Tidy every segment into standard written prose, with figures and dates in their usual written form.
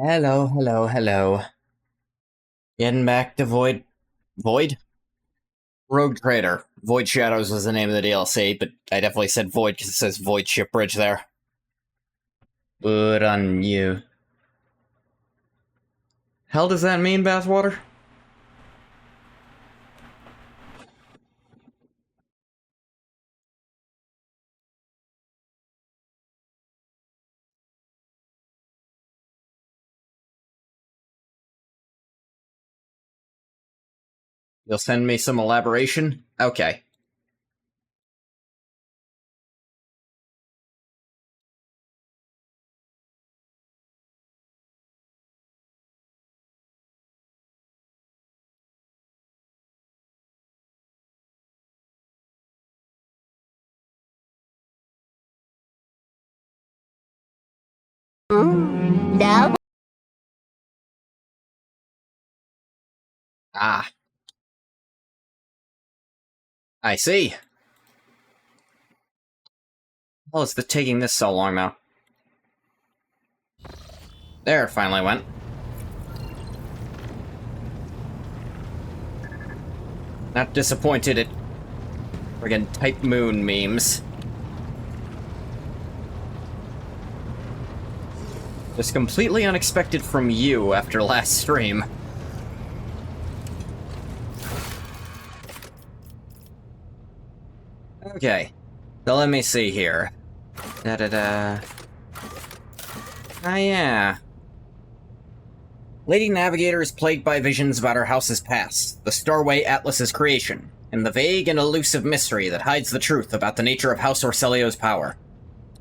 Hello, hello, hello. Getting back to Void? Rogue Trader. Void Shadows was the name of the DLC, but I definitely said Void because it says Void Ship Bridge there. Good on you. Hell does that mean, Bathwater? You'll send me some elaboration? Okay. Now Ah, I see. How is the taking this so long now? There, it finally went. Not disappointed at friggin' Type Moon memes. Just completely unexpected from you after last stream. Okay, so let me see here. Da-da-da. Ah, yeah. Lady Navigator is plagued by visions about her house's past, the Starway Atlas's creation, and the vague and elusive mystery that hides the truth about the nature of House Orselio's power.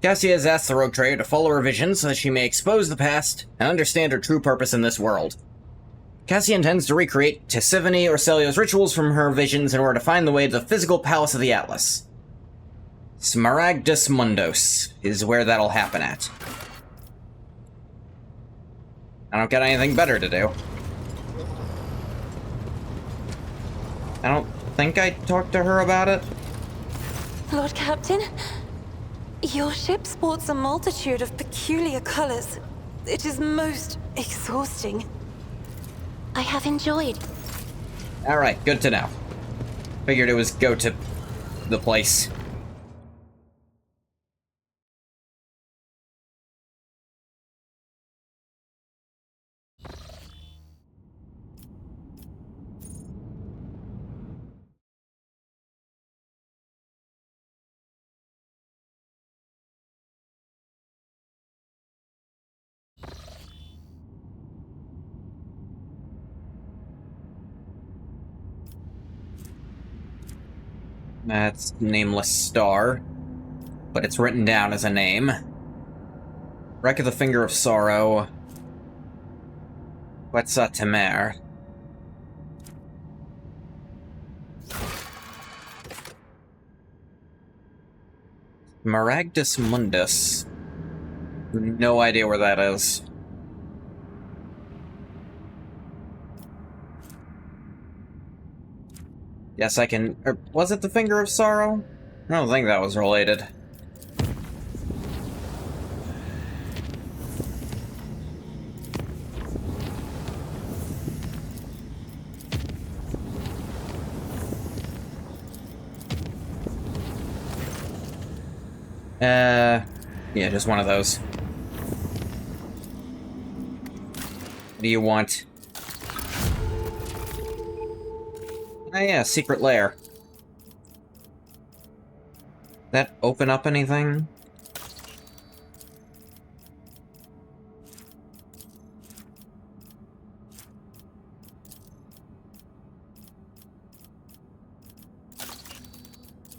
Cassia has asked the Rogue Trader to follow her visions so that she may expose the past and understand her true purpose in this world. Cassia intends to recreate Tisivany Orselio's rituals from her visions in order to find the way to the physical palace of the Atlas. Smaragdus Mundos is where that'll happen at. I don't got anything better to do. I don't think I talked to her about it. Lord Captain, your ship sports a multitude of peculiar colors. It is most exhausting. I have enjoyed. Alright, good to know. Figured it was go to the place. That's Nameless Star, but it's written down as a name. Wreck of the Finger of Sorrow. Quetzaltemer. Maragdus Mundus. No idea where that is. Yes, I can... was it the Finger of Sorrow? I don't think that was related. Yeah, just one of those. What do you want? Ah, yeah, secret lair. That open up anything?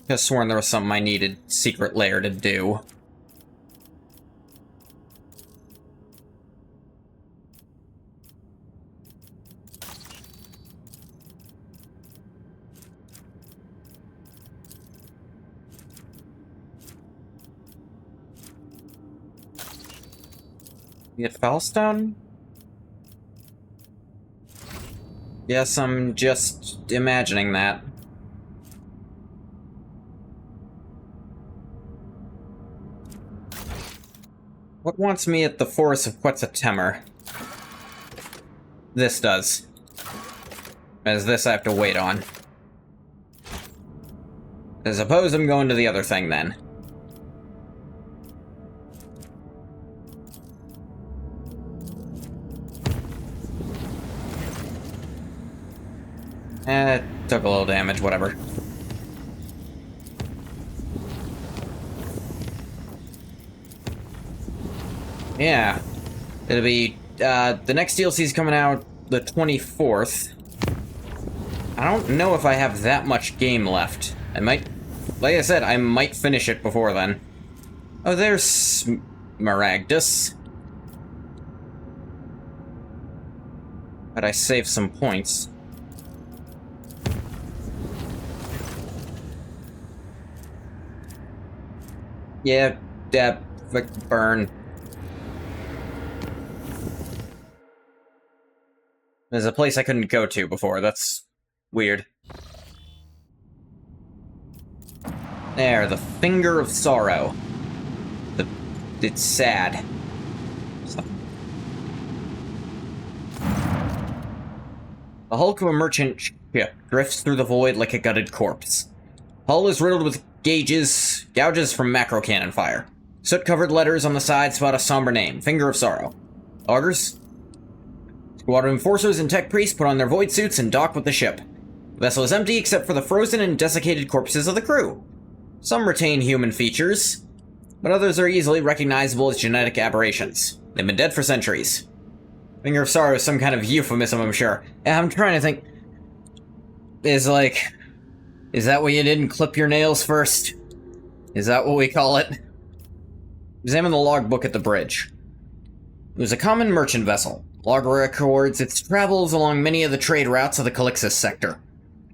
Could have sworn there was something I needed secret lair to do. You get Fellstone? Yes, I'm just imagining that. What wants me at the Forest of Quetzaltemer? this does. As this I have to wait on. I suppose I'm going to the other thing, then. Took a little damage, whatever. Yeah. It'll be, the next DLC's coming out the 24th. I don't know if I have that much game left. I might, like I said, I might finish it before then. Oh, there's Smaragdus. But I saved some points. Yeah, burn. There's a place I couldn't go to before, that's weird. There, the Finger of Sorrow. It's sad. The hulk of a merchant ship drifts through the void like a gutted corpse. Hull is riddled with gouges from macro cannon fire. Soot-covered letters on the side spot a somber name, Finger of Sorrow. Augurs? Squadron enforcers and tech priests put on their void suits and dock with the ship. The vessel is empty except for the frozen and desiccated corpses of the crew. Some retain human features, but others are easily recognizable as genetic aberrations. They've been dead for centuries. Finger of Sorrow is some kind of euphemism, I'm sure. I'm trying to think... Is that what you didn't clip your nails first? Is that what we call it? Examine the logbook at the bridge. It was a common merchant vessel. Log records its travels along many of the trade routes of the Calixis sector.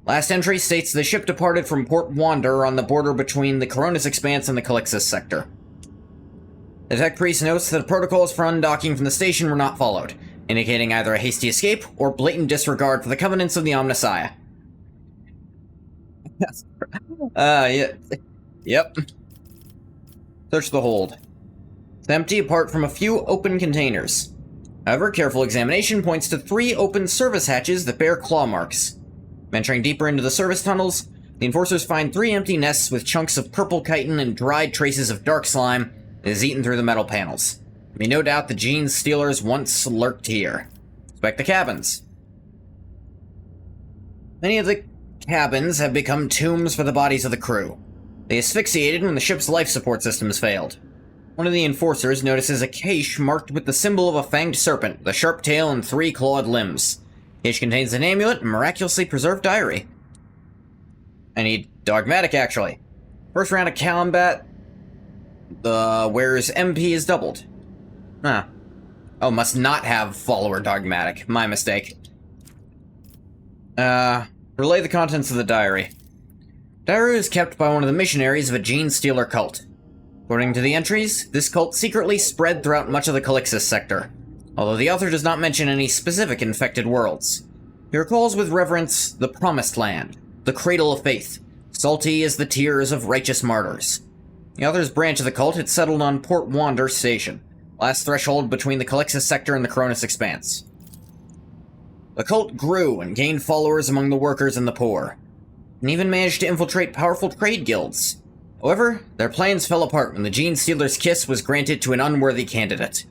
Last entry states the ship departed from Port Wander on the border between the Coronis Expanse and the Calixis sector. The tech priest notes that protocols for undocking from the station were not followed, indicating either a hasty escape or blatant disregard for the covenants of the Omnissiah. Yeah. Yep. Search the hold. It's empty apart from a few open containers. However, careful examination points to 3 open service hatches that bear claw marks. Venturing deeper into the service tunnels, the enforcers find 3 empty nests with chunks of purple chitin and dried traces of dark slime that is eaten through the metal panels. There be no doubt the gene stealers once lurked here. Inspect the cabins. Many of the cabins have become tombs for the bodies of the crew. They asphyxiated when the ship's life support systems failed. One of the enforcers notices a cache marked with the symbol of a fanged serpent, the sharp tail and 3 clawed limbs. The cache contains an amulet and miraculously preserved diary. I need Dogmatic, actually. First round of combat, the wearer's MP is doubled. Huh. Oh, must not have follower Dogmatic. My mistake. Relay the contents of the diary. Diary is kept by one of the missionaries of a gene stealer cult. According to the entries, this cult secretly spread throughout much of the Calixis sector, although the author does not mention any specific infected worlds. He recalls with reverence the Promised Land, the Cradle of Faith, salty as the tears of righteous martyrs. The author's branch of the cult had settled on Port Wander Station, last threshold between the Calixis sector and the Coronis Expanse. The cult grew and gained followers among the workers and the poor, and even managed to infiltrate powerful trade guilds. However, their plans fell apart when the Gene Stealer's kiss was granted to an unworthy candidate.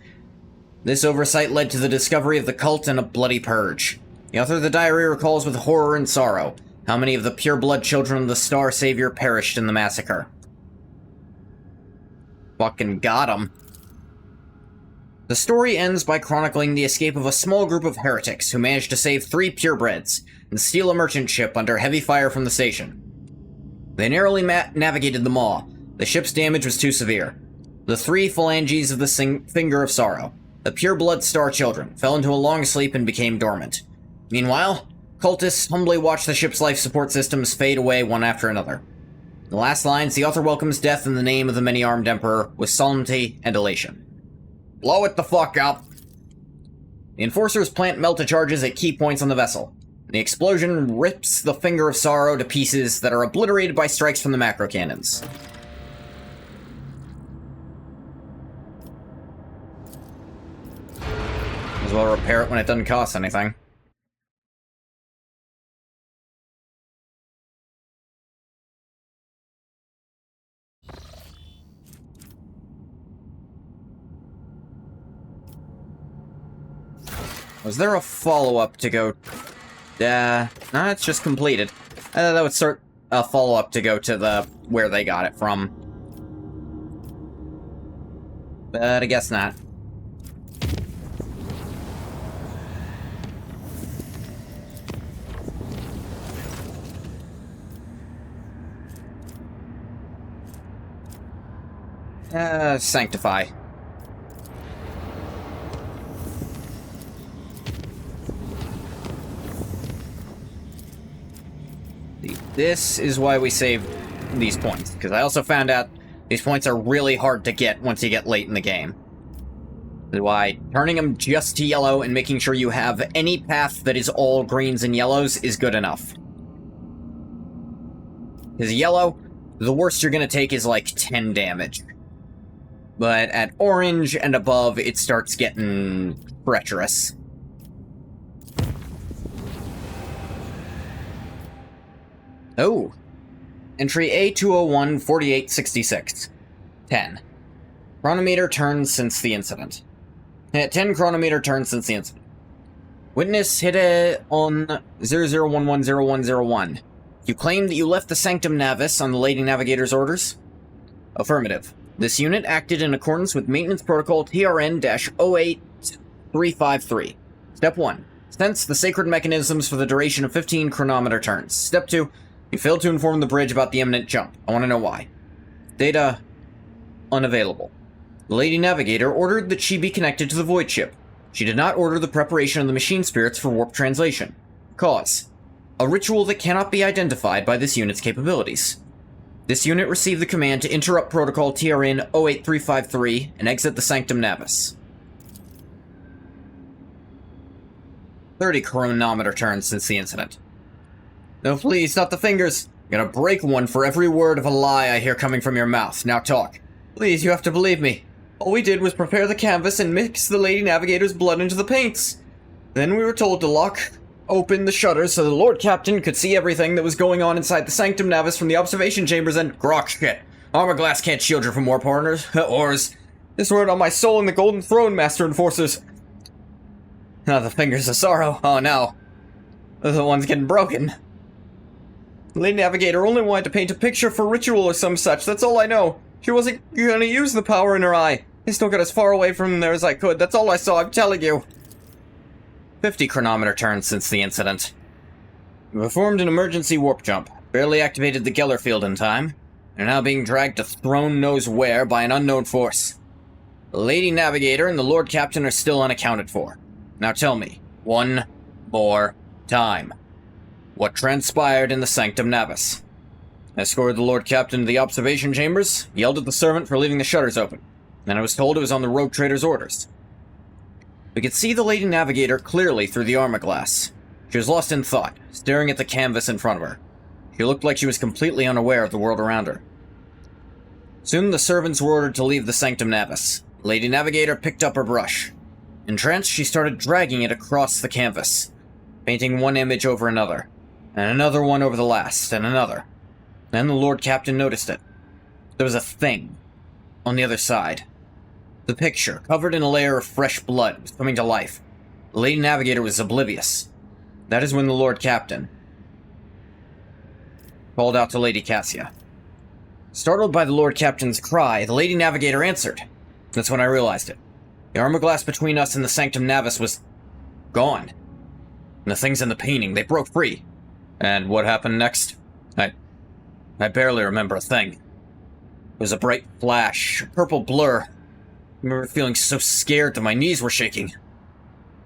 This oversight led to the discovery of the cult and a bloody purge. The author of the diary recalls with horror and sorrow how many of the pure-blood children of the Star Savior perished in the massacre. Fucking got 'em. The story ends by chronicling the escape of a small group of heretics who managed to save 3 purebreds and steal a merchant ship under heavy fire from the station. They narrowly navigated the maw. The ship's damage was too severe. The 3 phalanges of the Finger of Sorrow, the pure-blood Star Children, fell into a long sleep and became dormant. Meanwhile, cultists humbly watched the ship's life support systems fade away one after another. In the last lines, the author welcomes death in the name of the many-armed Emperor with solemnity and elation. Blow it the fuck up! The enforcers plant melta-charges at key points on the vessel. The explosion rips the Finger of Sorrow to pieces that are obliterated by strikes from the macro cannons. As well repair it when it doesn't cost anything. Was there a follow-up to go... no, it's just completed. That would start a follow-up to go to the... where they got it from. But I guess not. Sanctify. This is why we save these points, because I also found out these points are really hard to get once you get late in the game. That's why turning them just to yellow and making sure you have any path that is all greens and yellows is good enough. Because yellow, the worst you're going to take is like 10 damage. But at orange and above, it starts getting treacherous. Oh. Entry A201 4866. 10. Chronometer turns since the incident. 10 chronometer turns since the incident. Witness hit it on 00110101. You claim that you left the Sanctum Navis on the Lady Navigator's orders? Affirmative. This unit acted in accordance with Maintenance Protocol TRN-08353. Step 1. Sense the sacred mechanisms for the duration of 15 chronometer turns. Step 2. You failed to inform the bridge about the imminent jump. I want to know why. Data unavailable. The Lady Navigator ordered that she be connected to the Void Ship. She did not order the preparation of the machine spirits for warp translation. Cause. A ritual that cannot be identified by this unit's capabilities. This unit received the command to interrupt Protocol TRN-08353 and exit the Sanctum Navis. 30 chronometer turns since the incident. No, please, not the fingers. I'm gonna break one for every word of a lie I hear coming from your mouth. Now talk. Please, you have to believe me. All we did was prepare the canvas and mix the Lady Navigator's blood into the paints. Then we were told to open the shutters so the Lord Captain could see everything that was going on inside the Sanctum Navis from the observation chambers and... Grok shit. Armor glass can't shield you from war partners. Ors. This word on my soul and the Golden Throne, Master Enforcers. Now the fingers of sorrow. Oh no. They're the ones getting broken. The Lady Navigator only wanted to paint a picture for ritual or some such, that's all I know. She wasn't gonna use the power in her eye. I still got as far away from there as I could, that's all I saw, I'm telling you. 50 chronometer turns since the incident. You performed an emergency warp jump, barely activated the Geller field in time, and are now being dragged to throne knows where by an unknown force. The Lady Navigator and the Lord Captain are still unaccounted for. Now tell me, one more time. What transpired in the Sanctum Navis? I escorted the Lord Captain to the observation chambers, yelled at the servant for leaving the shutters open, and I was told it was on the Rogue Trader's orders. We could see the Lady Navigator clearly through the armor glass. She was lost in thought, staring at the canvas in front of her. She looked like she was completely unaware of the world around her. Soon the servants were ordered to leave the Sanctum Navis. Lady Navigator picked up her brush. Entranced, she started dragging it across the canvas, painting one image over another, and another one over the last, and another. Then the Lord Captain noticed it. There was a thing on the other side. The picture, covered in a layer of fresh blood, was coming to life. The Lady Navigator was oblivious. That is when the Lord Captain called out to Lady Cassia. Startled by the Lord Captain's cry, the Lady Navigator answered. That's when I realized it. The armor glass between us and the Sanctum Navis was gone. And the things in the painting, they broke free. And what happened next? I barely remember a thing. It was a bright flash, a purple blur. I remember feeling so scared that my knees were shaking.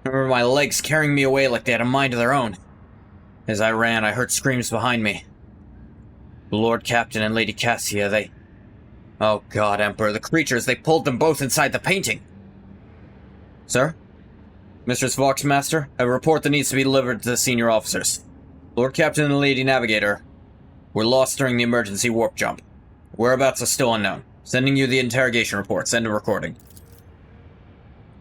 I remember my legs carrying me away like they had a mind of their own. As I ran, I heard screams behind me. The Lord Captain and Lady Cassia, they... Oh God, Emperor, the creatures, they pulled them both inside the painting. Sir? Mistress Voxmaster, I have a report that needs to be delivered to the senior officers. Lord Captain and Lady Navigator were lost during the emergency warp jump. Whereabouts are still unknown. Sending you the interrogation report. Send a recording.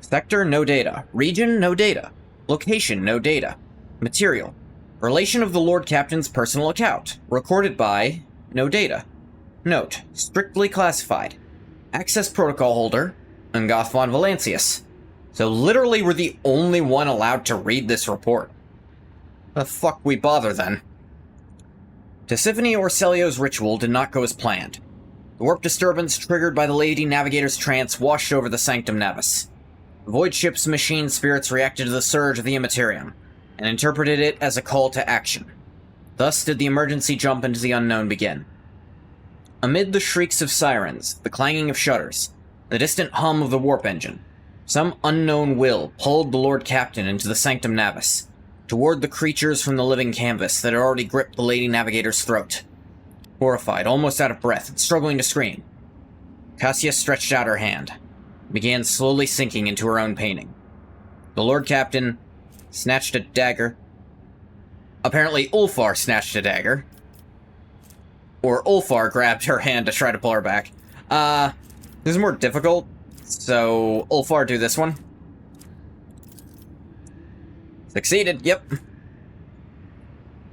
Sector, no data. Region, no data. Location, no data. Material. Relation of the Lord Captain's personal account. Recorded by... no data. Note. Strictly classified. Access protocol holder. Ungoth von Valancius. So literally we're the only one allowed to read this report. The fuck we bother then? Tisiphone Orselio's ritual did not go as planned. The warp disturbance triggered by the Lady Navigator's trance washed over the Sanctum Navis. The Void Ship's machine spirits reacted to the surge of the Immaterium, and interpreted it as a call to action. Thus did the emergency jump into the unknown begin. Amid the shrieks of sirens, the clanging of shutters, the distant hum of the warp engine, some unknown will pulled the Lord Captain into the Sanctum Navis, toward the creatures from the living canvas that had already gripped the Lady Navigator's throat. Horrified, almost out of breath, and struggling to scream, Cassia stretched out her hand, and began slowly sinking into her own painting. The Lord Captain snatched a dagger. Apparently Ulfar snatched a dagger. Or Ulfar grabbed her hand to try to pull her back. This is more difficult, so Ulfar do this one. Succeeded, yep.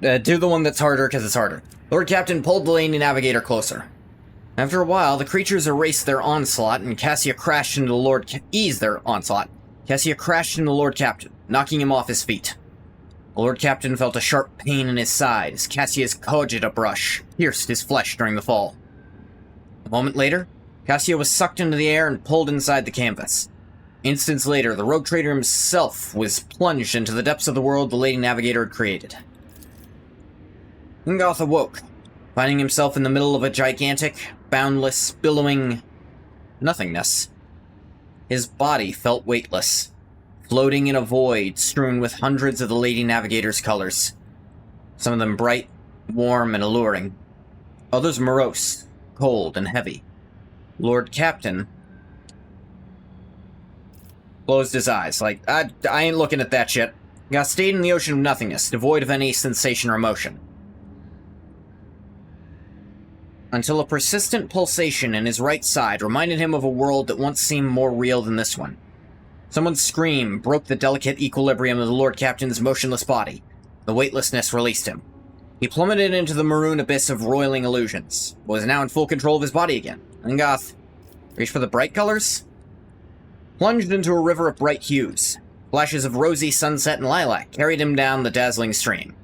Do the one that's harder, because it's harder. Lord Captain pulled the Lady Navigator closer. After a while, the creatures erased their onslaught, and Cassia crashed into the Lord... eased their onslaught. Cassia crashed into the Lord Captain, knocking him off his feet. The Lord Captain felt a sharp pain in his side as Cassia's cogita brush pierced his flesh during the fall. A moment later, Cassia was sucked into the air and pulled inside the canvas. Instants later, the rogue trader himself was plunged into the depths of the world the Lady Navigator had created. Ngoth awoke, finding himself in the middle of a gigantic, boundless, billowing nothingness. His body felt weightless, floating in a void strewn with hundreds of the Lady Navigator's colors. Some of them bright, warm, and alluring. Others morose, cold, and heavy. Lord Captain closed his eyes, like, I ain't looking at that shit. Got stayed in the ocean of nothingness, devoid of any sensation or emotion. Until a persistent pulsation in his right side reminded him of a world that once seemed more real than this one. Someone's scream broke the delicate equilibrium of the Lord Captain's motionless body. The weightlessness released him. He plummeted into the maroon abyss of roiling illusions, but was now in full control of his body again. Ngoth reached for the bright colors, plunged into a river of bright hues. Flashes of rosy sunset and lilac carried him down the dazzling stream.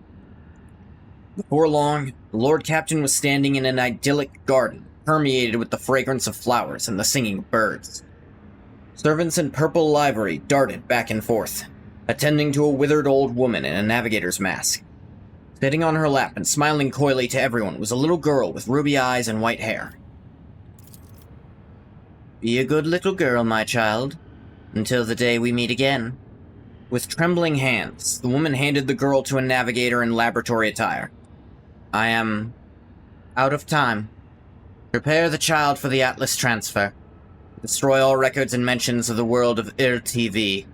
Before long, the Lord Captain was standing in an idyllic garden, permeated with the fragrance of flowers and the singing of birds. Servants in purple livery darted back and forth, attending to a withered old woman in a navigator's mask. Sitting on her lap and smiling coyly to everyone was a little girl with ruby eyes and white hair. "Be a good little girl, my child, until the day we meet again." With trembling hands, the woman handed the girl to a navigator in laboratory attire. "I am out of time. Prepare the child for the Atlas transfer. Destroy all records and mentions of the world of Ir-TV.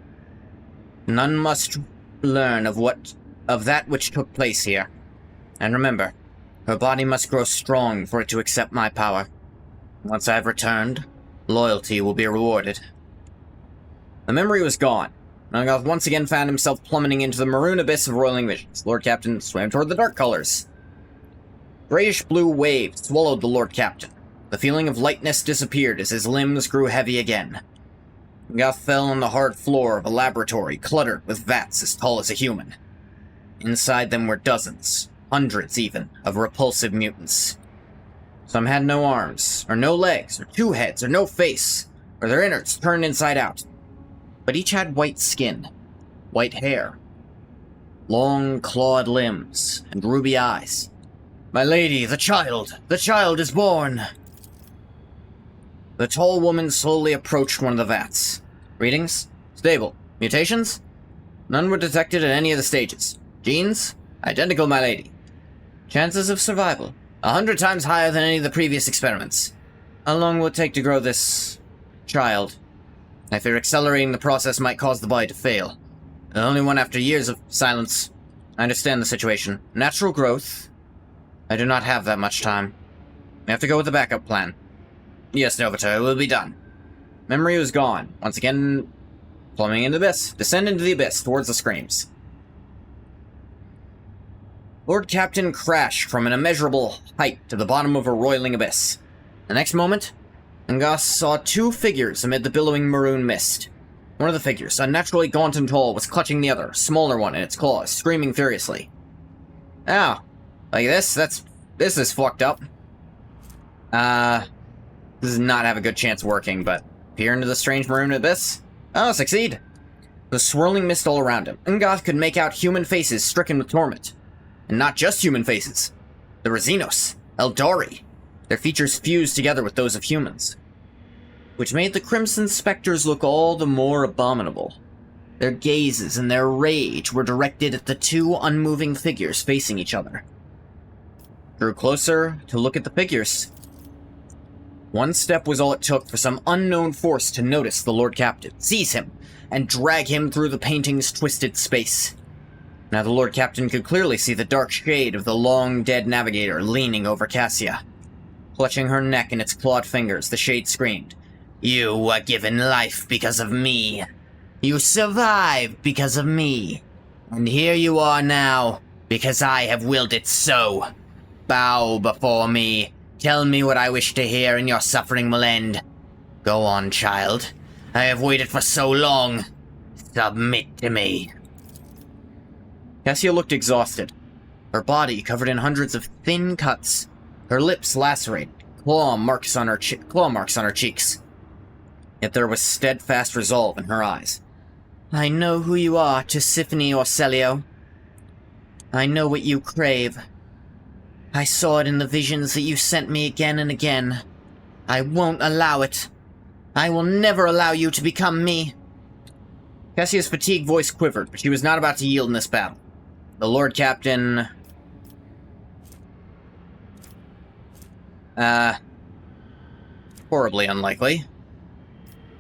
None must learn of that which took place here. And remember, her body must grow strong for it to accept my power. Once I have returned, loyalty will be rewarded." The memory was gone. Ngoth once again found himself plummeting into the maroon abyss of roiling visions. Lord Captain swam toward the dark colors. Grayish-blue waves swallowed the Lord Captain. The feeling of lightness disappeared as his limbs grew heavy again. Ngoth fell on the hard floor of a laboratory cluttered with vats as tall as a human. Inside them were dozens, hundreds even, of repulsive mutants. Some had no arms, or no legs, or two heads, or no face, or their innards turned inside out. But each had white skin, white hair, long clawed limbs, and ruby eyes. "My lady, the child is born!" The tall woman slowly approached one of the vats. Readings? Stable. Mutations? None were detected at any of the stages. Genes? Identical, my lady. Chances of survival? 100 times higher than any of the previous experiments. How long will it take to grow this child? I fear accelerating the process might cause the body to fail. Only one after years of silence. I understand the situation. Natural growth? I do not have that much time. We have to go with the backup plan. Yes, Novator, it will be done. Memory was gone. Once again, plummeting into the abyss. Descend into the abyss, towards the screams. Lord Captain crashed from an immeasurable height to the bottom of a roiling abyss. The next moment, Ngoth saw two figures amid the billowing maroon mist. One of the figures, unnaturally gaunt and tall, was clutching the other, smaller one, in its claws, screaming furiously. Oh. Like this? This is fucked up. This does not have a good chance of working, but peer into the strange maroon abyss? Oh, succeed! The swirling mist all around him, Ungoth could make out human faces stricken with torment. And not just human faces. The Rosinos, Eldari. Their features fused together with those of humans, which made the Crimson Spectres look all the more abominable. Their gazes and their rage were directed at the two unmoving figures facing each other. Drew closer to look at the figures. One step was all it took for some unknown force to notice the Lord Captain, seize him, and drag him through the painting's twisted space. Now the Lord Captain could clearly see the dark shade of the long-dead navigator leaning over Cassia. Clutching her neck in its clawed fingers, the shade screamed, "You were given life because of me. You survived because of me. And here you are now, because I have willed it so. Bow before me. Tell me what I wish to hear, and your suffering will end. Go on, child. I have waited for so long. Submit to me." Cassia looked exhausted, her body covered in hundreds of thin cuts, her lips lacerated, claw marks on her cheeks. Yet there was steadfast resolve in her eyes. "I know who you are, Tisiphone Orselio. I know what you crave. I saw it in the visions that you sent me again and again. I won't allow it. I will never allow you to become me." Cassia's fatigued voice quivered, but she was not about to yield in this battle. The Lord Captain... horribly unlikely.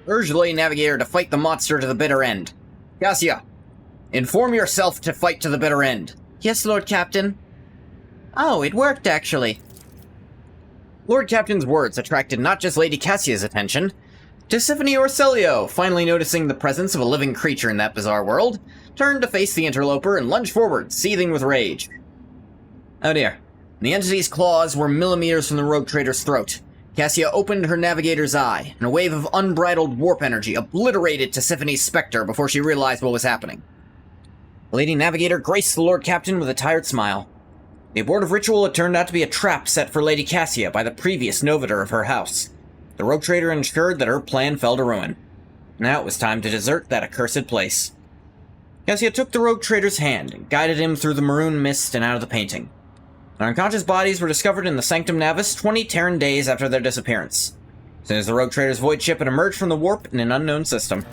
Urged the Lady Navigator to fight the monster to the bitter end. Cassia, inform yourself to fight to the bitter end. "Yes, Lord Captain." "Oh, it worked, actually." Lord Captain's words attracted not just Lady Cassia's attention. Tisiphone Orselio, finally noticing the presence of a living creature in that bizarre world, turned to face the interloper and lunged forward, seething with rage. Oh dear. The entity's claws were millimeters from the rogue trader's throat. Cassia opened her navigator's eye, and a wave of unbridled warp energy obliterated Tisiphone's specter before she realized what was happening. The Lady Navigator graced the Lord Captain with a tired smile. The abortive ritual had turned out to be a trap set for Lady Cassia by the previous Novator of her house. The rogue trader ensured that her plan fell to ruin. Now it was time to desert that accursed place. Cassia took the rogue trader's hand and guided him through the maroon mist and out of the painting. Their unconscious bodies were discovered in the Sanctum Navis 20 Terran days after their disappearance, as soon as the rogue trader's void ship had emerged from the warp in an unknown system.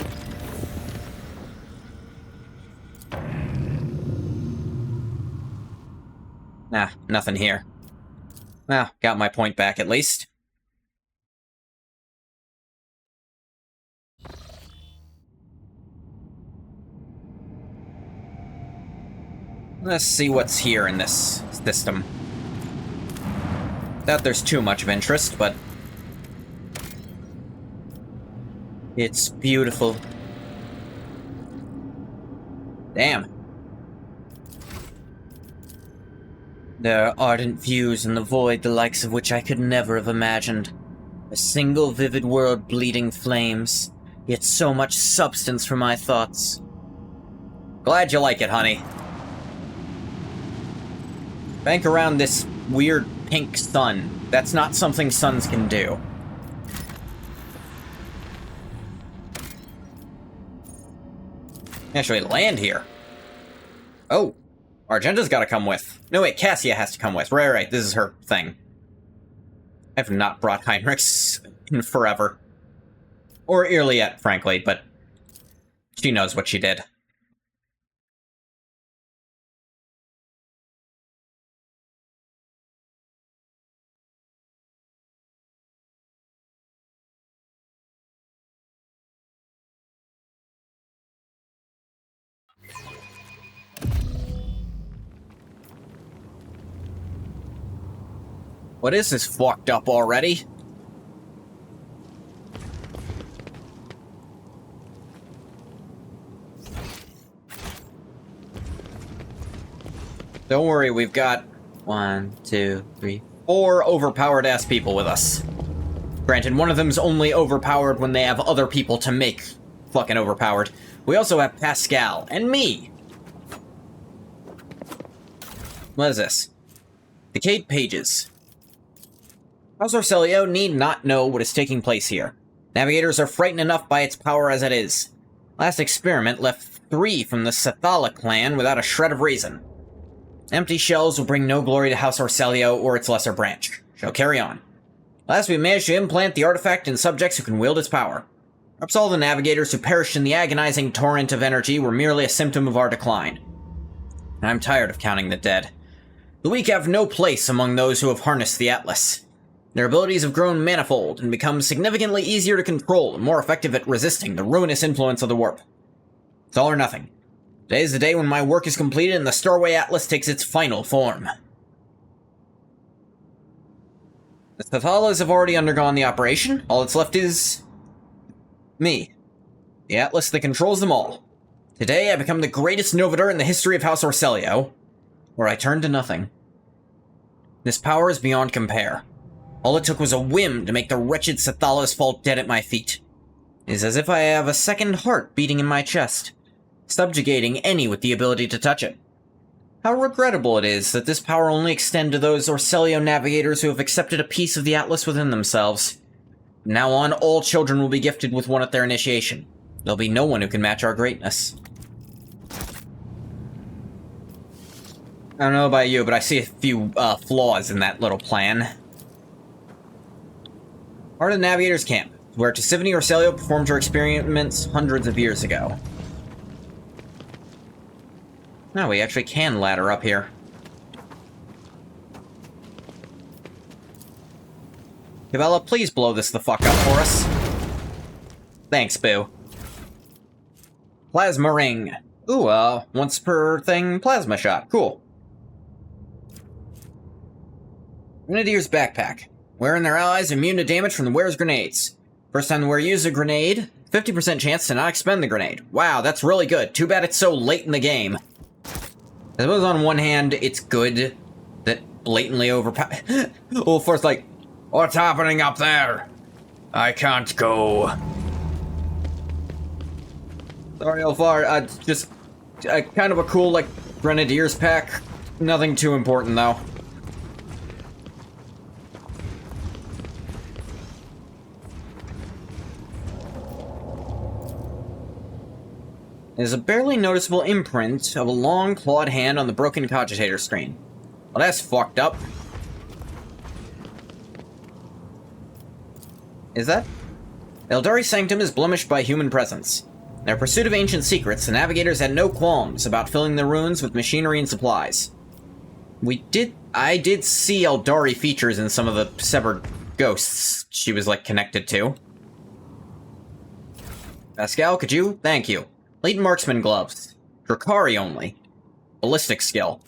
Nah, nothing here. Well, got my point back at least. Let's see what's here in this system. Doubt there's too much of interest, but... it's beautiful. Damn. There are ardent views in the void, the likes of which I could never have imagined. A single vivid world bleeding flames, yet so much substance for my thoughts. Glad you like it, honey. Bank around this weird pink sun. That's not something suns can do. Actually, land here. Oh, Argenta's gotta come with. No, wait, Cassia has to come with. Right, this is her thing. I've not brought Heinrichs in forever. Or Irliet, frankly, but she knows what she did. What is this fucked up already? Don't worry, we've got 1, 2, 3, 4 overpowered-ass people with us. Granted, one of them's only overpowered when they have other people to make fucking overpowered. We also have Pascal, and me! What is this? Decayed pages. House Orselio need not know what is taking place here. Navigators are frightened enough by its power as it is. Last experiment left 3 from the Sethala clan without a shred of reason. Empty shells will bring no glory to House Orselio or its lesser branch. Shall carry on. Last, we managed to implant the artifact in subjects who can wield its power. Perhaps all the navigators who perished in the agonizing torrent of energy were merely a symptom of our decline. I'm tired of counting the dead. The weak have no place among those who have harnessed the Atlas. Their abilities have grown manifold and become significantly easier to control and more effective at resisting the ruinous influence of the warp. It's all or nothing. Today is the day when my work is completed and the Starway Atlas takes its final form. The Sethalas have already undergone the operation. All that's left is... me. The Atlas that controls them all. Today I become the greatest Novator in the history of House Orselio, or I turn to nothing. This power is beyond compare. All it took was a whim to make the wretched Sethalas fall dead at my feet. It is as if I have a second heart beating in my chest, subjugating any with the ability to touch it. How regrettable it is that this power only extends to those Orselio navigators who have accepted a piece of the Atlas within themselves. From now on, all children will be gifted with one at their initiation. There'll be no one who can match our greatness. I don't know about you, but I see a few flaws in that little plan. Part of the Navigator's camp, where Tisivany Orselio performed her experiments hundreds of years ago. No, we actually can ladder up here. Cabela, please blow this the fuck up for us. Thanks, Boo. Plasma ring. Ooh, once per thing plasma shot. Cool. Grenadier's backpack. Wearer and their allies immune to damage from the wearer's grenades. First time the wearer uses a grenade, 50% chance to not expend the grenade. Wow, that's really good. Too bad it's so late in the game. I suppose on one hand, it's good that blatantly overpower. Well, first, like, what's happening up there? I can't go. Sorry, Ulfar. Just kind of a cool, like, Grenadier's pack. Nothing too important, though. There's a barely noticeable imprint of a long, clawed hand on the broken cogitator screen. Well, that's fucked up. Is that? Eldari Sanctum is blemished by human presence. In their pursuit of ancient secrets, the navigators had no qualms about filling the ruins with machinery and supplies. I did see Eldari features in some of the severed ghosts she was, like, connected to. Pascal, could you? Thank you. Latent marksman gloves. Drakari only. Ballistic skill.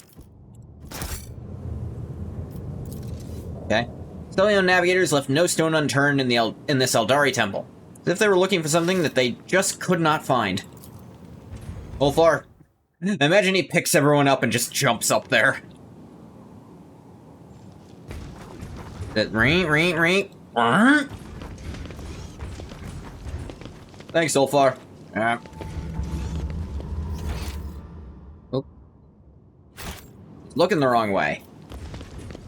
Okay. Stellion navigators left no stone unturned in this Eldari temple. As if they were looking for something that they just could not find. Ulfar, imagine he picks everyone up and just jumps up there. Thanks, Ulfar. Oh. Looking the wrong way.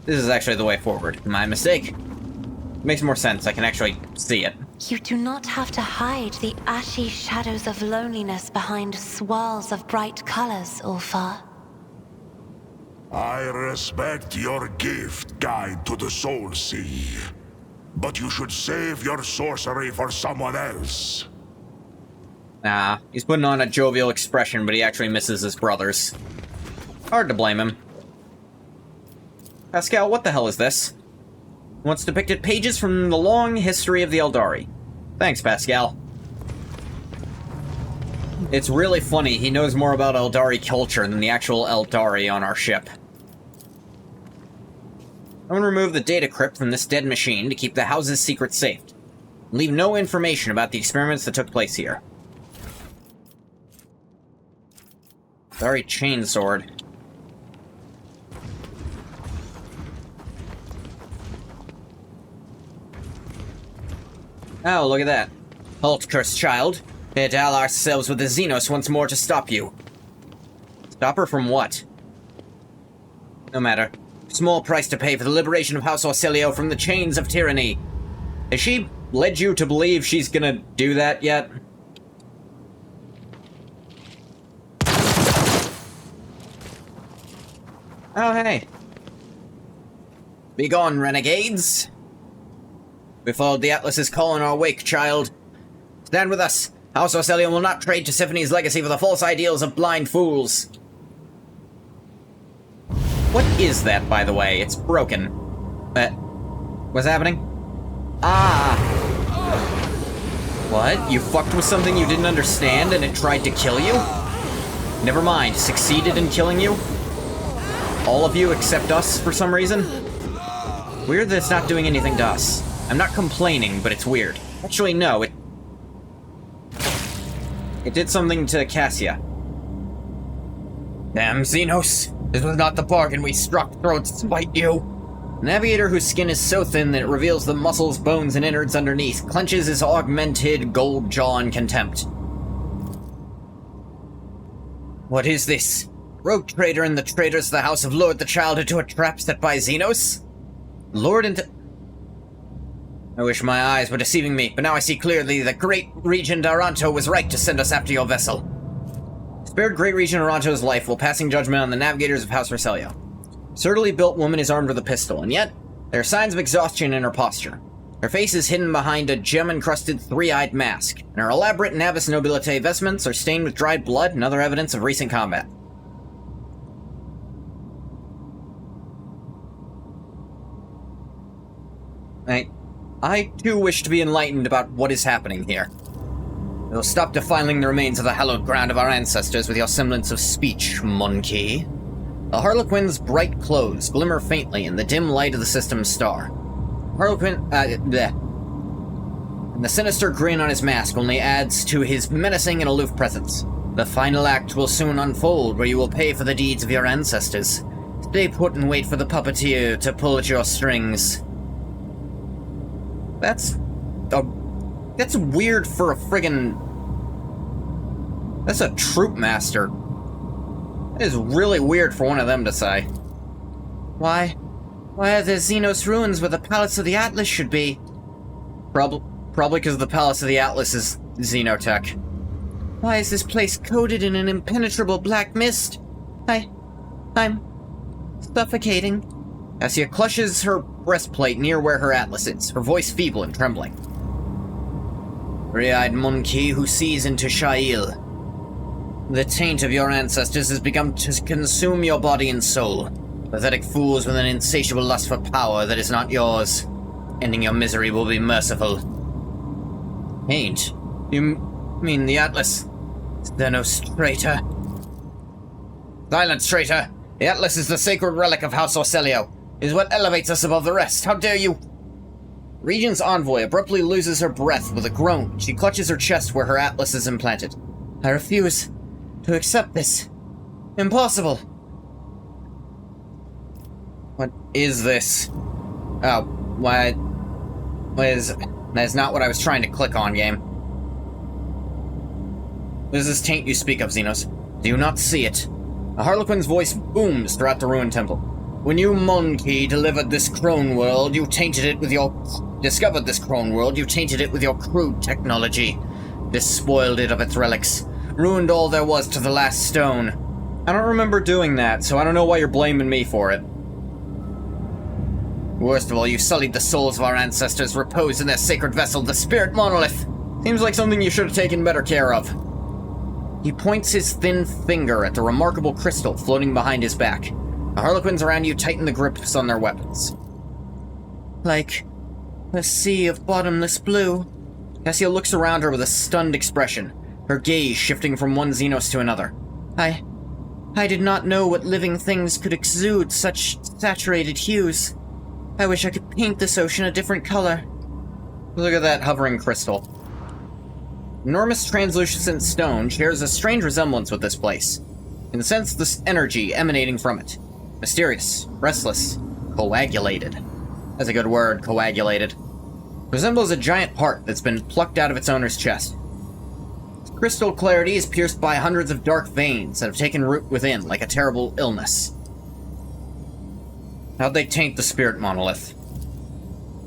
This is actually the way forward. My mistake. Makes more sense. I can actually see it. You do not have to hide the ashy shadows of loneliness behind swirls of bright colors, Ulfar. I respect your gift, Guide to the Soul Sea. But you should save your sorcery for someone else. Nah, he's putting on a jovial expression, but he actually misses his brothers. Hard to blame him. Pascal, what the hell is this? Once depicted pages from the long history of the Eldari. Thanks, Pascal. It's really funny, he knows more about Eldari culture than the actual Eldari on our ship. I'm gonna remove the data crypt from this dead machine to keep the house's secrets safe. Leave no information about the experiments that took place here. Eldari chainsword. Oh, look at that. Halt, cursed child. We had to ally ourselves with the Xenos once more to stop you. Stop her from what? No matter. Small price to pay for the liberation of House Orsilio from the chains of tyranny. Has she led you to believe she's gonna do that yet? Oh, hey. Begone, renegades. We followed the Atlas's call in our wake, child. Stand with us. House Orsilio will not trade Tisiphony's legacy for the false ideals of blind fools. What is that, by the way? It's broken. What's happening? Ah! What? You fucked with something you didn't understand and it tried to kill you? Never mind, succeeded in killing you? All of you except us for some reason? Weird that it's not doing anything to us. I'm not complaining, but it's weird. Actually, no, it did something to Cassia. Damn, Xenos. This was not the bargain we struck, thrown to spite you. Navigator, whose skin is so thin that it reveals the muscles, bones, and innards underneath, clenches his augmented gold jaw in contempt. What is this? Rogue trader and the traitors of the House have lured the child into a trap set by Xenos? Lured into... I wish my eyes were deceiving me, but now I see clearly that Great Regent Aranto was right to send us after your vessel. Spared Great Regent Aranto's life while passing judgment on the navigators of House Orsilio. Sturdily built woman is armed with a pistol, and yet, there are signs of exhaustion in her posture. Her face is hidden behind a gem-encrusted three-eyed mask, and her elaborate Navis Nobilite vestments are stained with dried blood and other evidence of recent combat. I too wish to be enlightened about what is happening here. We'll stop defiling the remains of the hallowed ground of our ancestors with your semblance of speech, monkey. The Harlequin's bright clothes glimmer faintly in the dim light of the system's star. And the sinister grin on his mask only adds to his menacing and aloof presence. The final act will soon unfold, where you will pay for the deeds of your ancestors. Stay put and wait for the puppeteer to pull at your strings. That's weird for a friggin'... That's a troop master. That is really weird for one of them to say. Why are there Xenos ruins where the Palace of the Atlas should be? Probably because the Palace of the Atlas is Xenotech. Why is this place coated in an impenetrable black mist? I'm suffocating. Cassia clutches her breastplate near where her atlas is, her voice feeble and trembling. Three-eyed monkey who sees into Shail. The taint of your ancestors has begun to consume your body and soul. Pathetic fools with an insatiable lust for power that is not yours. Ending your misery will be merciful. Taint? You mean the Atlas? Xenos traitor. Silence, traitor! The Atlas is the sacred relic of House Orsilio. It is what elevates us above the rest. How dare you! Regent's envoy abruptly loses her breath with a groan. She clutches her chest where her atlas is implanted. I refuse to accept this. Impossible. What is this? Oh, what is... That's not what I was trying to click on, game. What is this taint you speak of, Xenos? Do you not see it? A Harlequin's voice booms throughout the ruined temple. When you, monkey, delivered this crone world, you tainted it with your... Discovered this crone world, you tainted it with your crude technology. Despoiled it of its relics. Ruined all there was to the last stone. I don't remember doing that, so I don't know why you're blaming me for it. Worst of all, you sullied the souls of our ancestors reposed in their sacred vessel, the Spirit Monolith. Seems like something you should have taken better care of. He points his thin finger at the remarkable crystal floating behind his back. The Harlequins around you tighten the grips on their weapons. Like a sea of bottomless blue. Cassia looks around her with a stunned expression, her gaze shifting from one Xenos to another. I did not know what living things could exude such saturated hues. I wish I could paint this ocean a different color. Look at that hovering crystal. Enormous translucent stone shares a strange resemblance with this place. You can sense this energy emanating from it. Mysterious, restless, coagulated. That's a good word, coagulated. Resembles a giant heart that's been plucked out of its owner's chest. Crystal clarity is pierced by hundreds of dark veins that have taken root within like a terrible illness. How'd they taint the spirit monolith?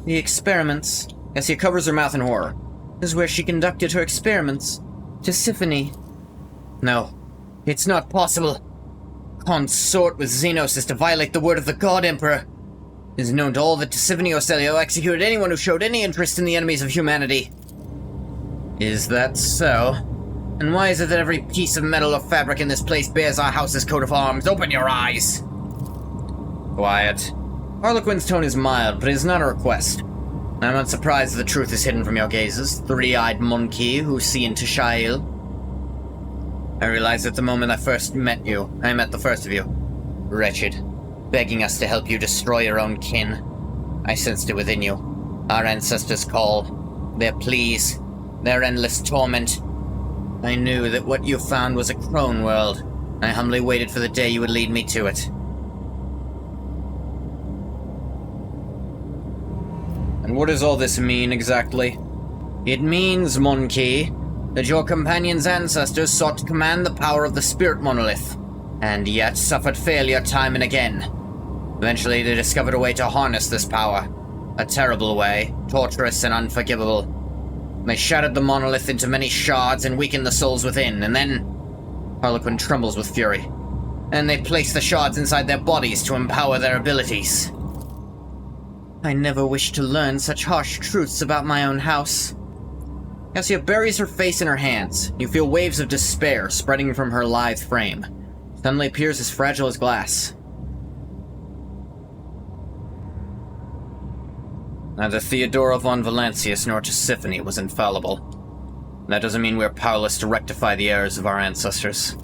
The experiments. Cassia covers her mouth in horror. This is where she conducted her experiments. Tisiphone. No, it's not possible. Consort with Xenos is to violate the word of the God Emperor. It is known to all that Tisiphone Orselio executed anyone who showed any interest in the enemies of humanity. Is that so? And why is it that every piece of metal or fabric in this place bears our house's coat of arms? Open your eyes! Quiet. Harlequin's tone is mild, but it is not a request. I'm not surprised that the truth is hidden from your gazes, three-eyed monkey who see into Shail. I realized at the moment I first met you, I met the first of you. Wretched. Begging us to help you destroy your own kin. I sensed it within you. Our ancestors' call. Their pleas. Their endless torment. I knew that what you found was a crone world. I humbly waited for the day you would lead me to it. And what does all this mean, exactly? It means, monkey, that your companion's ancestors sought to command the power of the spirit monolith, and yet suffered failure time and again. Eventually, they discovered a way to harness this power. A terrible way, torturous and unforgivable. They shattered the monolith into many shards and weakened the souls within, and then... Harlequin trembles with fury. And they placed the shards inside their bodies to empower their abilities. I never wished to learn such harsh truths about my own house. Cassia buries her face in her hands. You feel waves of despair spreading from her lithe frame. Suddenly appears as fragile as glass. Neither Theodora von Valancius nor Tisiphone was infallible. That doesn't mean we're powerless to rectify the errors of our ancestors.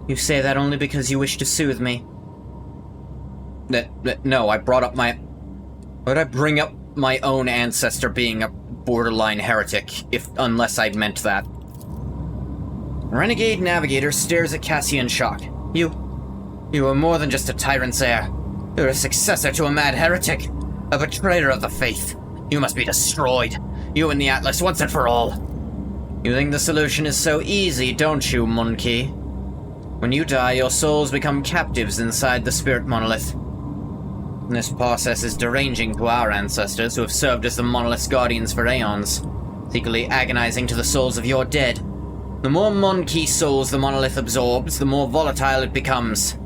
You say that only because you wish to soothe me. No, I brought up my... Would I bring up my own ancestor being a borderline heretic, unless I meant that? Renegade Navigator stares at Cassia in shock. You are more than just a tyrant's heir. You're a successor to a mad heretic. A betrayer of the faith. You must be destroyed. You and the Atlas, once and for all. You think the solution is so easy, don't you, monkey? When you die, your souls become captives inside the spirit monolith. This process is deranging to our ancestors, who have served as the monolith's guardians for aeons, secretly agonizing to the souls of your dead. The more monkey souls the monolith absorbs, the more volatile it becomes.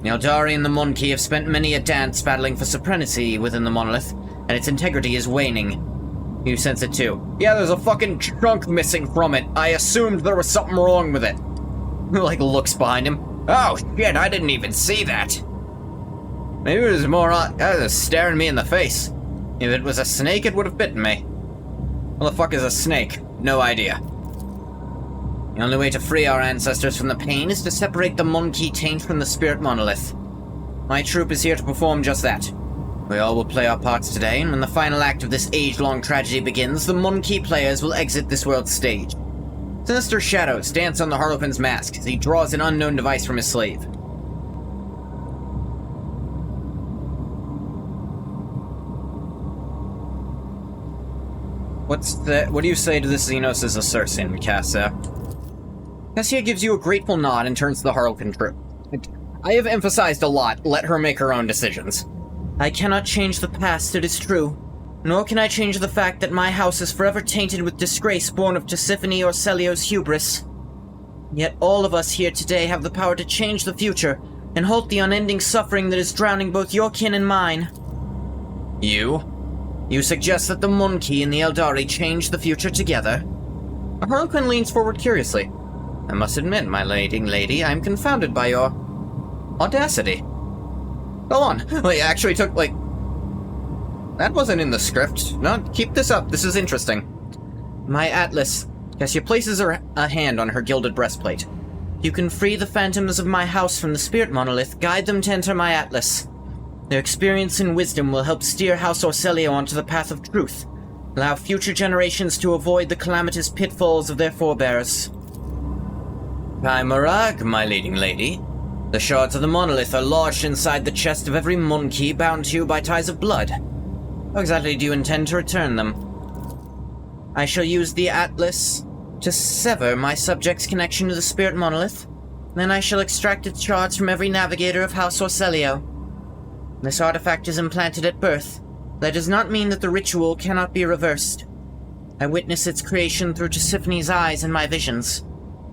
The Eldari and the monkey have spent many a dance battling for supremacy within the monolith, and its integrity is waning. You sense it too. Yeah, there's a fucking chunk missing from it. I assumed there was something wrong with it. Like, looks behind him. Oh shit, I didn't even see that. Maybe it was more staring me in the face. If it was a snake, it would have bitten me. What the fuck is a snake? No idea. The only way to free our ancestors from the pain is to separate the monkey taint from the spirit monolith. My troop is here to perform just that. We all will play our parts today, and when the final act of this age-long tragedy begins, the monkey players will exit this world's stage. Sinister shadows dance on the Harlequin's mask as he draws an unknown device from his sleeve. What do you say to this Xenos' assertion, Cassia? Cassia gives you a grateful nod and turns to the Harlequin troop. I have emphasized a lot, let her make her own decisions. I cannot change the past, it is true. Nor can I change the fact that my house is forever tainted with disgrace born of Tisiphone Orselio's hubris. Yet all of us here today have the power to change the future and halt the unending suffering that is drowning both your kin and mine. You? You suggest that the monkey and the Eldari change the future together? Harlequin leans forward curiously. I must admit, my lady, I'm confounded by your audacity. Go on. Well, you actually took, that wasn't in the script. No, keep this up. This is interesting. My Atlas. Cassia places a hand on her gilded breastplate. You can free the phantoms of my house from the spirit monolith, guide them to enter my Atlas. Their experience and wisdom will help steer House Orselio onto the path of truth, allow future generations to avoid the calamitous pitfalls of their forebears. Chimera, my leading lady. The shards of the monolith are lodged inside the chest of every monkey bound to you by ties of blood. How exactly do you intend to return them? I shall use the Atlas To sever my subject's connection to the spirit monolith, then I shall extract its shards from every navigator of House Orcelio. This artifact is implanted at birth. That does not mean that the ritual cannot be reversed. I witnessed its creation through Tisiphone's eyes in my visions.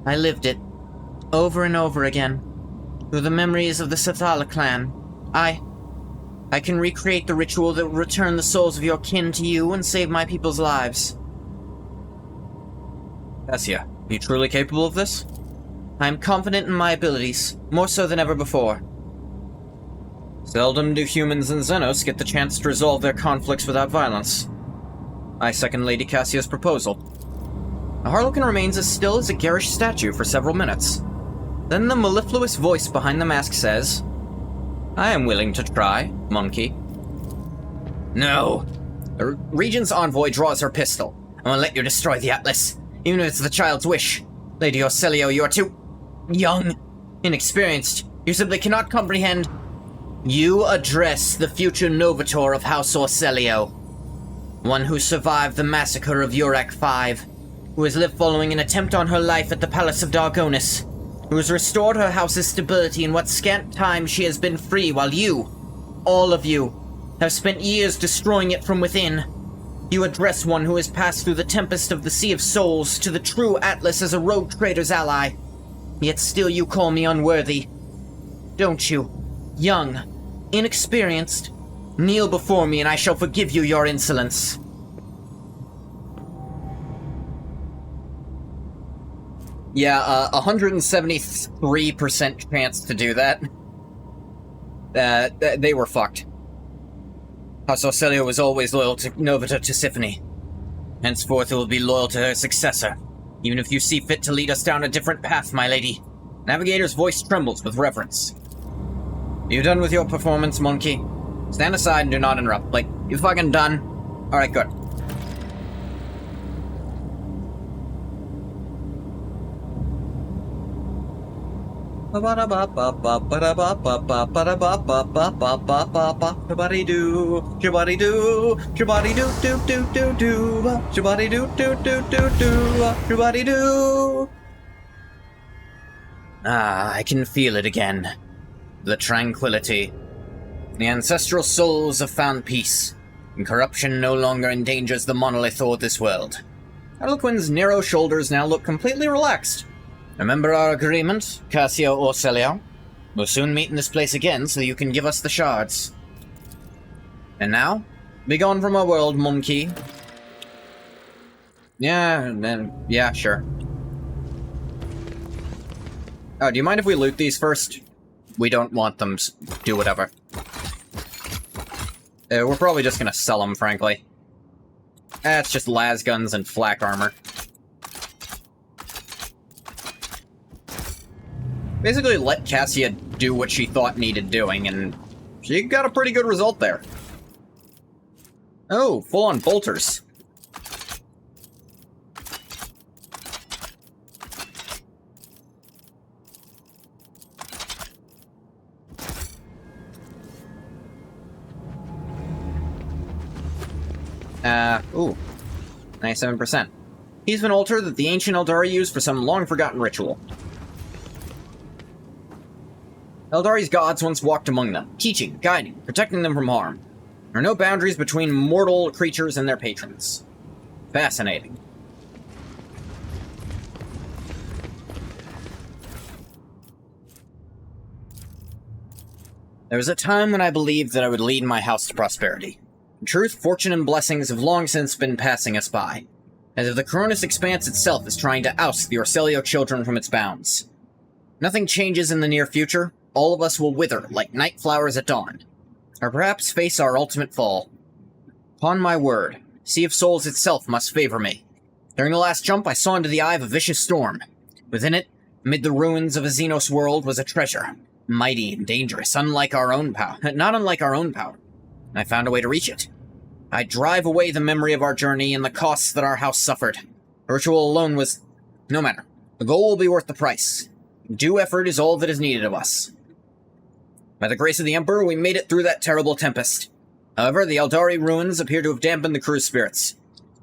I lived it, over and over again, through the memories of the Sathala clan. I can recreate the ritual that will return the souls of your kin to you and save my people's lives. Cassia, are you truly capable of this? I am confident in my abilities, more so than ever before. Seldom do humans and Xenos get the chance to resolve their conflicts without violence. I second Lady Cassia's proposal. The Harlequin remains as still as a garish statue for several minutes. Then the mellifluous voice behind the mask says, I am willing to try, monkey. No. The Regent's envoy draws her pistol. I will let you destroy the Atlas, even if it's the child's wish. Lady Orcelio, you are too young, inexperienced. You simply cannot comprehend. You address the future Novator of House Orcelio. One who survived the massacre of Urak V, who has lived following an attempt on her life at the Palace of Dargonis, who has restored her house's stability in what scant time she has been free, while you, all of you, have spent years destroying it from within. You address one who has passed through the tempest of the Sea of Souls to the true Atlas as a rogue trader's ally. Yet still you call me unworthy. Don't you? Young, inexperienced. Kneel before me and I shall forgive you your insolence. Yeah, 173% chance to do that. They were fucked. House Orcelio was always loyal to Novator Tisiphone. Henceforth it will be loyal to her successor, even if you see fit to lead us down a different path, my lady. Navigator's voice trembles with reverence. You done with your performance, monkey? Stand aside and do not interrupt. Like, you fucking done? Alright, good. Ah, I can feel it again. The tranquility. The ancestral souls have found peace, and corruption no longer endangers the monolith or this world. Harlequin's narrow shoulders now look completely relaxed. Remember our agreement, Cassia Orcelio? We'll soon meet in this place again so you can give us the shards. And now, be gone from our world, monkey. Yeah, sure. Oh, do you mind if we loot these first? We don't want them, do whatever. We're probably just gonna sell them, frankly. It's just las guns and flak armor. Basically let Cassia do what she thought needed doing, and she got a pretty good result there. Oh, full-on bolters. Ooh. 97%. He's an altar that the ancient Eldari used for some long-forgotten ritual. Eldari's gods once walked among them, teaching, guiding, protecting them from harm. There are no boundaries between mortal creatures and their patrons. Fascinating. There was a time when I believed that I would lead my house to prosperity. In truth, fortune and blessings have long since been passing us by, as if the Coronis Expanse itself is trying to oust the Orcelio children from its bounds. Nothing changes in the near future. All of us will wither like night flowers at dawn, or perhaps face our ultimate fall. Upon my word, Sea of Souls itself must favor me. During the last jump, I saw into the eye of a vicious storm. Within it, amid the ruins of a Xenos world, was a treasure, mighty and dangerous, not unlike our own power. I found a way to reach it. I drive away the memory of our journey and the costs that our house suffered. The ritual alone was... no matter. The goal will be worth the price. Due effort is all that is needed of us. By the grace of the Emperor, we made it through that terrible tempest. However, the Eldari ruins appear to have dampened the crew's spirits.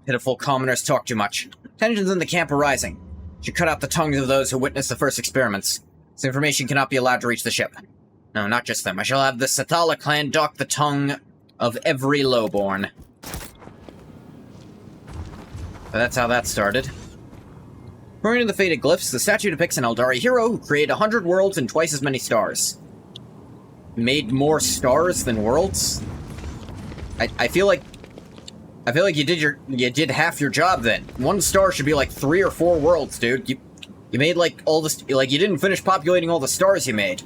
Pitiful commoners talk too much. Tensions in the camp are rising. Should cut out the tongues of those who witnessed the first experiments. This information cannot be allowed to reach the ship. No, not just them. I shall have the Sathala clan dock the tongue of every lowborn. But that's how that started. According to the faded glyphs, the statue depicts an Eldari hero who created 100 worlds and twice as many stars. Made more stars than worlds? I feel like you did half your job then. One star should be like 3 or 4 worlds, dude. You made like all this, like you didn't finish populating all the stars you made.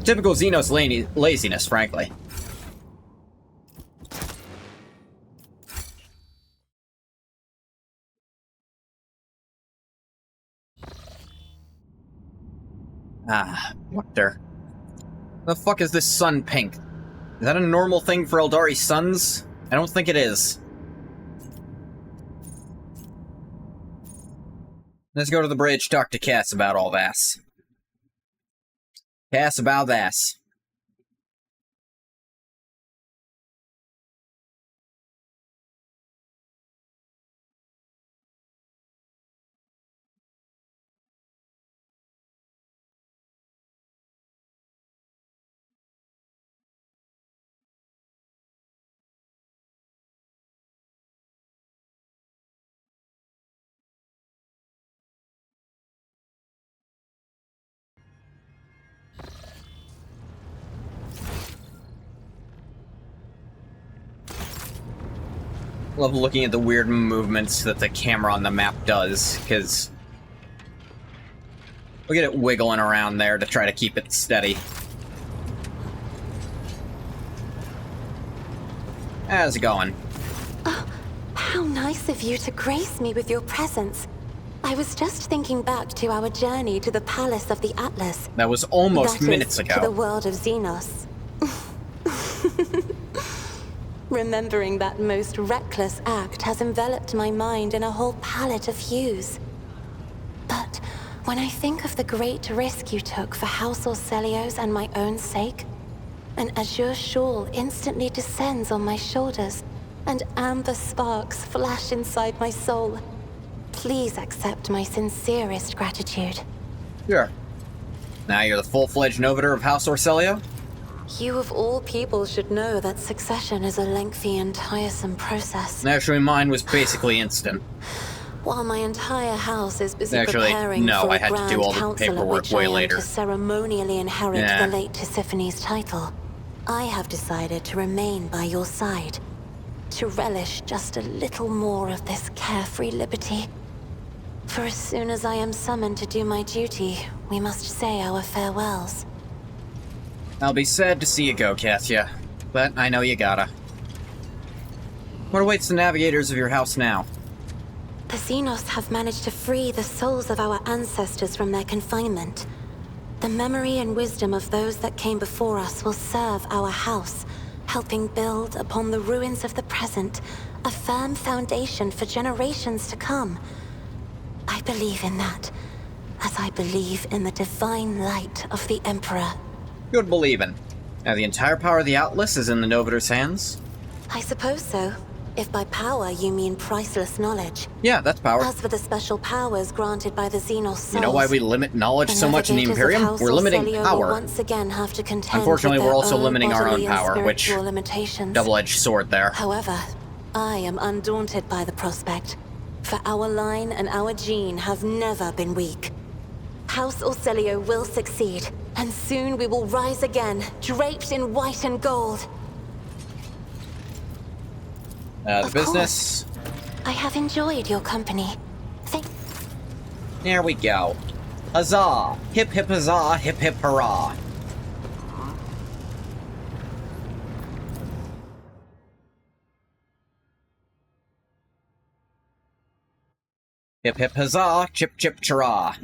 Typical Xenos laziness, frankly. Wonder. The fuck is this sun pink? Is that a normal thing for Eldari suns? I don't think it is. Let's go to the bridge, talk to Cass about all this. Cass about this. Love looking at the weird movements that the camera on the map does, because look at it wiggling around there to try to keep it steady. How's it going? Oh, how nice of you to grace me with your presence. I was just thinking back to our journey to the Palace of the Atlas. That was almost That minutes is, ago. to the world of Xenos. Remembering that most reckless act has enveloped my mind in a whole palette of hues. But when I think of the great risk you took for House Orselio's and my own sake, an azure shawl instantly descends on my shoulders, and amber sparks flash inside my soul. Please accept my sincerest gratitude. Sure. Now you're the full-fledged Novator of House Orselio? You of all people should know that succession is a lengthy and tiresome process. Actually, mine was basically instant. While my entire house is busy Actually, preparing no, for I a had to grand do all the council at paperwork which way I am later. to ceremonially inherit Yeah. the late Tisiphony's title, I have decided to remain by your side, to relish just a little more of this carefree liberty. For as soon as I am summoned to do my duty, we must say our farewells. I'll be sad to see you go, Cassia, but I know you gotta. What awaits the navigators of your house now? The Xenos have managed to free the souls of our ancestors from their confinement. The memory and wisdom of those that came before us will serve our house, helping build upon the ruins of the present a firm foundation for generations to come. I believe in that, as I believe in the divine light of the Emperor. Good believing. Now the entire power of the Atlas is in the Novator's hands? I suppose so, if by power you mean priceless knowledge. Yeah, that's power. As for the special powers granted by the Xenos souls, You know why we limit knowledge the so much in the navigators of Imperium? House We're limiting Orselio will power. once again have to contend Unfortunately, with we're their also own limiting our bodily own and power, which... spiritual limitations. double-edged sword there. However, I am undaunted by the prospect, for our line and our gene have never been weak. House Orselio will succeed, and soon we will rise again, draped in white and gold. The Of business... I have enjoyed your company. There we go. Huzzah! Hip hip huzzah, hip hip hurrah. Hip hip huzzah, chip chip chirah.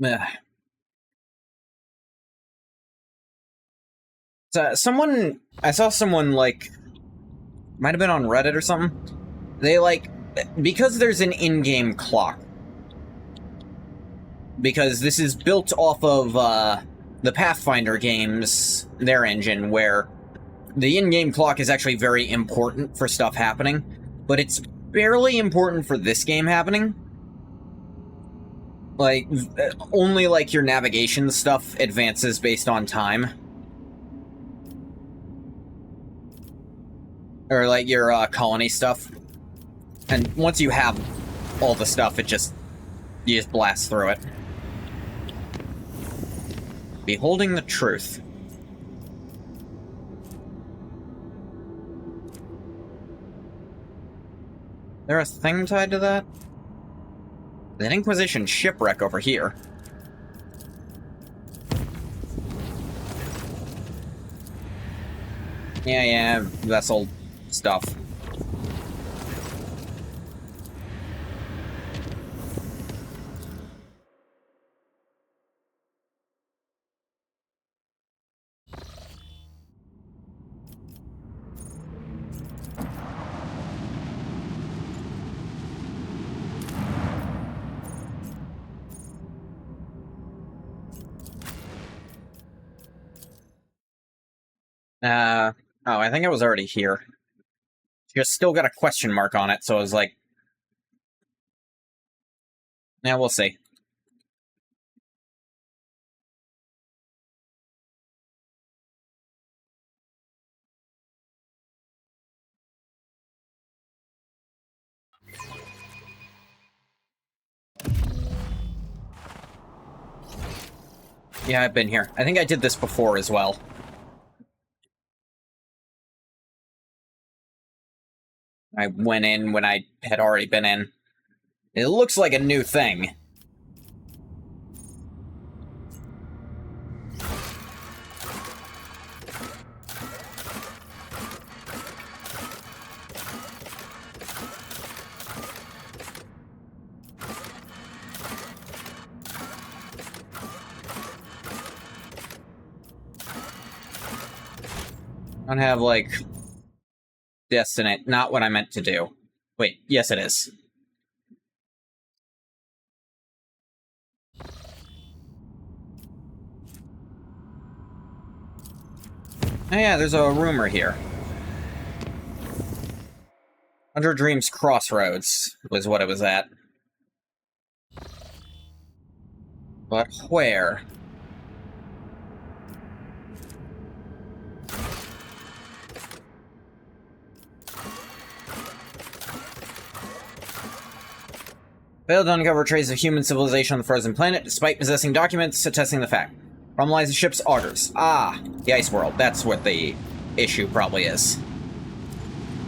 Ugh. So, I saw someone, like, might have been on Reddit or something. They, like, because there's an in-game clock, because this is built off of, the Pathfinder games, their engine, where the in-game clock is actually very important for stuff happening, but it's barely important for this game happening. Like, only, like, your navigation stuff advances based on time. Or, like, your colony stuff. And once you have all the stuff, you just blast through it. Beholding the truth. There a thing tied to that? An Inquisition shipwreck over here. Yeah, vessel stuff. Oh, I think I was already here. Just still got a question mark on it, so I was like... Yeah, we'll see. Yeah, I've been here. I think I did this before as well. I went in when I had already been in. It looks like a new thing. I don't have, like... Destiny. Not what I meant to do. Wait, yes it is. Oh yeah, there's a rumor here. Under Dreams Crossroads was what it was at. But where? Failed to uncover traces of human civilization on the frozen planet, despite possessing documents attesting the fact. Problem lies in the ship's orders. Ah, the ice world. That's what the issue probably is.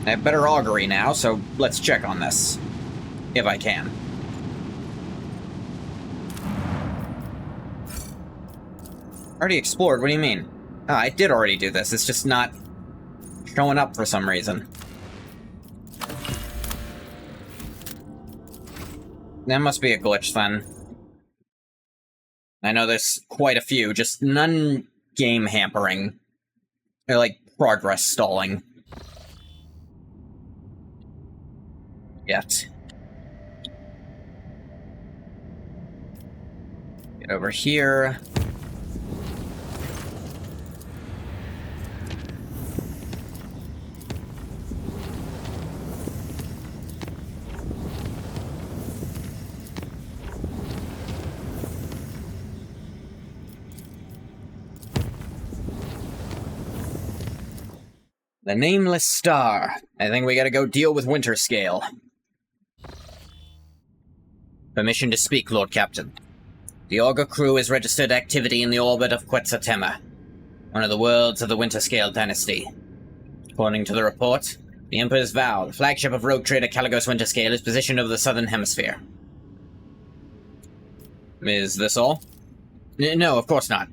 I have better augury now, so let's check on this. If I can. Already explored, what do you mean? Ah, I did already do this, it's just not showing up for some reason. That must be a glitch, then. I know there's quite a few, just none game hampering. They're like progress stalling. Yet. Get over here. The Nameless Star. I think we gotta go deal with Winterscale. Permission to speak, Lord Captain. The Augur crew has registered activity in the orbit of Quetzaltema, one of the worlds of the Winterscale dynasty. According to the report, the Emperor's Vow, the flagship of rogue trader Caligos Winterscale, is positioned over the southern hemisphere. Is this all? No, of course not.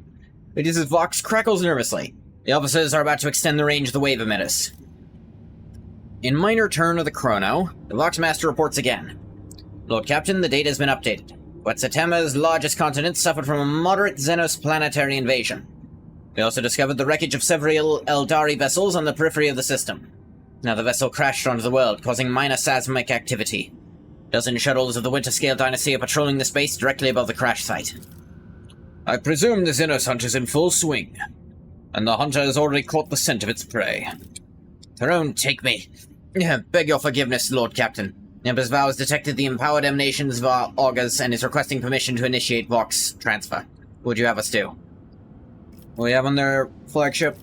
Radius' Vox crackles nervously. The officers are about to extend the range of the wave emitters. In minor turn of the chrono, the Vox Master reports again. Lord Captain, the data has been updated. Quetzaltema's largest continent suffered from a moderate Xenos planetary invasion. We also discovered the wreckage of several Eldari vessels on the periphery of the system. Now the vessel crashed onto the world, causing minor seismic activity. Dozen shuttles of the Winterscale dynasty are patrolling the space directly above the crash site. I presume the Xenos hunt is in full swing, and the hunter has already caught the scent of its prey. Throne, take me. Beg your forgiveness, Lord Captain. Empress Vow has detected the empowered emanations of our augurs and is requesting permission to initiate Vox transfer. What would you have us do? We have on their flagship.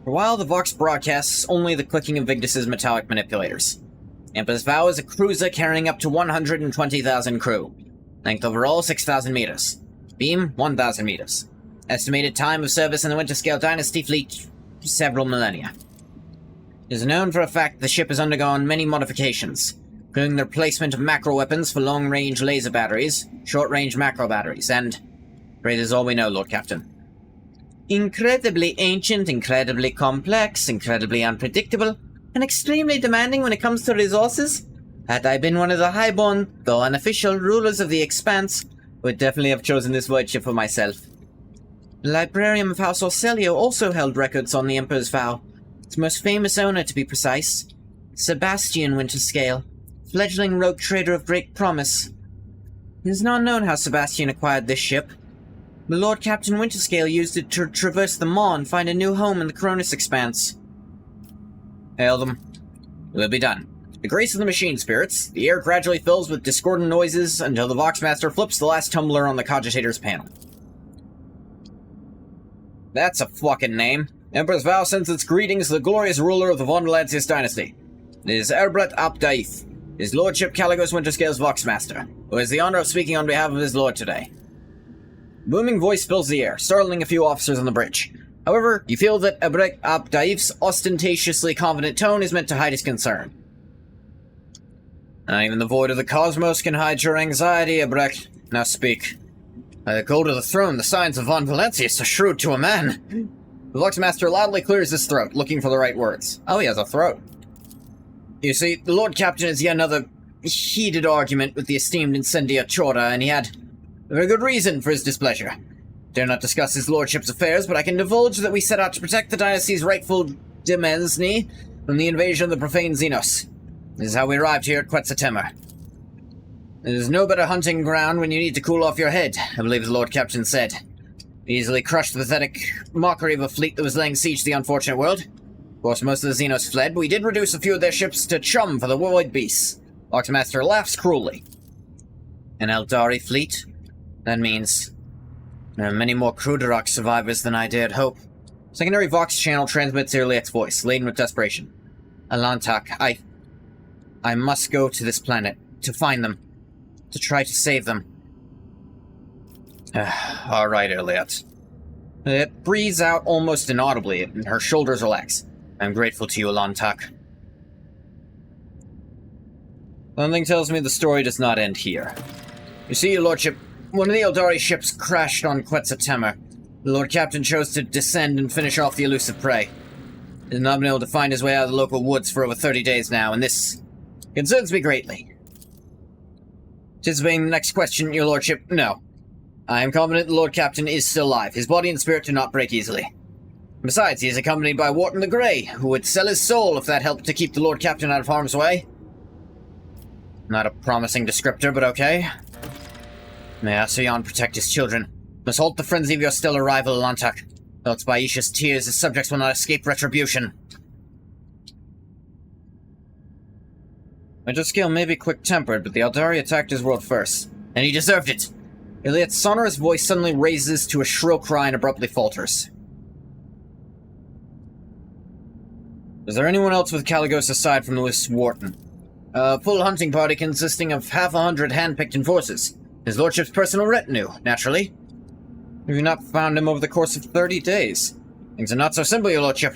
For a while, the Vox broadcasts only the clicking of Vigdus's metallic manipulators. Empress Vow is a cruiser carrying up to 120,000 crew. Length overall, 6,000 meters. Beam, 1,000 meters. Estimated time of service in the Winterscale Dynasty fleet, several millennia. It is known for a fact the ship has undergone many modifications, including the replacement of macro weapons for long-range laser batteries, short-range macro batteries, and... Great is all we know, Lord Captain. Incredibly ancient, incredibly complex, incredibly unpredictable, and extremely demanding when it comes to resources. Had I been one of the highborn, though unofficial, rulers of the Expanse, would definitely have chosen this void ship for myself. The Librarium of House Orselio also held records on the Emperor's Vow. Its most famous owner, to be precise. Sebastian Winterscale, fledgling rogue trader of great promise. It is not known how Sebastian acquired this ship. The Lord Captain Winterscale used it to traverse the Maw and find a new home in the Cronus Expanse. Hail them. It will be done. The grace of the machine spirits, the air gradually fills with discordant noises until the Voxmaster flips the last tumbler on the Cogitator's panel. That's a fucking name. Emperor's Vow sends its greetings to the glorious ruler of the Von Valancius dynasty. It is Erbret ap Daith, his lordship Caligos Winterscale's Voxmaster, who has the honor of speaking on behalf of his lord today. A booming voice fills the air, startling a few officers on the bridge. However, you feel that Erbret ap Daith's ostentatiously confident tone is meant to hide his concern. Not even the void of the cosmos can hide your anxiety, Erbret. Now speak. By the gold of the throne, the signs of Von Valancius are shrewd to a man. The Voxmaster loudly clears his throat, looking for the right words. Oh, he has a throat. You see, the Lord Captain has yet another heated argument with the esteemed Incendia Chora, and he had a very good reason for his displeasure. Dare not discuss his lordship's affairs, but I can divulge that we set out to protect the dynasty's rightful demesne from the invasion of the profane Xenos. This is how we arrived here at Quetzaltemur. There is no better hunting ground when you need to cool off your head, I believe the Lord Captain said. We easily crushed the pathetic mockery of a fleet that was laying siege to the unfortunate world. Of course, most of the Xenos fled, but we did reduce a few of their ships to chum for the Void Beasts. Voxmaster laughs cruelly. An Eldari fleet? That means there are many more Kruderok survivors than I dared hope. Secondary Vox channel transmits Iliet's voice, laden with desperation. Alantak, I must go to this planet, to find them, to try to save them. All right, Iliet. It breathes out almost inaudibly, and her shoulders relax. I'm grateful to you, Alantak. Something tells me the story does not end here. You see, your lordship, one of the Eldari ships crashed on Quetzaltemur. The Lord Captain chose to descend and finish off the elusive prey. He has not been able to find his way out of the local woods for over 30 days now, and this concerns me greatly. Anticipating the next question, your lordship, no. I am confident the Lord Captain is still alive. His body and spirit do not break easily. Besides, he is accompanied by Wharton the Grey, who would sell his soul if that helped to keep the Lord Captain out of harm's way. Not a promising descriptor, but okay. May Asayan protect his children. Must halt the frenzy of your stellar rival, Alantak. Else by Isha's tears, his subjects will not escape retribution. Winterscale may be quick-tempered, but the Eldari attacked his world first. And he deserved it! Iliet's sonorous voice suddenly raises to a shrill cry and abruptly falters. Is there anyone else with Caligos aside from Lewis Wharton? A full hunting party consisting of half 100 hand-picked enforcers. His lordship's personal retinue, naturally. We've not found him over the course of 30 days. Things are not so simple, your lordship.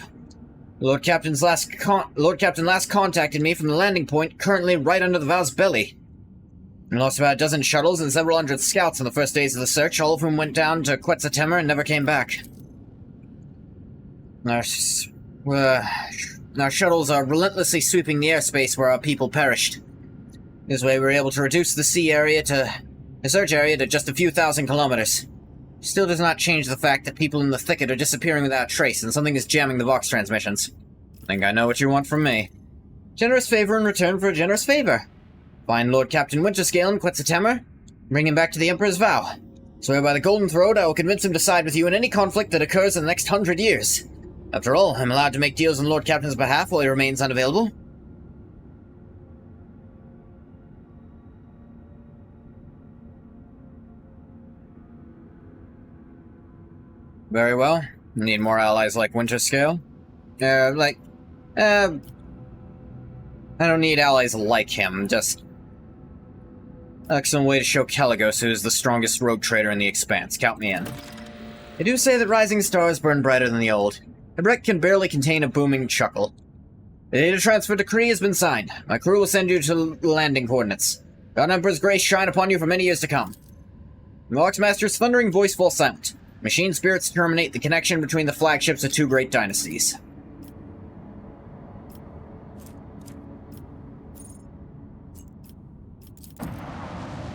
Lord Captain last contacted me from the landing point, currently right under the Vow's belly. We lost about a dozen shuttles and several hundred scouts in the first days of the search, all of whom went down to Quetzaltemur and never came back. Our shuttles are relentlessly sweeping the airspace where our people perished. This way we were able to reduce the search area to just a few thousand kilometers. Still does not change the fact that people in the thicket are disappearing without trace, and something is jamming the Vox transmissions. I think I know what you want from me. Generous favor in return for a generous favor. Find Lord Captain Winterscale in Quetzaltemur, bring him back to the Emperor's Vow. Swear by the Golden Throat I will convince him to side with you in any conflict that occurs in the next 100 years. After all, I'm allowed to make deals on Lord Captain's behalf while he remains unavailable. Very well. Need more allies like Winterscale. I don't need allies like him, just... excellent way to show Caligos who's the strongest rogue trader in the Expanse. Count me in. They do say that rising stars burn brighter than the old. The wreck can barely contain a booming chuckle. The data transfer decree has been signed. My crew will send you to landing coordinates. God Emperor's grace shine upon you for many years to come. The Locksmaster's thundering voice falls silent. Machine spirits terminate the connection between the flagships of two great dynasties.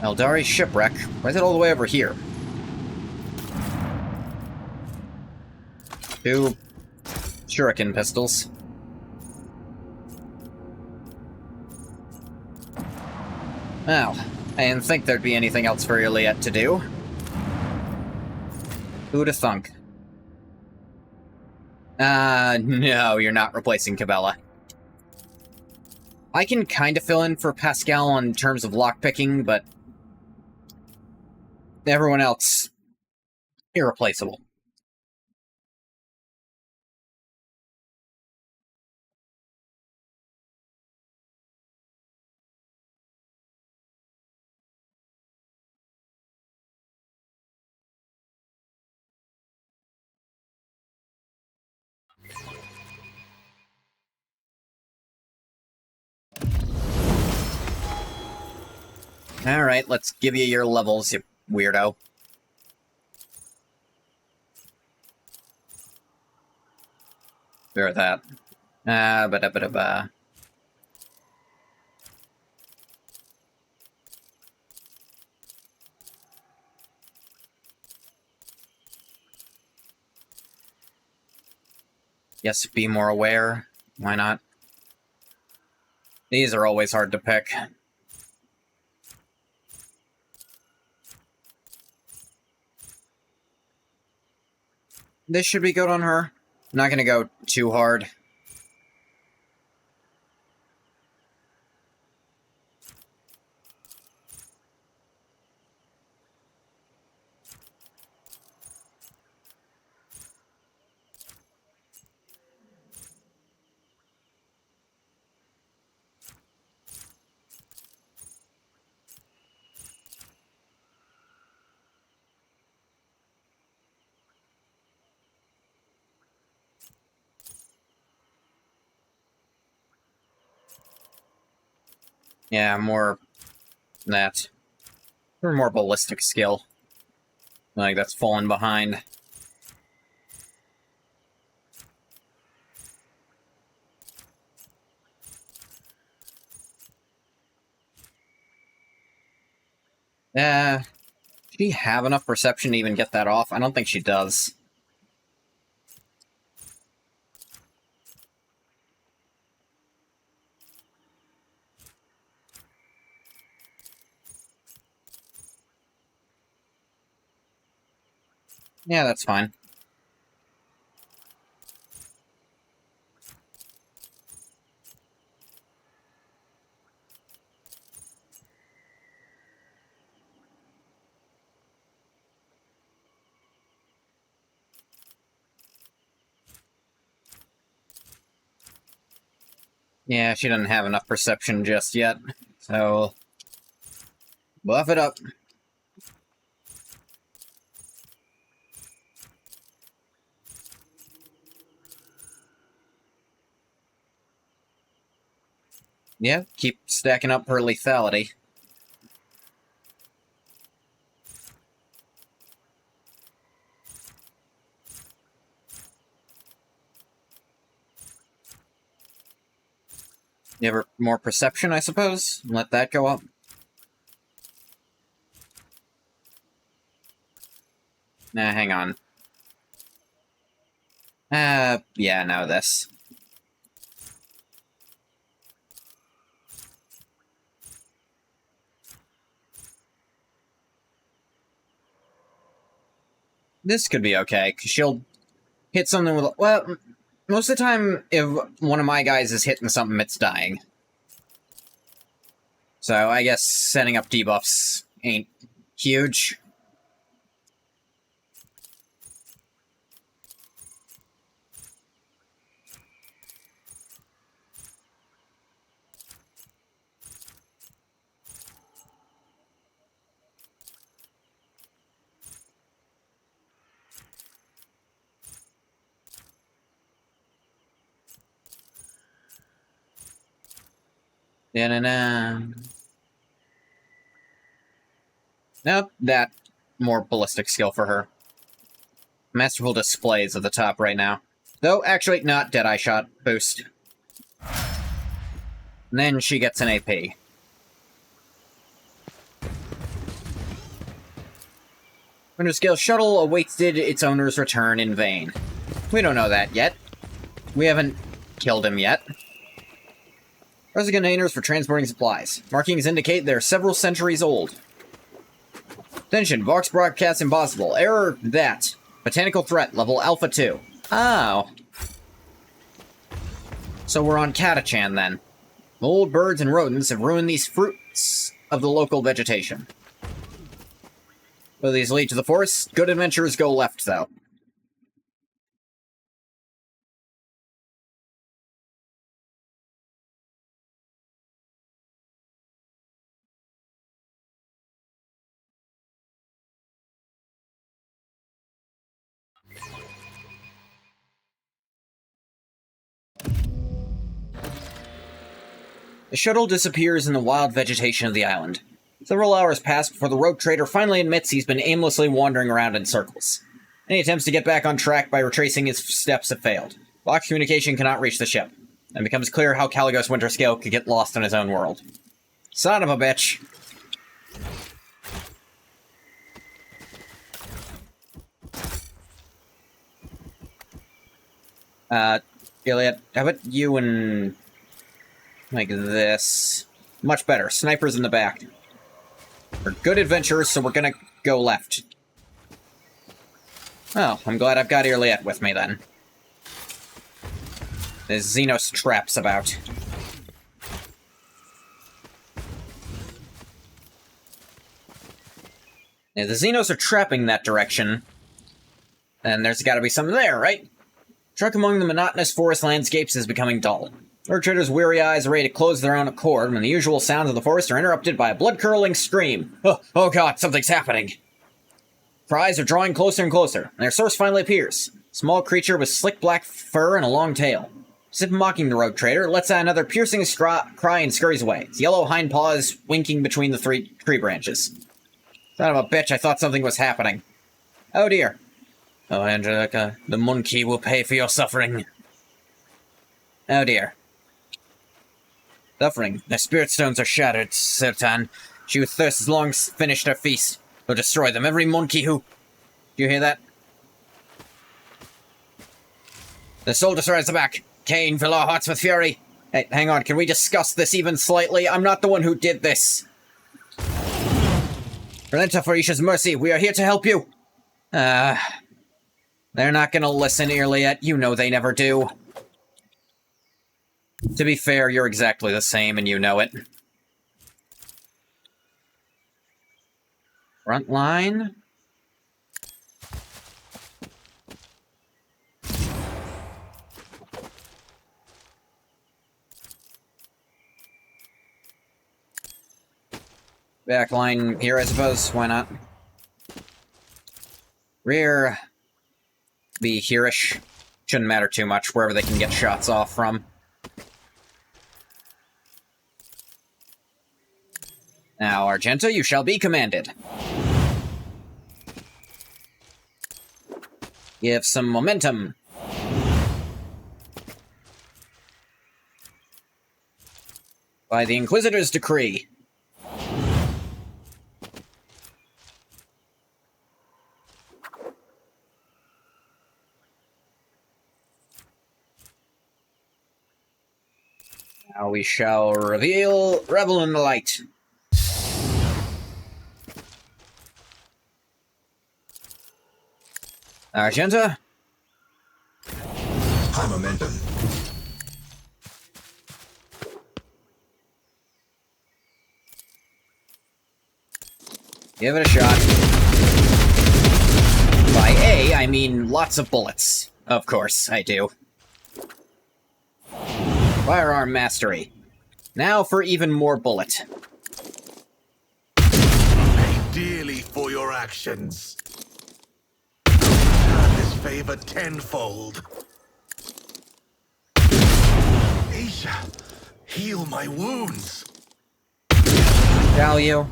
Eldari's shipwreck. Why is it all the way over here? 2 shuriken pistols. Well, I didn't think there'd be anything else for Iliet to do. Who'd have thunk? No, you're not replacing Cabela. I can kind of fill in for Pascal in terms of lockpicking, but everyone else, irreplaceable. Alright, let's give you your levels, you weirdo. Bear that. Ba-da-ba-da-ba. Yes, be more aware. Why not? These are always hard to pick. This should be good on her. I'm not gonna go too hard. Yeah, more that. Or more ballistic skill. Like, that's fallen behind. Does she have enough perception to even get that off? I don't think she does. Yeah, that's fine. Yeah, she doesn't have enough perception just yet, so... buff it up. Yeah, keep stacking up her lethality. Give her more perception, I suppose? Let that go up. Nah, hang on. Yeah, no, this. This could be okay, because she'll hit something with... well, most of the time, if one of my guys is hitting something, it's dying. So, I guess setting up debuffs ain't huge. Da-na-na. Nope, that more ballistic skill for her. Masterful displays at the top right now. Though, actually, not Deadeye Shot boost. And then she gets an AP. Winterscale Shuttle awaited its owner's return in vain. We don't know that yet. We haven't killed him yet. Those are containers for transporting supplies. Markings indicate they're several centuries old. Attention, Vox broadcast impossible. Error that. Botanical threat, level Alpha 2. Oh. So we're on Catachan then. Old birds and rodents have ruined these fruits of the local vegetation. Will these lead to the forest? Good adventurers go left, though. The shuttle disappears in the wild vegetation of the island. Several hours pass before the rogue trader finally admits he's been aimlessly wandering around in circles. Any attempts to get back on track by retracing his steps have failed. Vox communication cannot reach the ship, and it becomes clear how Caligos Winterscale could get lost in his own world. Son of a bitch. Iliad, how about you and... like this. Much better. Snipers in the back. We're good adventurers, so we're gonna go left. Oh, I'm glad I've got Iliad with me then. There's Xenos traps about. If the Xenos are trapping that direction, then there's gotta be something there, right? Trek among the monotonous forest landscapes is becoming dull. Rogue Trader's weary eyes are ready to close their own accord when the usual sounds of the forest are interrupted by a blood-curdling scream. Oh god, something's happening! Cries are drawing closer and closer, and their source finally appears. A small creature with slick black fur and a long tail. As if mocking the Rogue Trader, lets out another piercing cry and scurries away, its yellow hind paws winking between the tree branches. Son of a bitch, I thought something was happening. Oh dear. Oh, Angelica, the monkey will pay for your suffering. Oh dear. Suffering. Their spirit stones are shattered, Sertan. She who thirsts has long finished her feast. Will destroy them. Every monkey who... Do you hear that? The soul destroyer is back. Cain, fill our hearts with fury. Hey, hang on. Can we discuss this even slightly? I'm not the one who did this. Relent for Isha's mercy. We are here to help you. They're not gonna listen, Iliad. You know they never do. To be fair, you're exactly the same, and you know it. Front line? Back line here, I suppose. Why not? Rear... be here-ish. Shouldn't matter too much, wherever they can get shots off from. Now, Argenta, you shall be commanded. Give some momentum. By the Inquisitor's decree. Now we shall revel in the light. Argenta? High momentum. Give it a shot. By A, I mean lots of bullets. Of course, I do. Firearm mastery. Now for even more bullet. Pay dearly for your actions. Return this favor tenfold. Isha, heal my wounds. Value.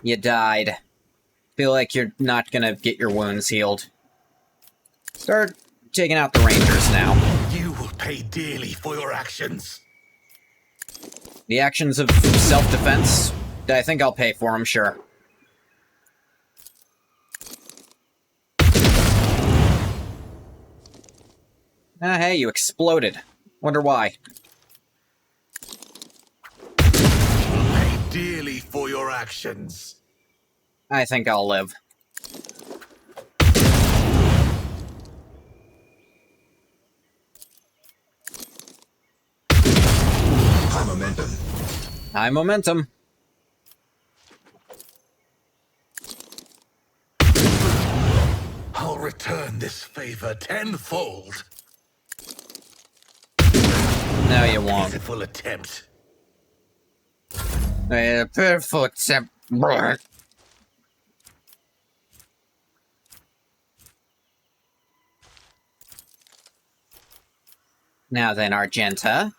You died. Feel like you're not gonna get your wounds healed. Start taking out the rangers now. You will pay dearly for your actions. The actions of self-defense, I think I'll pay for them, sure. Ah, hey, you exploded. Wonder why. Pay dearly for your actions. I think I'll live. High momentum. High momentum. I'll return this favor tenfold. No, you won't. Pitiful attempt. Perfect. Now then, Argenta.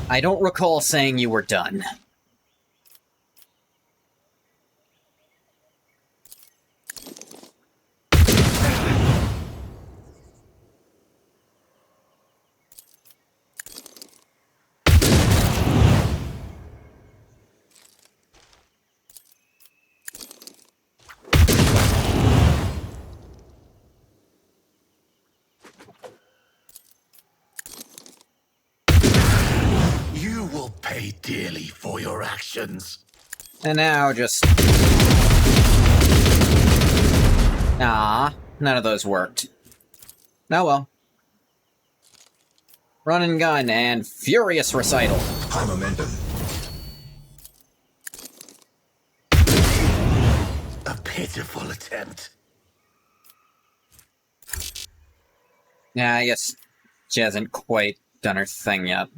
I don't recall saying you were done. You will pay dearly for your actions. And now just... Ah, none of those worked. Oh well. Run and gun and furious recital. High momentum. A pitiful attempt. Yeah, I guess she hasn't quite done her thing yet.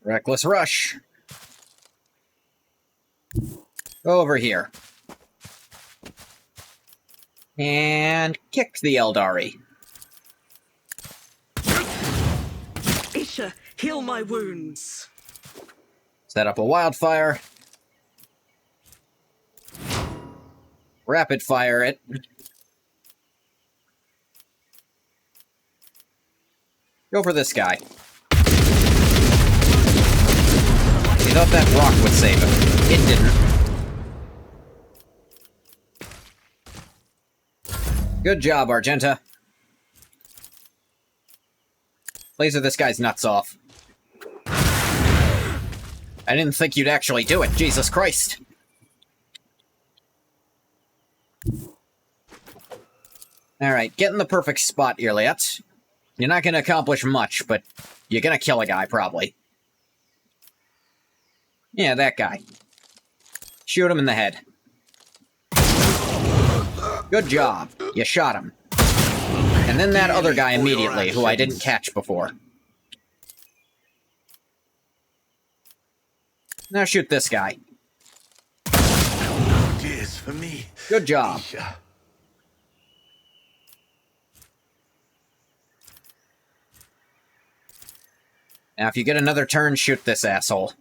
Reckless rush. Over here. And kick the Eldari. Isha, heal my wounds. Set up a wildfire. Rapid fire it. Go for this guy. He thought that rock would save him. It didn't. Good job, Argenta. Laser this guy's nuts off. I didn't think you'd actually do it, Jesus Christ. Alright, get in the perfect spot, Irliet. You're not gonna accomplish much, but you're gonna kill a guy, probably. Yeah, that guy. Shoot him in the head. Good job. You shot him. And then that other guy immediately, who I didn't catch before. Now shoot this guy. Tears for me. Good job. Isha. Now if you get another turn, shoot this asshole.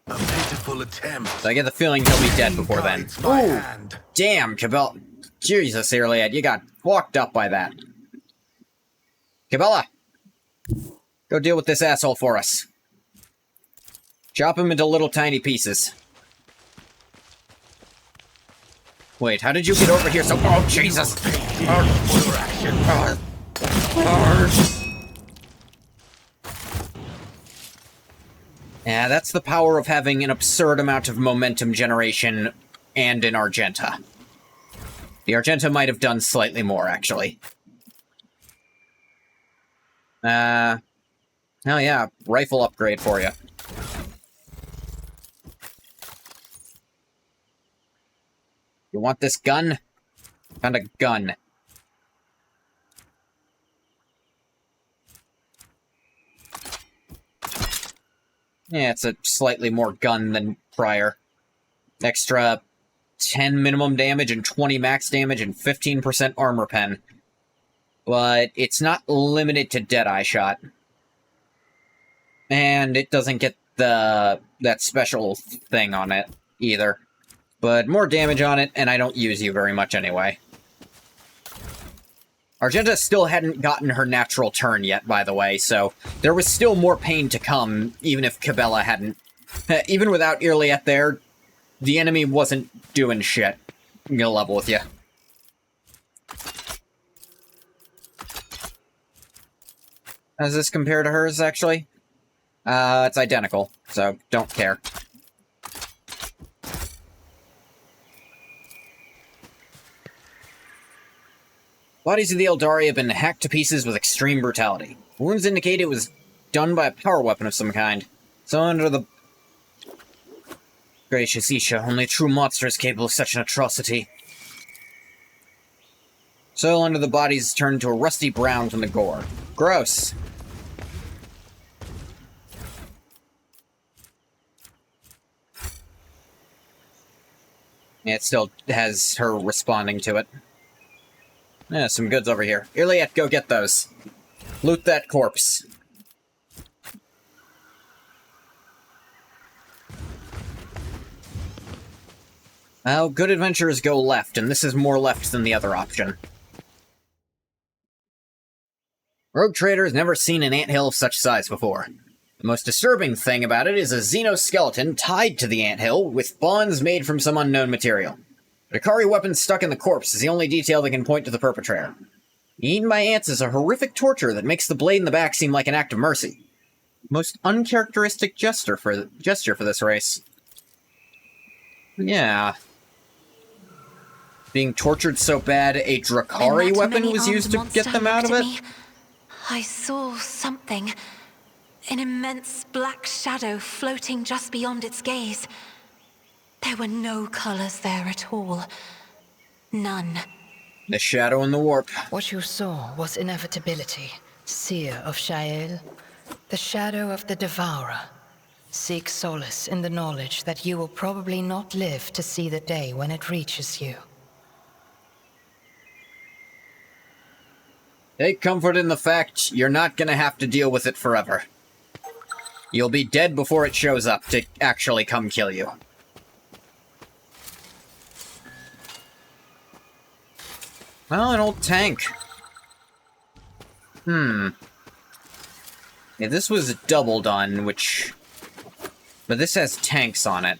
A pitiful attempt. So I get the feeling he'll be dead before then. Guides my hand. Damn, Cabell. Jesus, Irliad, you got walked up by that. Cabela! Go deal with this asshole for us. Chop him into little tiny pieces. Wait, how did you get over here so... Oh, Jesus! For your actions. Yeah, that's the power of having an absurd amount of momentum generation and an Argenta. The Argenta might have done slightly more, actually. Oh yeah, rifle upgrade for you. You want this gun? Found a gun. Yeah, it's a slightly more gun than prior. Extra 10 minimum damage and 20 max damage and 15% armor pen. But it's not limited to Deadeye Shot. And it doesn't get that special thing on it either. But more damage on it, and I don't use you very much anyway. Argenta still hadn't gotten her natural turn yet, by the way, so there was still more pain to come, even if Cabela hadn't. Even without Irliet there, the enemy wasn't doing shit. I'm gonna level with you. How does this compare to hers, actually? It's identical, so don't care. Bodies of the Eldari have been hacked to pieces with extreme brutality. Wounds indicate it was done by a power weapon of some kind. So under the... Gracious Isha, only a true monster is capable of such an atrocity. Soil under the bodies turned to a rusty brown from the gore. Gross. It still has her responding to it. Yeah, some goods over here. Irliet, go get those. Loot that corpse. Well, good adventurers go left, and this is more left than the other option. Rogue Trader has never seen an anthill of such size before. The most disturbing thing about it is a xenoskeleton tied to the anthill with bonds made from some unknown material. The Dakari weapon stuck in the corpse is the only detail that can point to the perpetrator. Eaten by ants is a horrific torture that makes the blade in the back seem like an act of mercy. Most uncharacteristic gesture for this race. Yeah. Being tortured so bad, a Drakari weapon was used to get them out of it? I saw something. An immense black shadow floating just beyond its gaze. There were no colors there at all. None. The shadow in the warp. What you saw was inevitability, seer of Shael, the shadow of the Devourer. Seek solace in the knowledge that you will probably not live to see the day when it reaches you. Take comfort in the fact you're not gonna have to deal with it forever. You'll be dead before it shows up to actually come kill you. Well, an old tank. Yeah, this was double done, which... But this has tanks on it.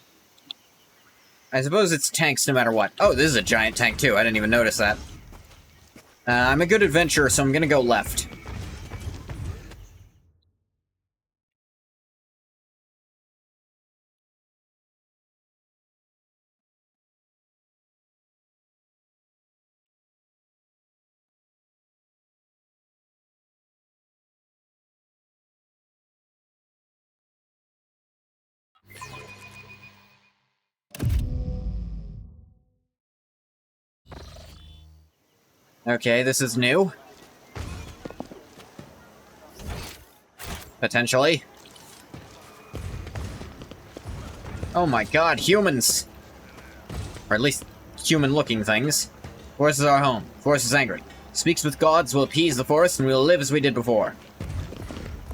I suppose it's tanks no matter what. Oh, this is a giant tank too, I didn't even notice that. I'm a good adventurer, so I'm gonna go left. Okay, this is new. Potentially. Oh my god, humans! Or at least, human-looking things. Forest is our home. Forest is angry. Speaks with gods, will appease the forest, and we'll live as we did before.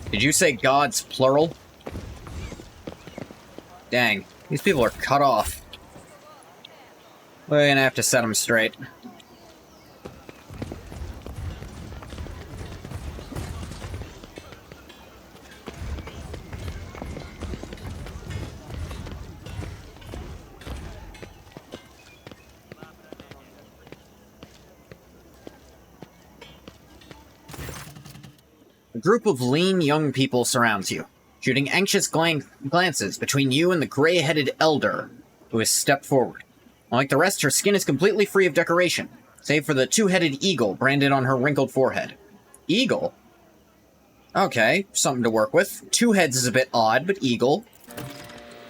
Did you say gods, plural? Dang, these people are cut off. We're gonna have to set them straight. A group of lean young people surrounds you, shooting anxious glances between you and the gray-headed elder who has stepped forward. Unlike the rest, her skin is completely free of decoration, save for the two-headed eagle branded on her wrinkled forehead. Eagle? Okay, something to work with. Two heads is a bit odd, but eagle.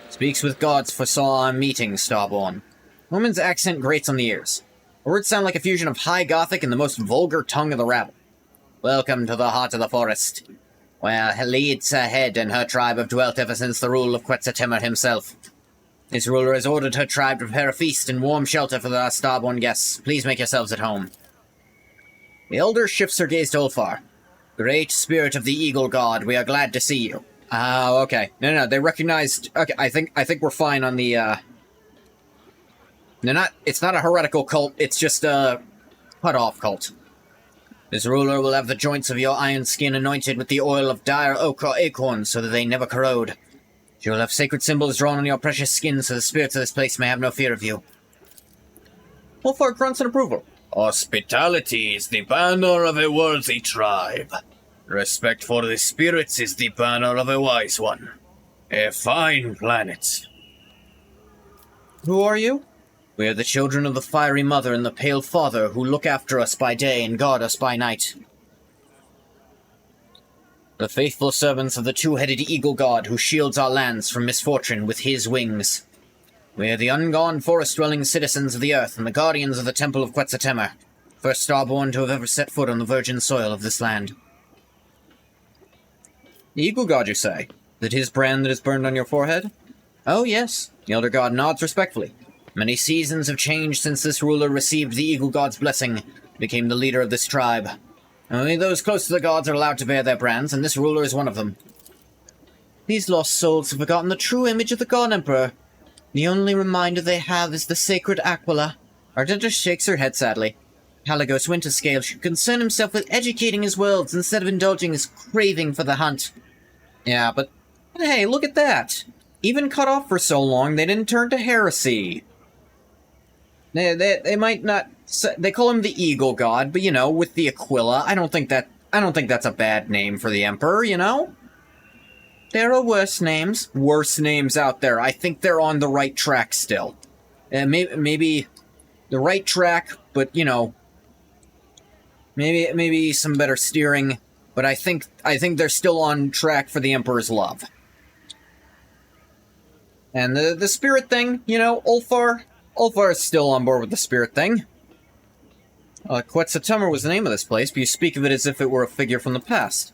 Speaks with gods foresaw a meeting, Starborn. Woman's accent grates on the ears. Her words sound like a fusion of High Gothic and the most vulgar tongue of the rabble. Welcome to the heart of the forest, where Leeds her head and her tribe have dwelt ever since the rule of Quetzaltemur himself. His ruler has ordered her tribe to prepare a feast and warm shelter for our starborn guests. Please make yourselves at home. The elder shifts her gaze to Ulfar. Great spirit of the eagle god, we are glad to see you. Oh, okay. No, they recognized... Okay, I think we're fine on the, It's not a heretical cult, it's just a cut-off cult. This ruler will have the joints of your iron skin anointed with the oil of dire oak or acorn so that they never corrode. You will have sacred symbols drawn on your precious skin so the spirits of this place may have no fear of you. Ulfar grunts in approval. Hospitality is the banner of a worthy tribe. Respect for the spirits is the banner of a wise one. A fine planet. Who are you? We are the children of the fiery mother and the pale father who look after us by day and guard us by night. The faithful servants of the two-headed eagle god who shields our lands from misfortune with his wings. We are the ungone forest-dwelling citizens of the earth and the guardians of the temple of Quetzaltemer, first starborn to have ever set foot on the virgin soil of this land. The eagle god, you say? Is it his brand that is burned on your forehead? Oh, yes. The elder god nods respectfully. Many seasons have changed since this ruler received the eagle god's blessing and became the leader of this tribe. Only those close to the gods are allowed to bear their brands, and this ruler is one of them. These lost souls have forgotten the true image of the God Emperor. The only reminder they have is the sacred Aquila. Ardenta shakes her head sadly. Halagos Winterscale should concern himself with educating his worlds instead of indulging his craving for the hunt. Yeah, but hey, look at that! Even cut off for so long, they didn't turn to heresy. They might not... They call him the Eagle God, but, you know, with the Aquila, I don't think that's a bad name for the Emperor, you know? There are worse names out there. I think they're on the right track still. Maybe the right track, but, you know, maybe some better steering, but I think they're still on track for the Emperor's love. And the spirit thing, you know, Ulfar is still on board with the spirit thing. Quetzaltemer was the name of this place, but you speak of it as if it were a figure from the past.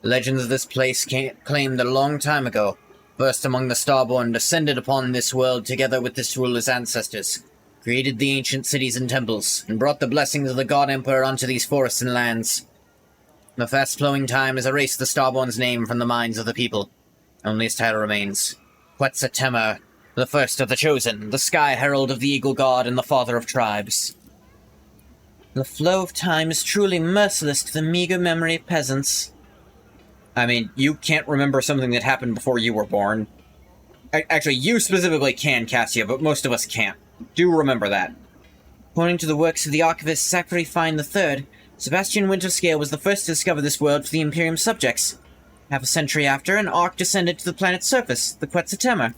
Legends of this place claimed that a long time ago, first among the Starborn descended upon this world together with this ruler's ancestors, created the ancient cities and temples, and brought the blessings of the God Emperor onto these forests and lands. The fast-flowing time has erased the Starborn's name from the minds of the people. Only his title remains. Quetzaltemer, the first of the chosen, the sky herald of the eagle god and the father of tribes. The flow of time is truly merciless to the meager memory of peasants. I mean, you can't remember something that happened before you were born. Actually, you specifically can, Cassia, but most of us can't. Do remember that. According to the works of the archivist Zachary Fine III, Sebastian Winterscale was the first to discover this world for the Imperium subjects. Half a century after, an ark descended to the planet's surface, the Quetzaltemer.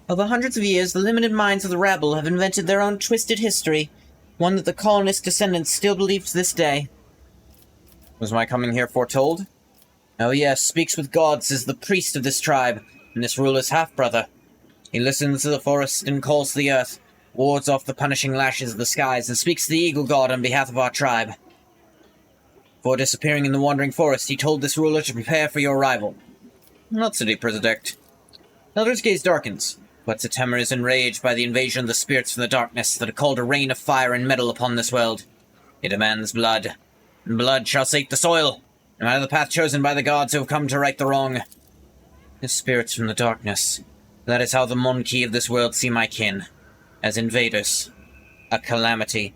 Over hundreds of years, the limited minds of the rabble have invented their own twisted history, one that the colonist descendants still believe to this day. Was my coming here foretold? Oh yes, speaks with gods is the priest of this tribe, and this ruler's half-brother. He listens to the forest and calls to the earth, wards off the punishing lashes of the skies, and speaks to the eagle god on behalf of our tribe. Before disappearing in the wandering forest, he told this ruler to prepare for your arrival. Not so deep, Predict. Elder's gaze darkens. Quetzaltemer is enraged by the invasion of the spirits from the darkness that have called a rain of fire and metal upon this world. He demands blood, and blood shall sate the soil, no matter the path chosen by the gods who have come to right the wrong. The spirits from the darkness. That is how the Monkey of this world see my kin. As invaders. A calamity.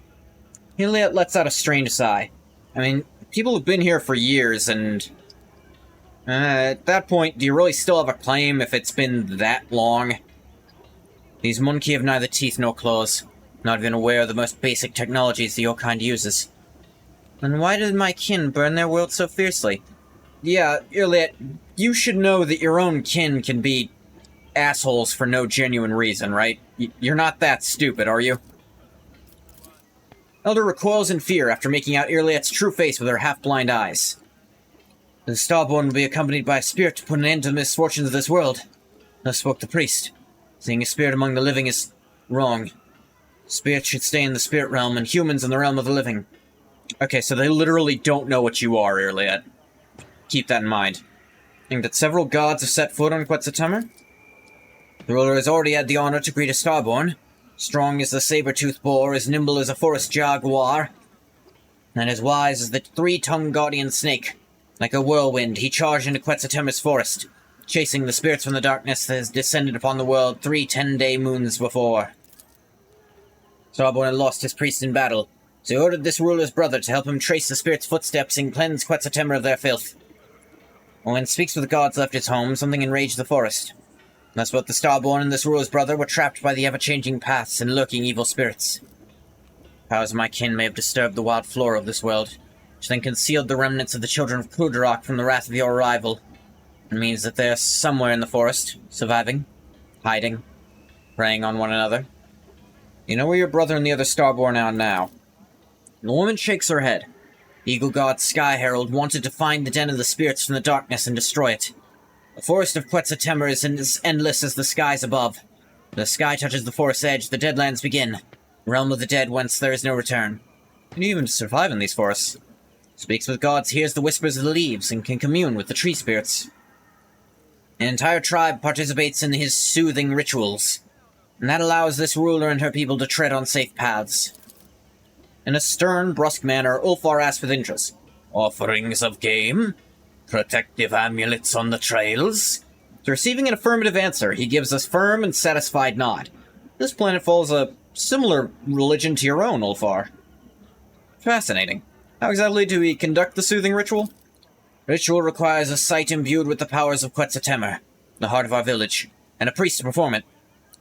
Iliad lets out a strange sigh. I mean, people have been here for years, and... at that point, do you really still have a claim if it's been that long? These Monkey have neither teeth nor claws, not even aware of the most basic technologies that your kind uses. And why did my kin burn their world so fiercely? Yeah, Iliad, you should know that your own kin can be assholes for no genuine reason, right? You're not that stupid, are you? Elder recoils in fear after making out Iliad's true face with her half-blind eyes. The Starborn will be accompanied by a spirit to put an end to the misfortunes of this world. Thus spoke the priest. Seeing a spirit among the living is wrong. Spirits should stay in the spirit realm and humans in the realm of the living. Okay, so they literally don't know what you are, Iliad. Keep that in mind. Think that several gods have set foot on Quetzaltemer? The ruler has already had the honor to greet a Starborn. Strong as the saber-toothed boar, as nimble as a forest jaguar, and as wise as the three-tongued guardian snake. Like a whirlwind, he charged into Quetzaltemer's forest, chasing the spirits from the darkness that has descended upon the world 3 10-day moons before. Starborn had lost his priest in battle, so he ordered this ruler's brother to help him trace the spirits' footsteps and cleanse Quetzaltemer of their filth. When Speaks with the Gods left his home, something enraged the forest. Thus both the Starborn and this ruler's brother were trapped by the ever-changing paths and lurking evil spirits. Powers of my kin may have disturbed the wild flora of this world, which then concealed the remnants of the children of Kudarok from the wrath of your arrival. It means that they are somewhere in the forest, surviving, hiding, preying on one another. You know where your brother and the other Starborn are now. The woman shakes her head. Eagle God Sky Herald wanted to find the den of the spirits from the darkness and destroy it. The forest of Quetzaltemer is as endless as the skies above. The sky touches the forest's edge, the Deadlands begin. Realm of the dead whence there is no return. Can you even survive in these forests? Speaks with gods, hears the whispers of the leaves, and can commune with the tree spirits. An entire tribe participates in his soothing rituals, and that allows this ruler and her people to tread on safe paths. In a stern, brusque manner, Ulfar asks with interest, Offerings of game? Protective amulets on the trails? To receiving an affirmative answer, he gives a firm and satisfied nod. This planet follows a similar religion to your own, Ulfar. Fascinating. How exactly do we conduct the soothing ritual? Ritual requires a sight imbued with the powers of Quetzaltemer, the heart of our village, and a priest to perform it.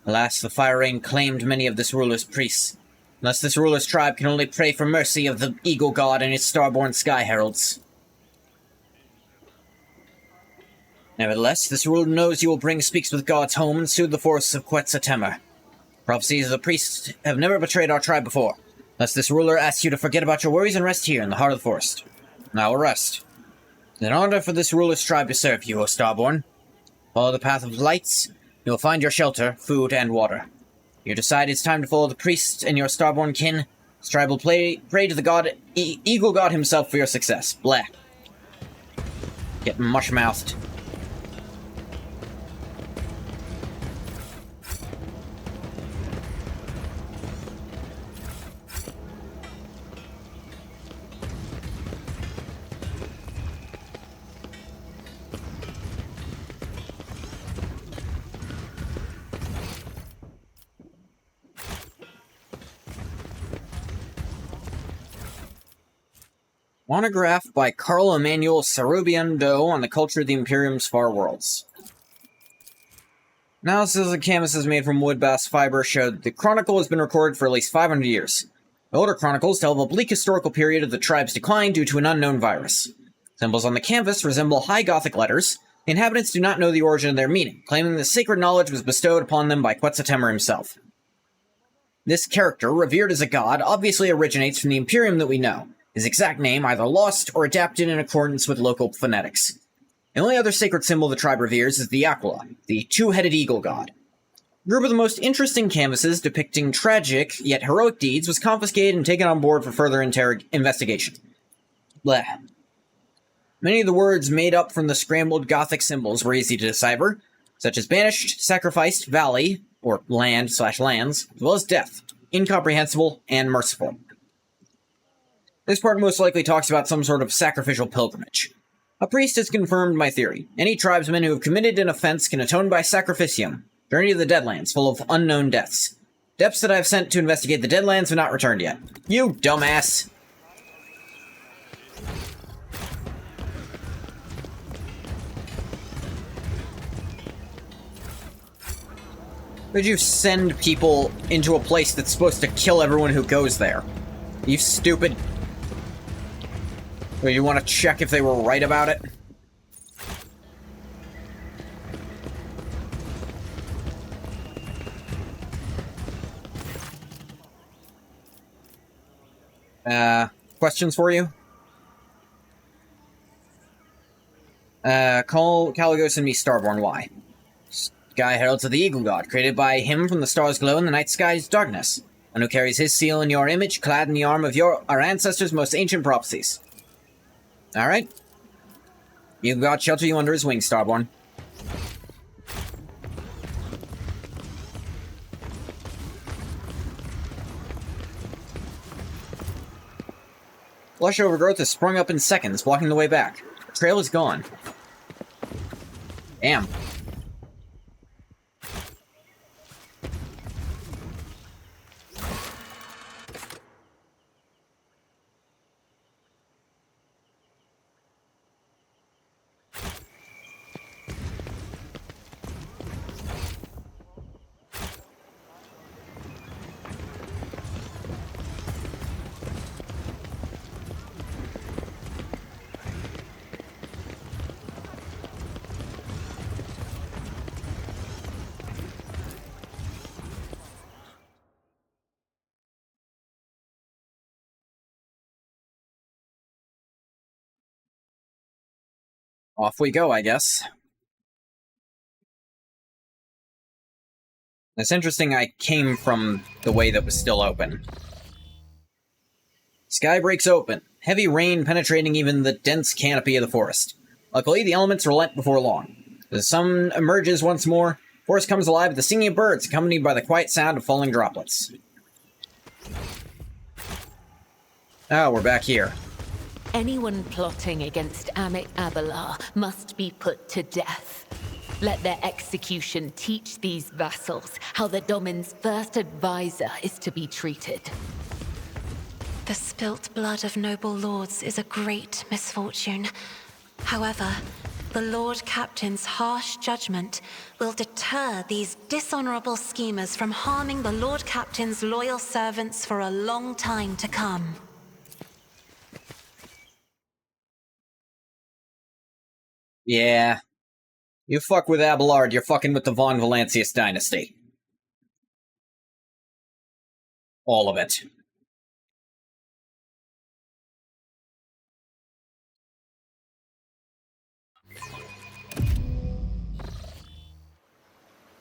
Alas, the Fire Rain claimed many of this ruler's priests. Thus this ruler's tribe can only pray for mercy of the Eagle God and his Starborn Sky Heralds. Nevertheless, this ruler knows you will bring Speaks with Gods home and soothe the forests of Quetzaltemer. Prophecies of the priests have never betrayed our tribe before. Thus this ruler asks you to forget about your worries and rest here in the heart of the forest. Now we'll rest. In honor for this ruler's tribe to serve you, O Starborn. Follow the path of lights. You will find your shelter, food, and water. You decide it's time to follow the priest and your Starborn kin. This tribe will pray to the god, Eagle God himself for your success. Blah. Get mush-mouthed. Monograph by Carl Emanuel Sarubian Doe on the culture of the Imperium's far worlds. Analysis of canvases made from wood bast fiber showed the chronicle has been recorded for at least 500 years. The older chronicles tell of a bleak historical period of the tribe's decline due to an unknown virus. Symbols on the canvas resemble high Gothic letters. The inhabitants do not know the origin of their meaning, claiming that sacred knowledge was bestowed upon them by Quetzaltemer himself. This character, revered as a god, obviously originates from the Imperium that we know. His exact name either lost or adapted in accordance with local phonetics. The only other sacred symbol the tribe reveres is the Aquila, the two-headed eagle god. A group of the most interesting canvases depicting tragic, yet heroic deeds was confiscated and taken on board for further investigation. Blah. Many of the words made up from the scrambled Gothic symbols were easy to decipher, such as banished, sacrificed, valley, or land/lands, as well as death, incomprehensible, and merciful. This part most likely talks about some sort of sacrificial pilgrimage. A priest has confirmed my theory. Any tribesmen who have committed an offense can atone by sacrificium, journey to the Deadlands full of unknown deaths. Depths that I have sent to investigate the Deadlands have not returned yet. You dumbass! Would you send people into a place that's supposed to kill everyone who goes there? You stupid... Well, you want to check if they were right about it? Questions for you? Call Caligos and me Starborn. Why? Sky Heralds of the Eagle God, created by him from the stars' glow and the night sky's darkness, and who carries his seal in your image, clad in the arm of our ancestors' most ancient prophecies. Alright. Eagle God shelter you under his wings, Starborn. Lush overgrowth has sprung up in seconds, blocking the way back. The trail is gone. Damn. Off we go, I guess. It's interesting I came from the way that was still open. Sky breaks open, heavy rain penetrating even the dense canopy of the forest. Luckily, the elements relent before long. As the sun emerges once more, the forest comes alive with the singing of birds, accompanied by the quiet sound of falling droplets. Oh, we're back here. Anyone plotting against Amit Abalar must be put to death. Let their execution teach these vassals how the Domin's first advisor is to be treated. The spilt blood of noble lords is a great misfortune. However, the Lord Captain's harsh judgment will deter these dishonorable schemers from harming the Lord Captain's loyal servants for a long time to come. Yeah. You fuck with Abelard, you're fucking with the Von Valancius dynasty. All of it.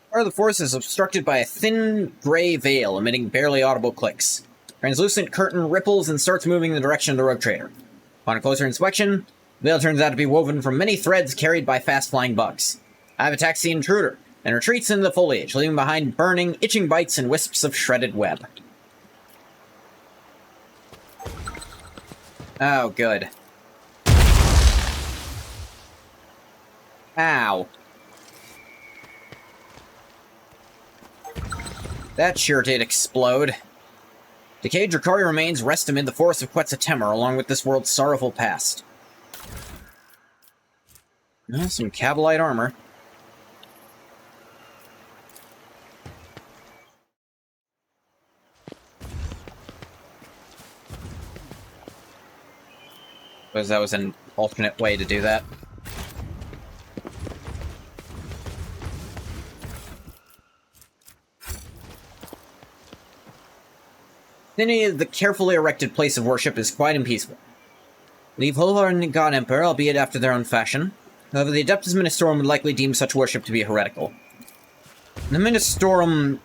Part of the forest is obstructed by a thin, gray veil emitting barely audible clicks. Translucent curtain ripples and starts moving in the direction of the rogue trader. Upon a closer inspection, the veil turns out to be woven from many threads carried by fast-flying bugs. I've attacked the intruder, and retreats into the foliage, leaving behind burning, itching bites and wisps of shredded web. Oh, good. Ow. That sure did explode. Decayed Drakari remains rest amid the forest of Quetzaltemur, along with this world's sorrowful past. Some Cabalite armor. Suppose that was an alternate way to do that. The carefully erected place of worship is quiet and peaceful. Leave Holar and God Emperor, albeit after their own fashion. However, the Adeptus Ministorum would likely deem such worship to be heretical. The Ministorum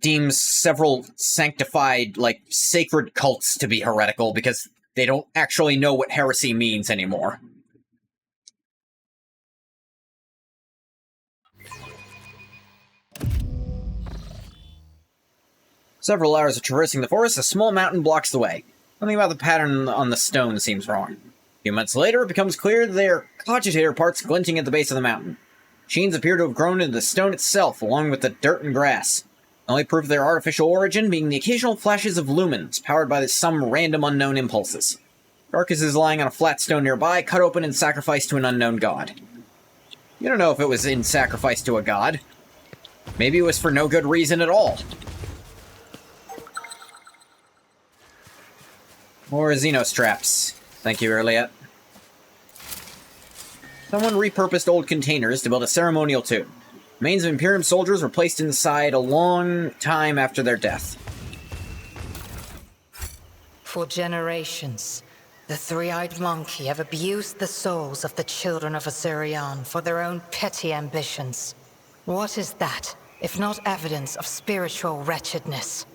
deems several sanctified, sacred cults to be heretical because they don't actually know what heresy means anymore. Several hours of traversing the forest, a small mountain blocks the way. Something about the pattern on the stone seems wrong. A few months later, it becomes clear that there are cogitator parts glinting at the base of the mountain. Machines appear to have grown into the stone itself, along with the dirt and grass. The only proof of their artificial origin being the occasional flashes of lumens, powered by some random unknown impulses. Carcasses lying on a flat stone nearby, cut open and sacrificed to an unknown god. You don't know if it was in sacrifice to a god. Maybe it was for no good reason at all. More Xenostraps. Thank you, Erliet. Someone repurposed old containers to build a ceremonial tomb. Remains of Imperium soldiers were placed inside a long time after their death. For generations, the three-eyed monkey have abused the souls of the children of Assyrian for their own petty ambitions. What is that, if not evidence of spiritual wretchedness?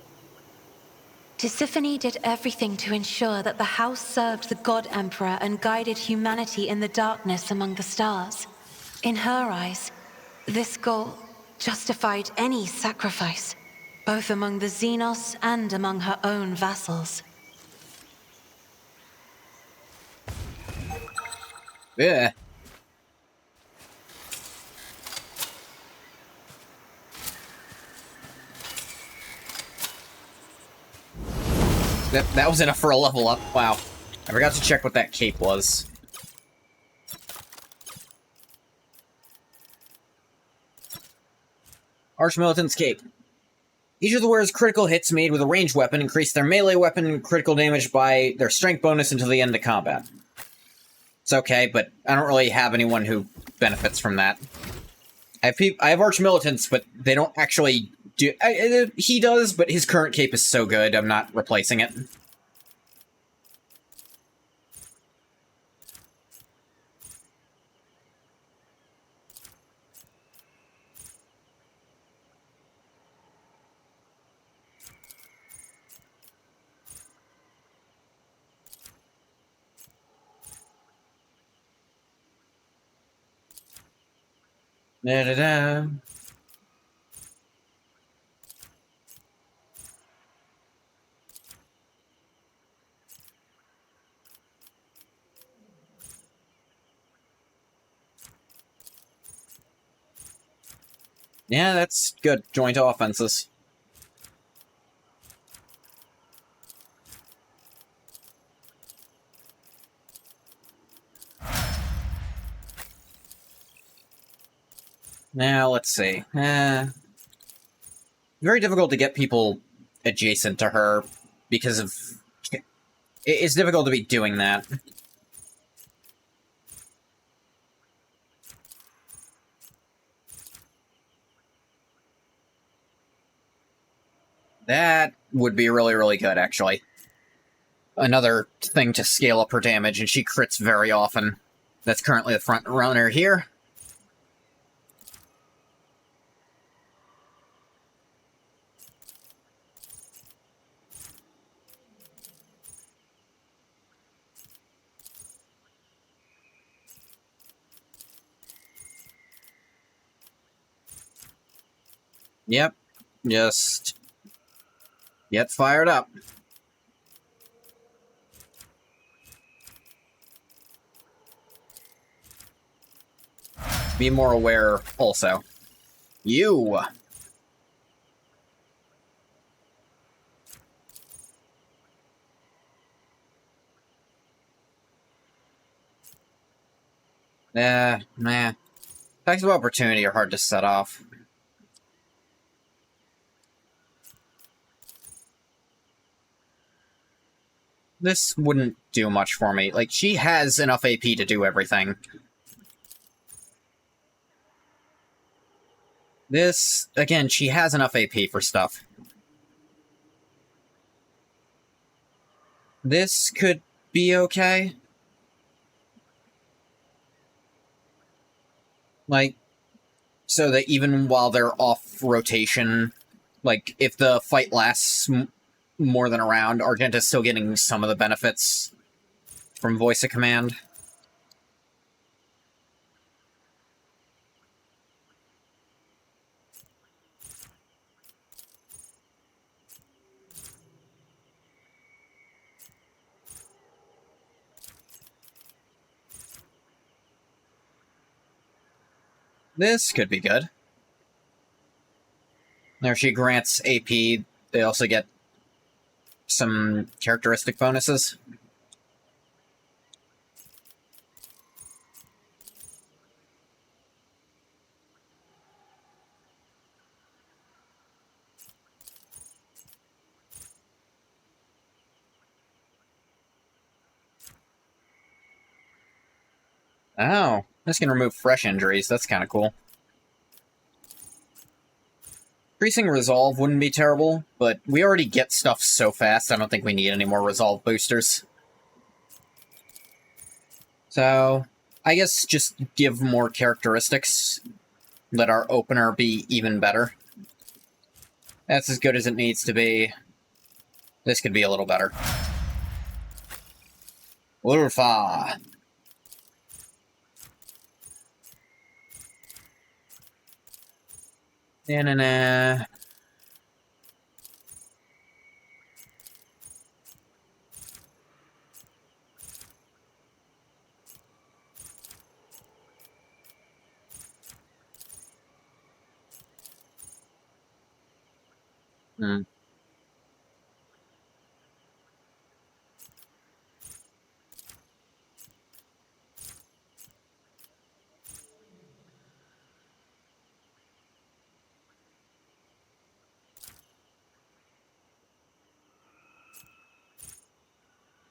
Tisiphone did everything to ensure that the house served the God Emperor and guided humanity in the darkness among the stars. In her eyes, this goal justified any sacrifice. both among the Xenos and among her own vassals. Yeah. That was enough for a level up. Wow. I forgot to check what that cape was. Archmilitant's Cape. Each of the wearer's critical hits made with a ranged weapon increase their melee weapon critical damage by their strength bonus until the end of combat. It's okay, but I don't really have anyone who benefits from that. I have Archmilitants, but they don't actually do... he does, but his current cape is so good, I'm not replacing it. Da-da-da. Yeah, that's good. Joint offenses. Now, let's see. Very difficult to get people adjacent to her because of... It's difficult to be doing that. That would be really, really good, actually. Another thing to scale up her damage, and she crits very often. That's currently the front runner here. Yep. Just get fired up. Be more aware also. You! Nah. Attacks of opportunity are hard to set off. This wouldn't do much for me. Like, she has enough AP to do everything. This, again, she has enough AP for stuff. This could be okay. Like, so that even while they're off rotation, like, if the fight lasts more than a round, Argenta's still getting some of the benefits from voice of command. This could be good. Now, if she grants AP, they also get some characteristic bonuses. Oh, this can remove fresh injuries. That's kind of cool. Increasing Resolve wouldn't be terrible, but we already get stuff so fast, I don't think we need any more Resolve boosters. So, I guess just give more characteristics. Let our opener be even better. That's as good as it needs to be. This could be a little better. Ulfa. Na-na-na. Hmm.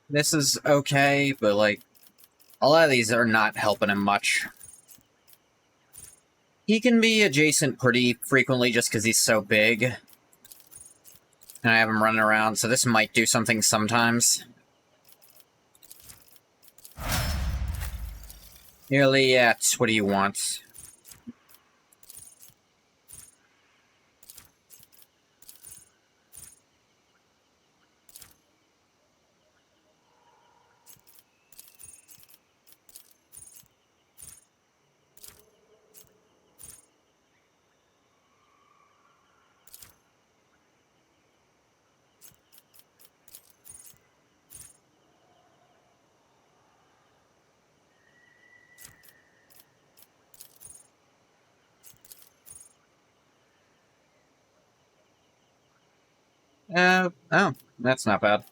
This is okay, but, like, a lot of these are not helping him much. He can be adjacent pretty frequently just because he's so big. And I have him running around, so this might do something sometimes. Nearly yet. What do you want? Oh, that's not bad.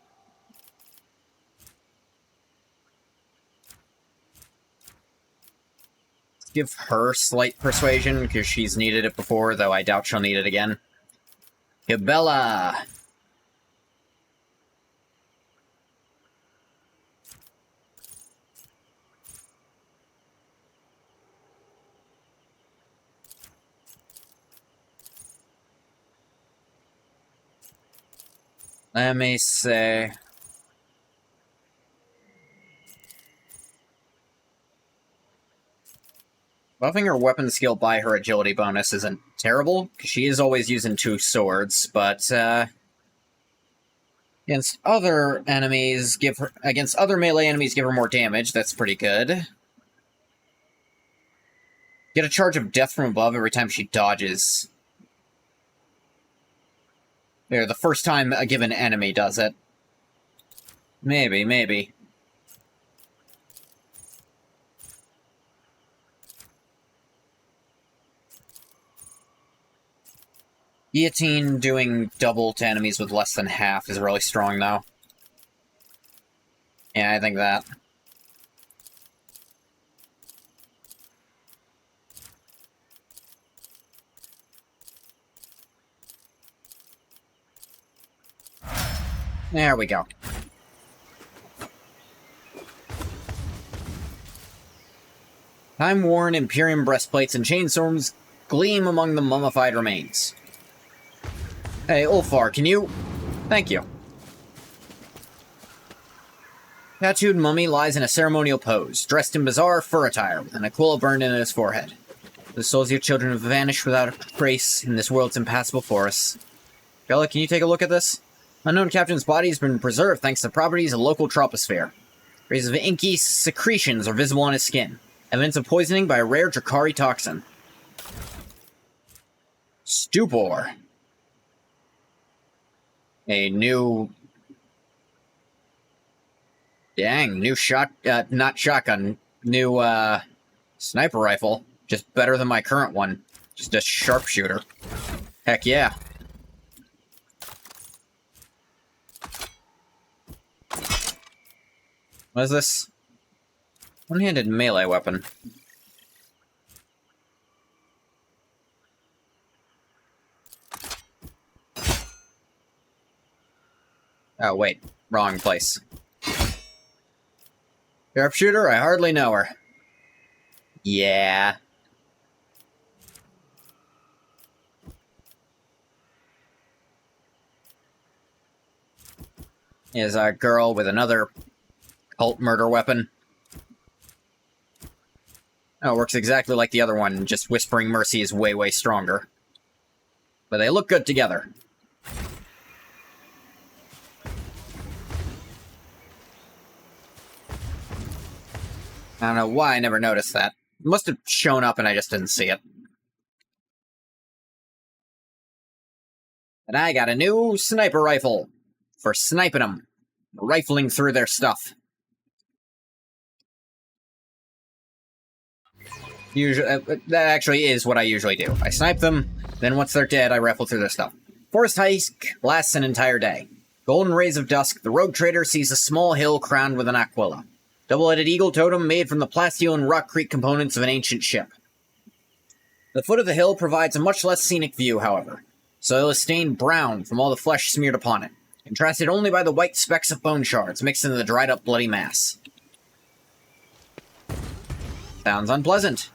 Give her slight persuasion, because she's needed it before, though I doubt she'll need it again. Gabella! Let me say... Buffing her weapon skill by her agility bonus isn't terrible, because she is always using 2 swords, but, against other enemies, against other melee enemies, give her more damage. That's pretty good. Get a charge of death from above every time she dodges. There, the first time a given enemy does it. Maybe. Guillotine doing double to enemies with less than half is really strong, though. Yeah, I think that. There we go. Time-worn Imperium breastplates and chainswords gleam among the mummified remains. Hey, Ulfar, can you... Thank you. Tattooed mummy lies in a ceremonial pose, dressed in bizarre fur attire, with an aquila burned into his forehead. The souls of your children have vanished without a trace in this world's impassable forests. Bella, can you take a look at this? Unknown captain's body has been preserved thanks to properties of local troposphere. Traces of inky secretions are visible on his skin. Evidence of poisoning by a rare Drakari toxin. Stupor. A new... Dang, new not shotgun. New, sniper rifle. Just better than my current one. Just a sharpshooter. Heck yeah. What is this? One-handed melee weapon. Oh, wait. Wrong place. Sharpshooter? I hardly know her. Yeah. Is a girl with another cult murder weapon. Oh, it works exactly like the other one, just Whispering Mercy is way, way stronger. But they look good together. I don't know why I never noticed that. It must have shown up and I just didn't see it. And I got a new sniper rifle for sniping them, rifling through their stuff. Usually, that actually is what I usually do. I snipe them, then once they're dead, I rifle through their stuff. Forest hike lasts an entire day. Golden rays of dusk, the rogue trader sees a small hill crowned with an aquila. Double-headed eagle totem made from the plasteel and rock creek components of an ancient ship. The foot of the hill provides a much less scenic view, however. Soil is stained brown from all the flesh smeared upon it, contrasted only by the white specks of bone shards mixed into the dried-up bloody mass. Sounds unpleasant.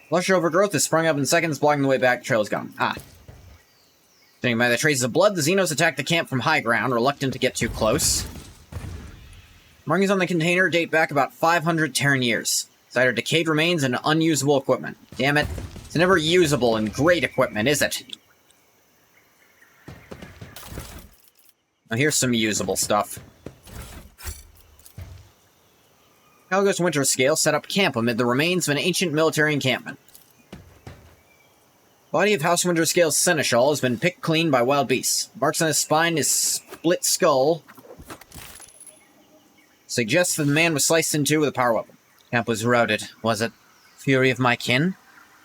Lush overgrowth has sprung up in seconds, blocking the way back. Trail is gone. Judging by the traces of blood, the Xenos attacked the camp from high ground, reluctant to get too close. Markings on the container date back about 500 Terran years. It's either decayed remains and unusable equipment. Damn it. It's never usable and great equipment, is it? Now here's some usable stuff. Calgos Winterscale set up camp amid the remains of an ancient military encampment. Body of House Winterscale's seneschal has been picked clean by wild beasts. Marks on his spine, his split skull suggests that the man was sliced in two with a power weapon. Camp was routed, was it? Fury of my kin?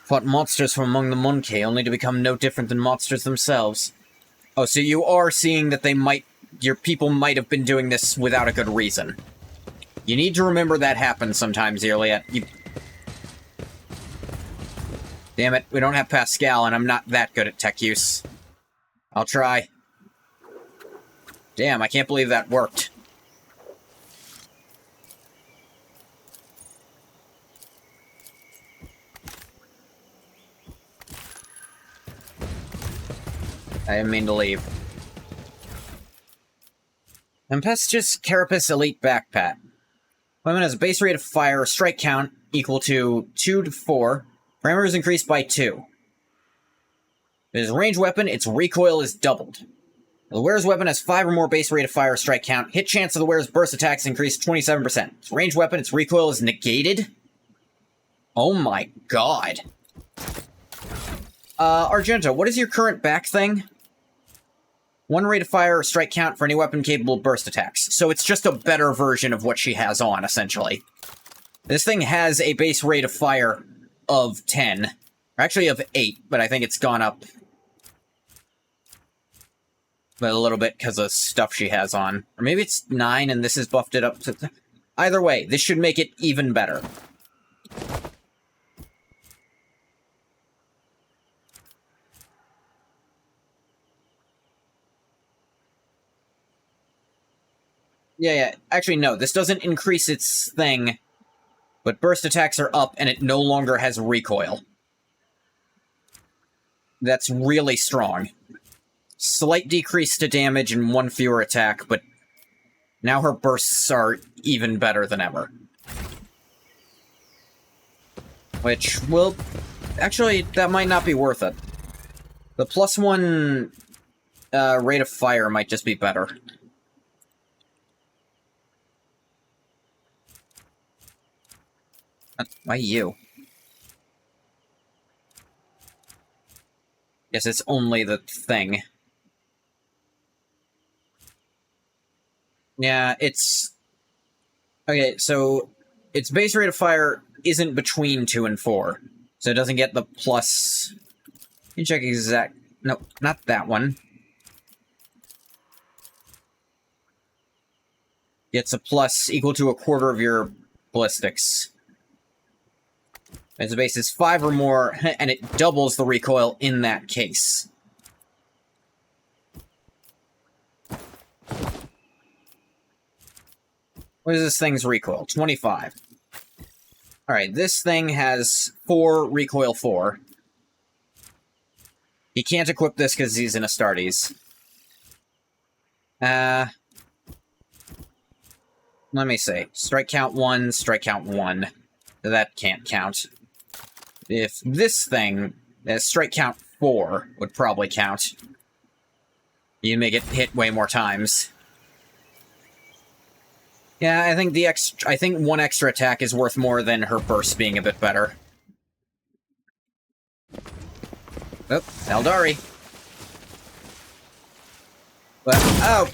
Fought monsters from among the Monkey, only to become no different than monsters themselves. Oh, so you are seeing that your people might have been doing this without a good reason. You need to remember that happens sometimes, Iliad. Damn it, we don't have Pascal, and I'm not that good at tech use. I'll try. Damn, I can't believe that worked. I didn't mean to leave. Tempestuous Carapace Elite Backpack. Weapon has a base rate of fire, strike count equal to 2 to 4. Parameters increased by 2. If it is a ranged weapon, its recoil is doubled. The wearer's weapon has 5 or more base rate of fire, strike count. Hit chance of the wearer's burst attacks increased 27%. It's a ranged weapon, its recoil is negated. Oh my god. Argento, what is your current back thing? 1 rate of fire or strike count for any weapon capable of burst attacks. So it's just a better version of what she has on, essentially. This thing has a base rate of fire of 10. Or actually of 8, but I think it's gone up a little bit because of stuff she has on. Or maybe it's 9 and this has buffed it up to... Either way, this should make it even better. Yeah. Actually, no. This doesn't increase its thing. But burst attacks are up, and it no longer has recoil. That's really strong. Slight decrease to damage and 1 fewer attack, but now her bursts are even better than ever. Which will... Actually, that might not be worth it. The +1 rate of fire might just be better. Why you? Guess it's only the thing. Yeah, it's... Okay, so its base rate of fire isn't between 2 and 4. So it doesn't get the plus... Let me check exact... No, not that one. Gets a plus equal to 1/4 of your ballistics. Its base is 5 or more, and it doubles the recoil in that case. What is this thing's recoil? 25. Alright, this thing has 4 recoil 4. He can't equip this because he's in Astartes. Let me see. Strike count 1, strike count 1. That can't count. If this thing, strike count 4 would probably count. You make it hit way more times. Yeah, I think 1 extra attack is worth more than her burst being a bit better. Oh, Eldari. But, oh,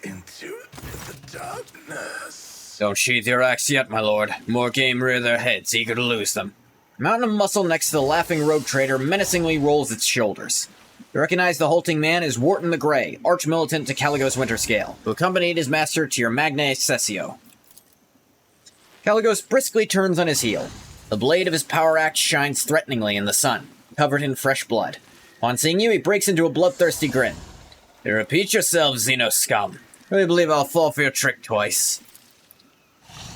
Into the darkness. Don't sheathe your axe yet, my lord. More game rear their heads, eager to lose them. A mountain of muscle next to the laughing rogue trader menacingly rolls its shoulders. You recognize the halting man as Wharton the Grey, arch-militant to Caligos Winterscale, who accompanied his master to your Magna Accessio. Caligos briskly turns on his heel. The blade of his power axe shines threateningly in the sun, covered in fresh blood. On seeing you, he breaks into a bloodthirsty grin. You repeat yourself, Xeno scum. Really believe I'll fall for your trick twice.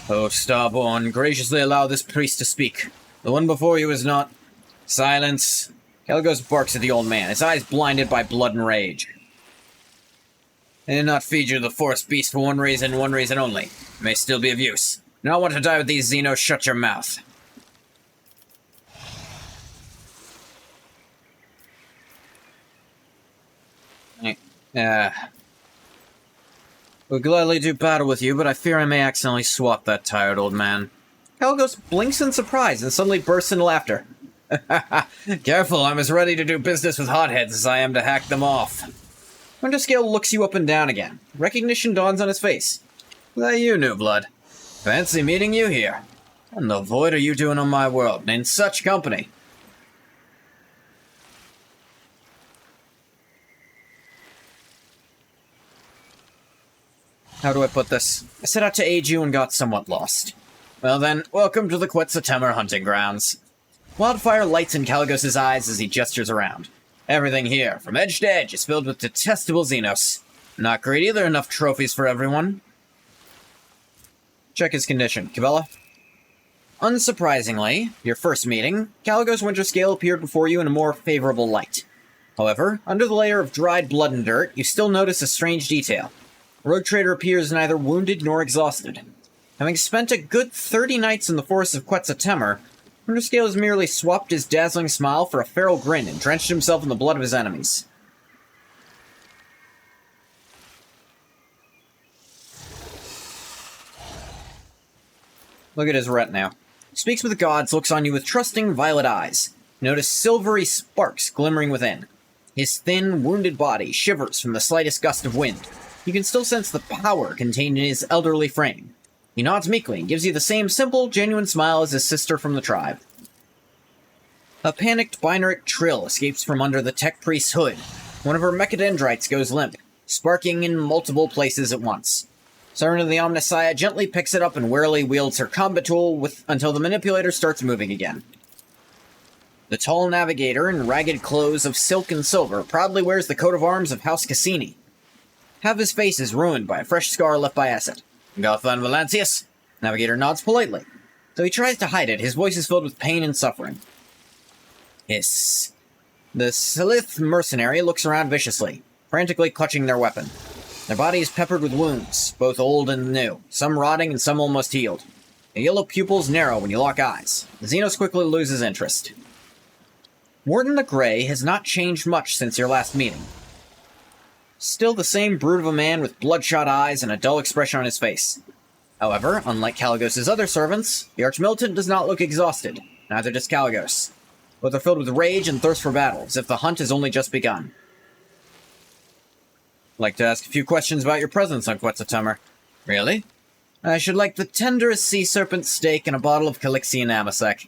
Oh, Starborn, graciously allow this priest to speak. The one before you is not... Silence. Caligos barks at the old man, his eyes blinded by blood and rage. I did not feed you the forest beast for one reason only. It may still be of use. Do not want to die with these, Xeno. Shut your mouth. Would gladly do battle with you, but I fear I may accidentally swap that tired old man. Caligos blinks in surprise and suddenly bursts into laughter. Careful, I'm as ready to do business with hotheads as I am to hack them off. Winterscale looks you up and down again. Recognition dawns on his face. That you, new blood. Fancy meeting you here. What in the void are you doing on my world, and in such company? How do I put this? I set out to aid you and got somewhat lost. Well then, welcome to the Quetzaltemur hunting grounds. Wildfire lights in Caligos' eyes as he gestures around. Everything here, from edge to edge, is filled with detestable Xenos. Not greedy, there are enough trophies for everyone. Check his condition. Cabela? Unsurprisingly, your first meeting, Caligos Winterscale appeared before you in a more favorable light. However, under the layer of dried blood and dirt, you still notice a strange detail. The rogue trader appears neither wounded nor exhausted. Having spent a good 30 nights in the forests of Quetzaltemur, Winterscale has merely swapped his dazzling smile for a feral grin and drenched himself in the blood of his enemies. Look at his retinue. He speaks with the gods, looks on you with trusting violet eyes. Notice silvery sparks glimmering within. His thin, wounded body shivers from the slightest gust of wind. You can still sense the power contained in his elderly frame. He nods meekly and gives you the same simple, genuine smile as his sister from the tribe. A panicked binaric trill escapes from under the tech priest's hood. One of her mechadendrites goes limp, sparking in multiple places at once. Servant of the Omnissiah gently picks it up and warily wields her combat tool until the manipulator starts moving again. The tall navigator in ragged clothes of silk and silver proudly wears the coat of arms of House Cassini. Half his face is ruined by a fresh scar left by acid. Gothan Valancius? Navigator nods politely. Though he tries to hide it, his voice is filled with pain and suffering. Hiss. The Silith mercenary looks around viciously, frantically clutching their weapon. Their body is peppered with wounds, both old and new, some rotting and some almost healed. The yellow pupils narrow when you lock eyes. The Xenos quickly loses interest. Wharton the Grey has not changed much since your last meeting. Still the same brute of a man with bloodshot eyes and a dull expression on his face. However, unlike Caligos' other servants, the Archmilitant does not look exhausted, neither does Caligos. Both are filled with rage and thirst for battle, as if the hunt has only just begun. I'd like to ask a few questions about your presence on Quetzaltemur. Really? I should like the tenderest sea serpent steak and a bottle of Calixian Amasec.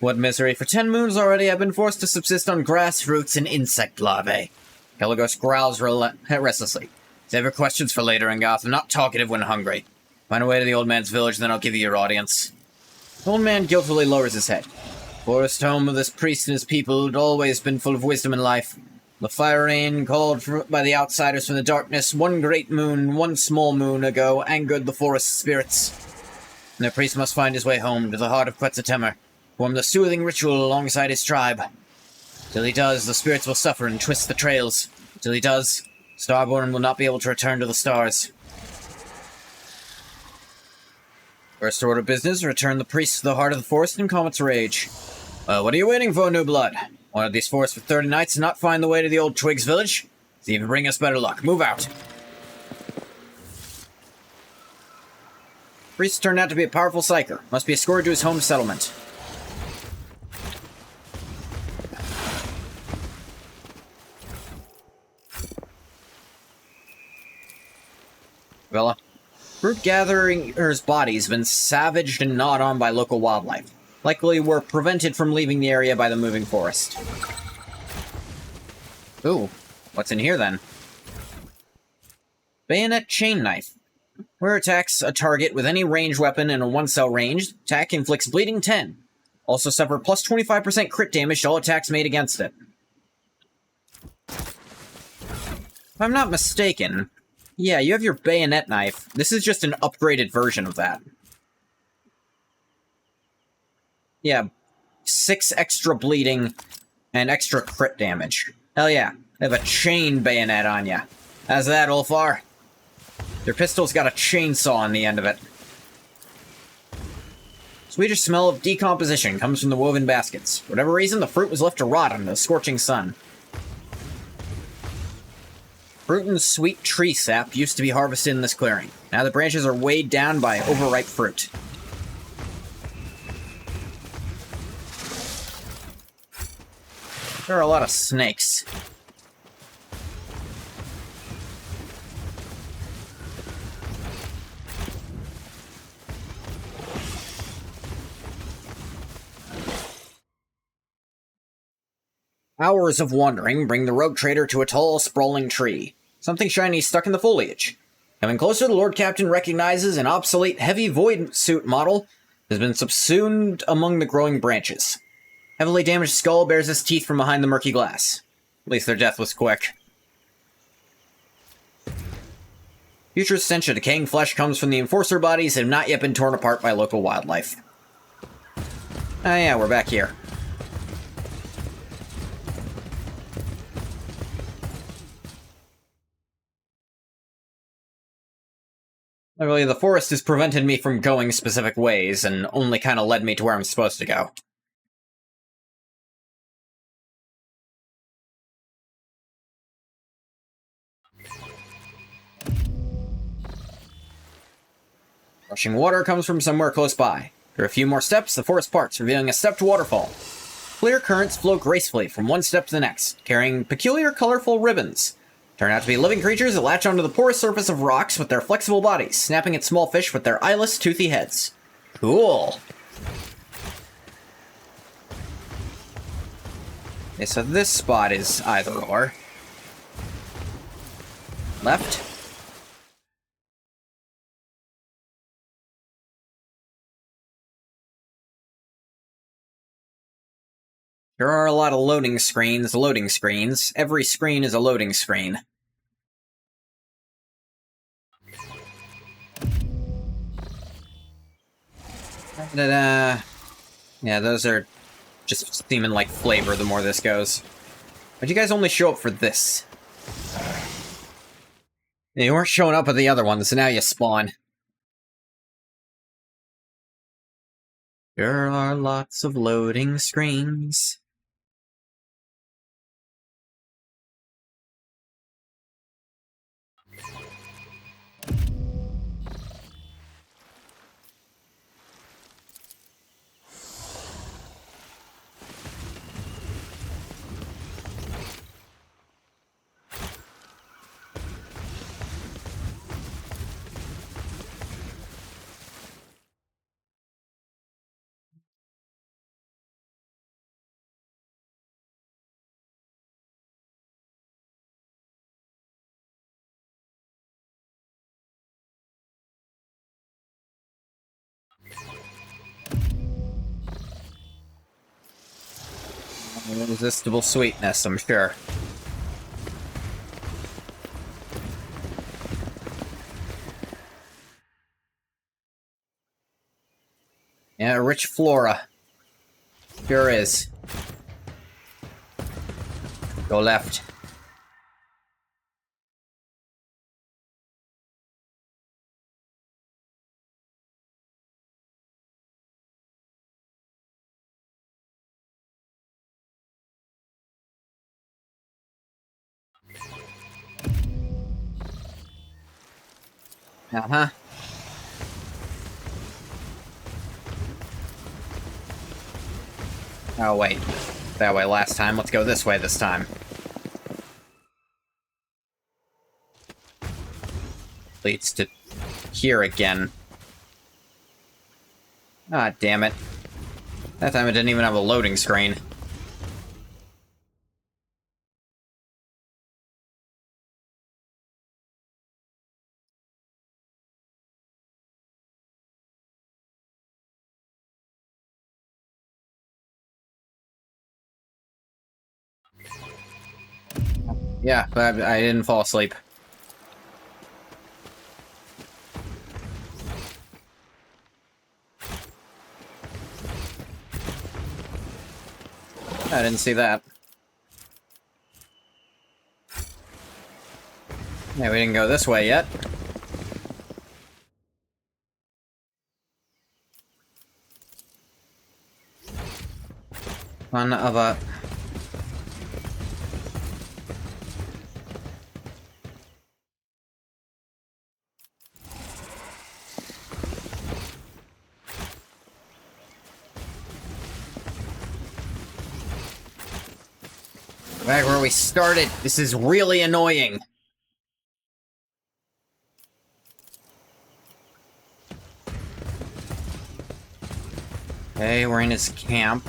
What misery, for 10 moons already I've been forced to subsist on grass, roots, and insect larvae. Caligos growls restlessly. Save your questions for later, Ingoth. I'm not talkative when hungry. Find a way to the old man's village, then I'll give you your audience. The old man guiltily lowers his head. Forest home of this priest and his people had always been full of wisdom and life. The fire rain, called by the outsiders from the darkness, one great moon, one small moon ago, angered the forest spirits. And the priest must find his way home to the heart of Quetzaltemur, perform the soothing ritual alongside his tribe. Till he does, the spirits will suffer and twist the trails. Till he does, Starborn will not be able to return to the stars. First order of business, return the priest to the heart of the forest and calm its rage. What are you waiting for, new blood? Wanted these forests for 30 nights and not find the way to the old Twigs village? See if you bring us better luck. Move out. Priest turned out to be a powerful psyker. Must be escorted to his home settlement. Vela. Fruit gatherers' bodies have been savaged and gnawed on by local wildlife. Likely were prevented from leaving the area by the moving forest. Ooh, what's in here then? Bayonet chain knife. Where attacks a target with any ranged weapon in a 1-cell range, attack inflicts bleeding 10. Also suffer plus 25% crit damage to all attacks made against it. If I'm not mistaken, yeah, you have your bayonet knife. This is just an upgraded version of that. Yeah, 6 extra bleeding and extra crit damage. Hell yeah, they have a chain bayonet on ya. How's that, Ulfar? Your pistol's got a chainsaw on the end of it. Sweetish smell of decomposition comes from the woven baskets. For whatever reason, the fruit was left to rot under the scorching sun. Fruit and sweet tree sap used to be harvested in this clearing. Now the branches are weighed down by overripe fruit. There are a lot of snakes. Hours of wandering bring the rogue trader to a tall, sprawling tree. Something shiny stuck in the foliage. Coming closer, the Lord Captain recognizes an obsolete heavy void suit model has been subsumed among the growing branches. Heavily damaged skull bears its teeth from behind the murky glass. At least their death was quick. Future stench of decaying flesh comes from the enforcer bodies that have not yet been torn apart by local wildlife. Ah yeah, we're back here. Luckily, the forest has prevented me from going specific ways, and only kind of led me to where I'm supposed to go. Rushing water comes from somewhere close by. After a few more steps, the forest parts, revealing a stepped waterfall. Clear currents flow gracefully from one step to the next, carrying peculiar, colorful ribbons. Turn out to be living creatures that latch onto the porous surface of rocks with their flexible bodies, snapping at small fish with their eyeless, toothy heads. Cool. Okay, so this spot is either or. Left. There are a lot of loading screens. Every screen is a loading screen. Yeah, those are just seeming like flavor the more this goes. But you guys only show up for this. You weren't showing up at the other ones, so now you spawn. There are lots of loading screens. Irresistible sweetness, I'm sure. Yeah, rich flora. Sure is. Go left. Uh-huh. Oh, wait. That way last time. Let's go this way this time. Leads to here again. Ah, damn it. That time it didn't even have a loading screen. Yeah, but I didn't fall asleep. I didn't see that. Yeah, we didn't go this way yet. Son of a... Back where we started. This is really annoying. Okay, we're in his camp.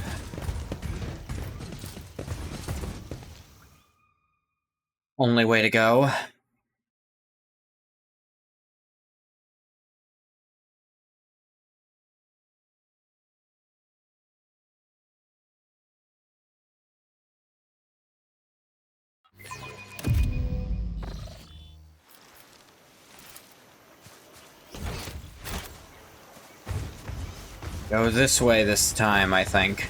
Only way to go. Go this way this time, I think.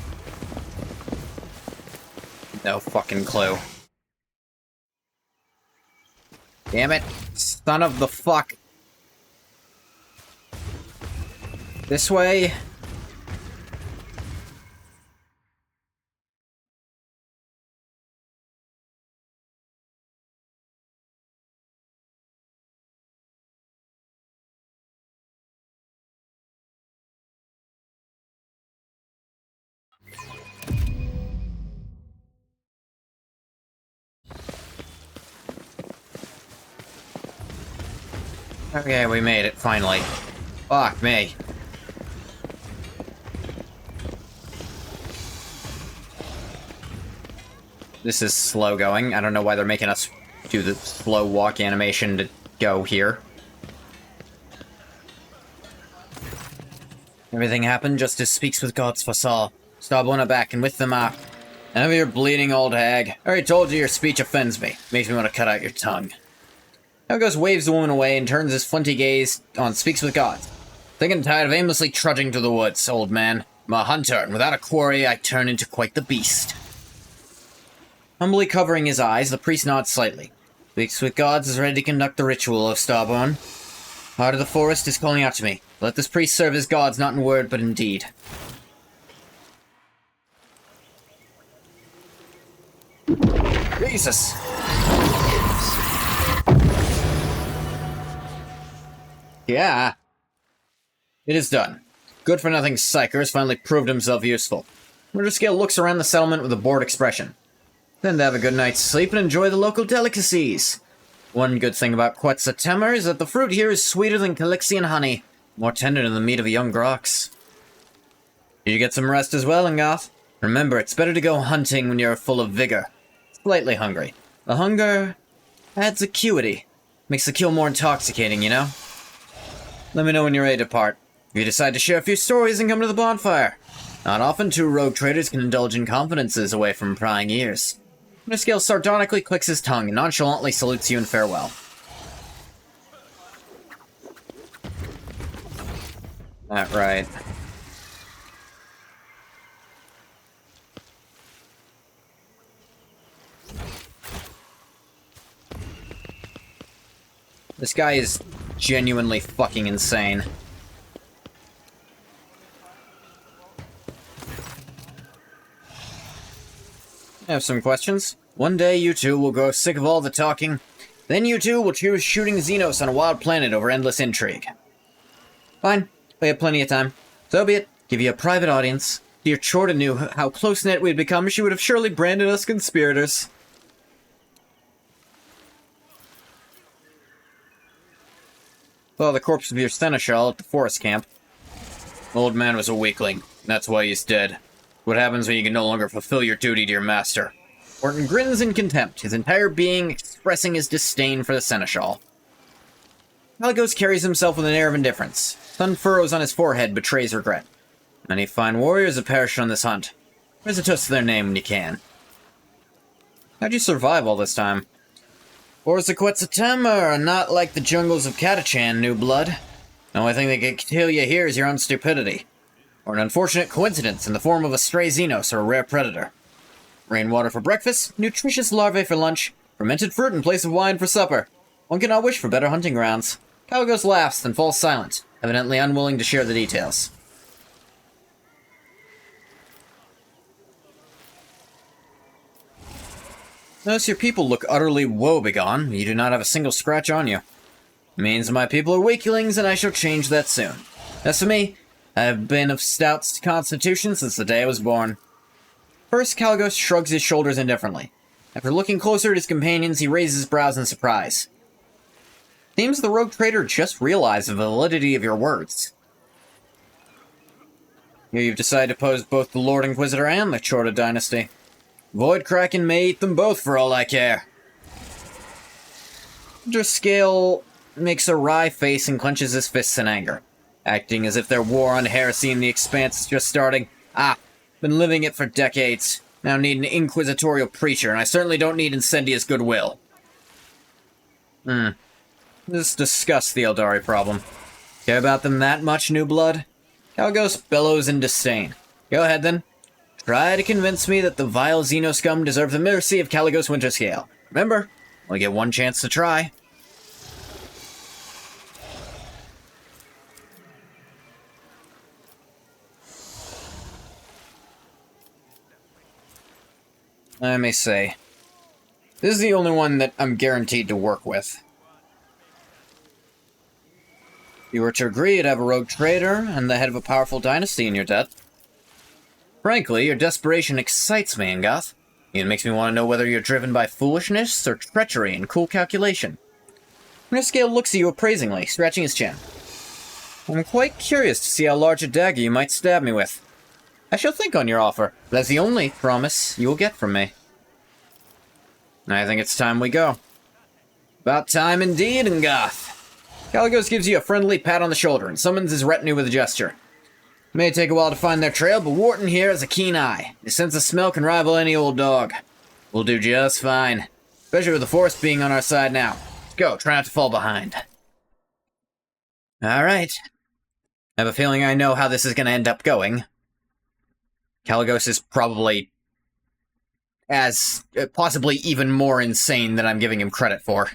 No fucking clue. Damn it. Son of the fuck. This way? Okay, we made it, finally. Fuck me. This is slow going. I don't know why they're making us do the slow walk animation to go here. Everything happened just as Speaks with Gods foresaw. Starbona back, and with them and of your bleeding old hag. I already told you your speech offends me. Makes me want to cut out your tongue. Now goes waves the woman away and turns his flinty gaze on Speaks with Gods. Sick and tired of aimlessly trudging through the woods, old man. I'm a hunter, and without a quarry, I turn into quite the beast. Humbly covering his eyes, the priest nods slightly. Speaks with Gods is ready to conduct the ritual of Starborn. Heart of the forest is calling out to me. Let this priest serve his gods, not in word, but in deed. Jesus! Yeah. It is done. Good-for-nothing psyker has finally proved himself useful. Winterscale looks around the settlement with a bored expression. Then to have a good night's sleep and enjoy the local delicacies. One good thing about Quetzaltemur is that the fruit here is sweeter than Calixian honey, more tender than the meat of a young grox. Did you get some rest as well, Ngoth? Remember, it's better to go hunting when you're full of vigor. Slightly hungry. The hunger adds acuity. Makes the kill more intoxicating, you know? Let me know when you're ready to part. If you decide to share a few stories and come to the bonfire. Not often two rogue traders can indulge in confidences away from prying ears. Winterscale sardonically clicks his tongue and nonchalantly salutes you in farewell. That right. This guy is genuinely fucking insane. I have some questions. One day you two will grow sick of all the talking. Then you two will choose shooting Xenos on a wild planet over endless intrigue. Fine. We have plenty of time. So be it. Give you a private audience. Dear Chorda knew how close-knit we'd become, she would have surely branded us conspirators. Well, the corpse of your seneschal at the forest camp. Old man was a weakling. That's why he's dead. What happens when you can no longer fulfill your duty to your master? Orton grins in contempt, his entire being expressing his disdain for the seneschal. Caligos carries himself with an air of indifference. Sun furrows on his forehead betrays regret. Many fine warriors have perished on this hunt. Raise a toast to their name when you can. How'd you survive all this time? Forests of Quetzaltemma are not like the jungles of Catachan, new blood. The only thing that can kill you here is your own stupidity. Or an unfortunate coincidence in the form of a stray Xenos or a rare predator. Rainwater for breakfast, nutritious larvae for lunch, fermented fruit in place of wine for supper. One cannot wish for better hunting grounds. Caligos laughs, then falls silent, evidently unwilling to share the details. Notice your people look utterly woebegone. You do not have a single scratch on you. It means my people are weaklings, and I shall change that soon. As for me, I have been of stout constitution since the day I was born. First, Caligos shrugs his shoulders indifferently. After looking closer at his companions, he raises his brows in surprise. Seems the rogue trader just realized the validity of your words. Here you've decided to oppose both the Lord Inquisitor and the Chorta dynasty. Void Kraken may eat them both for all I care. Scale makes a wry face and clenches his fists in anger, acting as if their war on heresy in the Expanse is just starting. Been living it for decades. Now need an inquisitorial preacher, and I certainly don't need Incendia's goodwill. Let's discuss the Eldari problem. Care about them that much, new blood? Caligos bellows in disdain. Go ahead, then. Try to convince me that the vile Xeno scum deserve the mercy of Caligos Winterscale. Remember, only get one chance to try. Let me say, this is the only one that I'm guaranteed to work with. If you were to agree, you'd have a rogue trader and the head of a powerful dynasty in your debt. Frankly, your desperation excites me, Ingoth. It makes me want to know whether you're driven by foolishness or treachery and cool calculation. Winterscale looks at you appraisingly, scratching his chin. I'm quite curious to see how large a dagger you might stab me with. I shall think on your offer, but that's the only promise you will get from me. I think it's time we go. About time indeed, Ingoth. Caligos gives you a friendly pat on the shoulder and summons his retinue with a gesture. It may take a while to find their trail, but Wharton here has a keen eye. His sense of smell can rival any old dog. We'll do just fine, especially with the force being on our side now. Go, try not to fall behind. Alright. I have a feeling I know how this is going to end up going. Caligos is probably possibly even more insane than I'm giving him credit for.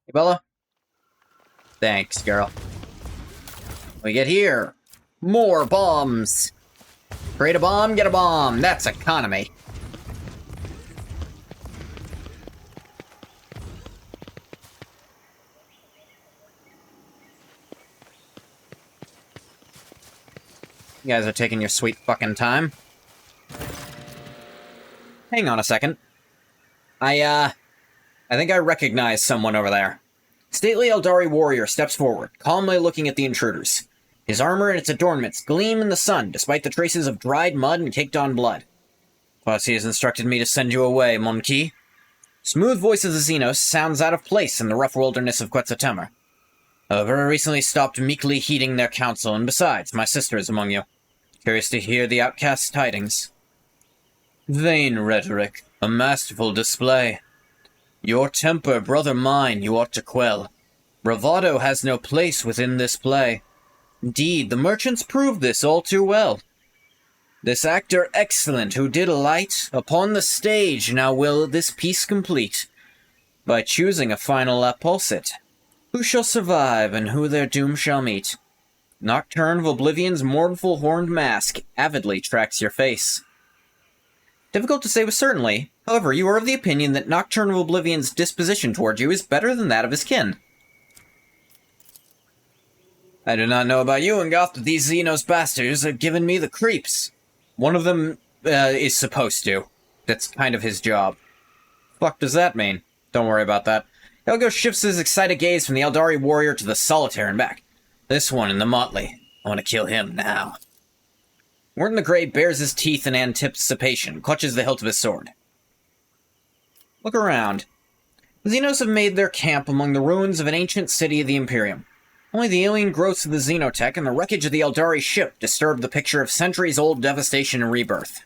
Hey, Bella? Thanks, girl. We get here. More bombs! Create a bomb, get a bomb! That's economy. You guys are taking your sweet fucking time. Hang on a second. I think I recognize someone over there. Stately Eldari warrior steps forward, calmly looking at the intruders. His armor and its adornments gleam in the sun, despite the traces of dried mud and caked-on blood. Posse has instructed me to send you away, Monki. Smooth voice of the Xenos sounds out of place in the rough wilderness of Quetzaltemma. However, I recently stopped meekly heeding their counsel, and besides, my sister is among you. Curious to hear the outcast's tidings. Vain rhetoric, a masterful display. Your temper, brother mine, you ought to quell. Bravado has no place within this play. Indeed, the merchants prove this all too well. This actor excellent who did alight upon the stage now will this piece complete, by choosing a final apposite. Who shall survive and who their doom shall meet? Nocturne of Oblivion's mournful horned mask avidly tracks your face. Difficult to say with certainty, however, you are of the opinion that Nocturne of Oblivion's disposition toward you is better than that of his kin. I do not know about you, Ngoth, but these Xenos bastards have given me the creeps. One of them, is supposed to. That's kind of his job. Fuck does that mean? Don't worry about that. Helgo shifts his excited gaze from the Eldari warrior to the Solitaire and back. This one in the motley. I want to kill him now. Morton the Grey bares his teeth in anticipation, clutches the hilt of his sword. Look around. The Xenos have made their camp among the ruins of an ancient city of the Imperium. Only the alien growths of the Xenotech and the wreckage of the Eldari ship disturb the picture of centuries-old devastation and rebirth.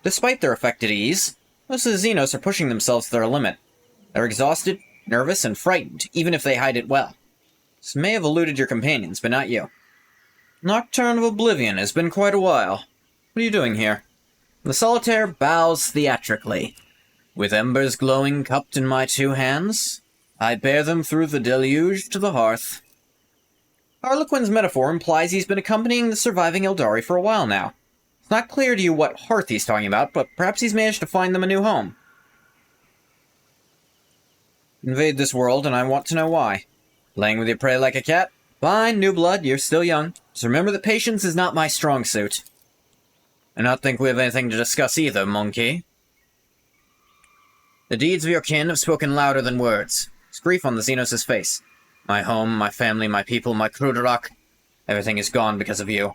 Despite their affected ease, most of the Xenos are pushing themselves to their limit. They're exhausted, nervous, and frightened, even if they hide it well. This may have eluded your companions, but not you. Nocturne of Oblivion has been quite a while. What are you doing here? The Solitaire bows theatrically. With embers glowing cupped in my two hands, I bear them through the deluge to the hearth. Harlequin's metaphor implies he's been accompanying the surviving Eldari for a while now. It's not clear to you what hearth he's talking about, but perhaps he's managed to find them a new home. Invade this world, and I want to know why. Playing with your prey like a cat? Fine, new blood, you're still young. Just remember that patience is not my strong suit. I not think we have anything to discuss either, monkey. The deeds of your kin have spoken louder than words. There's grief on the Xenos' face. My home, my family, my people, my Kruderok. Everything is gone because of you.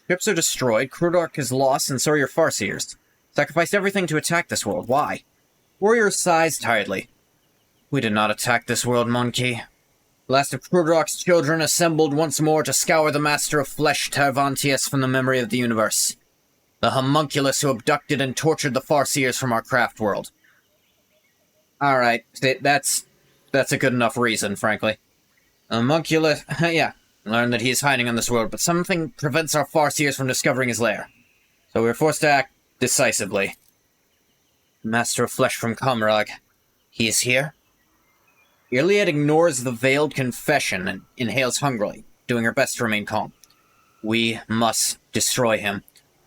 Ships are destroyed, Kruderok is lost, and so are your Farseers. Sacrificed everything to attack this world. Why? Warrior sighs tiredly. We did not attack this world, monkey. The last of Kruderok's children assembled once more to scour the Master of Flesh, Tarvantius, from the memory of the universe. The homunculus who abducted and tortured the Farseers from our craft world. Alright, that's a good enough reason, frankly. The homunculus, yeah, learned that he is hiding on this world, but something prevents our Farseers from discovering his lair. So we're forced to act decisively. Master of Flesh from Comrag. He is here? Iliad ignores the veiled confession and inhales hungrily, doing her best to remain calm. We must destroy him.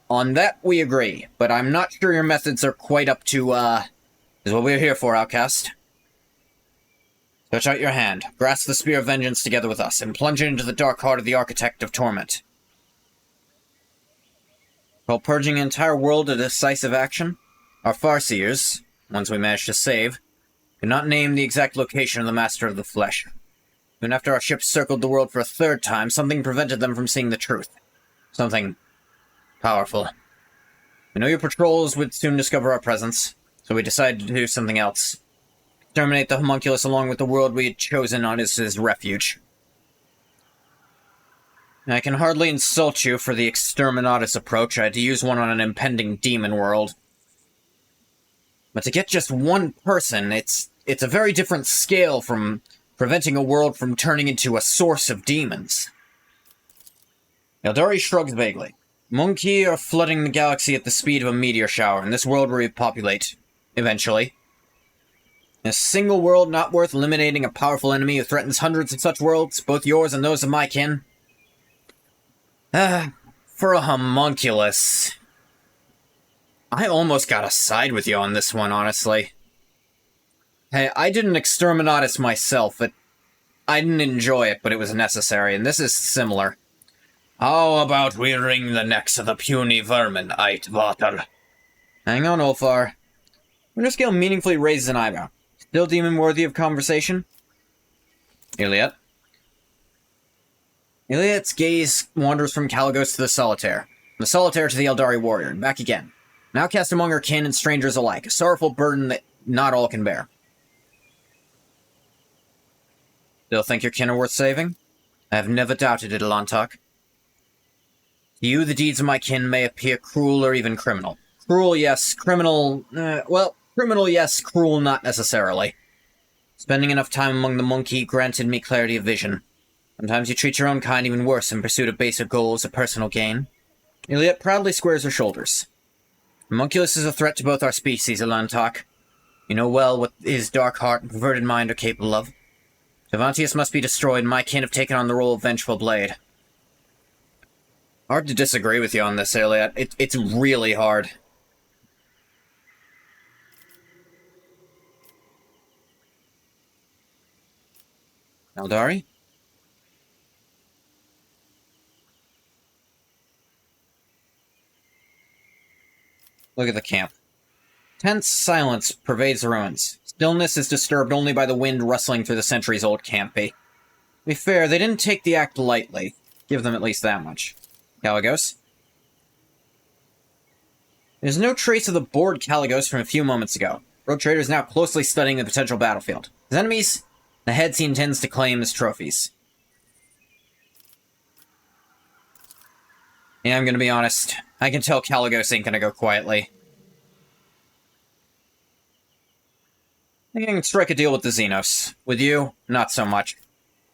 On that we agree, but I'm not sure your methods are quite up to, is what we're here for, outcast. Stretch out your hand, grasp the Spear of Vengeance together with us, and plunge it into the dark heart of the Architect of Torment. While purging an entire world of decisive action, our Farseers, ones we managed to save, could not name the exact location of the Master of the Flesh. Even after our ship circled the world for a third time, something prevented them from seeing the truth. Something powerful. We know your patrols would soon discover our presence, so we decided to do something else. Exterminate the homunculus along with the world we had chosen on as his refuge. I can hardly insult you for the exterminatus approach. I had to use one on an impending demon world. But to get just one person, it's a very different scale from preventing a world from turning into a source of demons. Eldari shrugs vaguely. Monkey are flooding the galaxy at the speed of a meteor shower, and this world will repopulate, eventually. In a single world not worth eliminating a powerful enemy who threatens hundreds of such worlds, both yours and those of my kin. For a homunculus. I almost gotta side with you on this one, honestly. Hey, I did an exterminatus myself. I didn't enjoy it, but it was necessary, and this is similar. How about we wring the necks of the puny vermin, Eitvater? Hang on, Ulfar. Winterscale meaningfully raises an eyebrow. Still demon worthy of conversation? Iliad? Iliad's gaze wanders from Kalagos to the Solitaire, from the Solitaire to the Eldari warrior, and back again. An outcast among her kin and strangers alike, a sorrowful burden that not all can bear. Still think your kin are worth saving? I have never doubted it, Alantok. To you, the deeds of my kin may appear cruel or even criminal. Cruel, yes. Criminal, criminal, yes. Cruel, not necessarily. Spending enough time among the monkey granted me clarity of vision. Sometimes you treat your own kind even worse in pursuit of baser goals of personal gain. Iliad proudly squares her shoulders. Homunculus is a threat to both our species, Alantok. You know well what his dark heart and perverted mind are capable of. Tarvantius must be destroyed, and my kin have taken on the role of Vengeful Blade. Hard to disagree with you on this, Iliad. It's really hard. Eldari? Look at the camp. Tense silence pervades the ruins. Stillness is disturbed only by the wind rustling through the centuries-old campi. To be fair, they didn't take the act lightly. Give them at least that much. Caligos? There's no trace of the bored Caligos from a few moments ago. Rogue Trader is now closely studying the potential battlefield. His enemies, the heads he intends to claim as trophies. Yeah, I'm gonna be honest. I can tell Caligos ain't gonna go quietly. I think I can strike a deal with the Xenos. With you, not so much.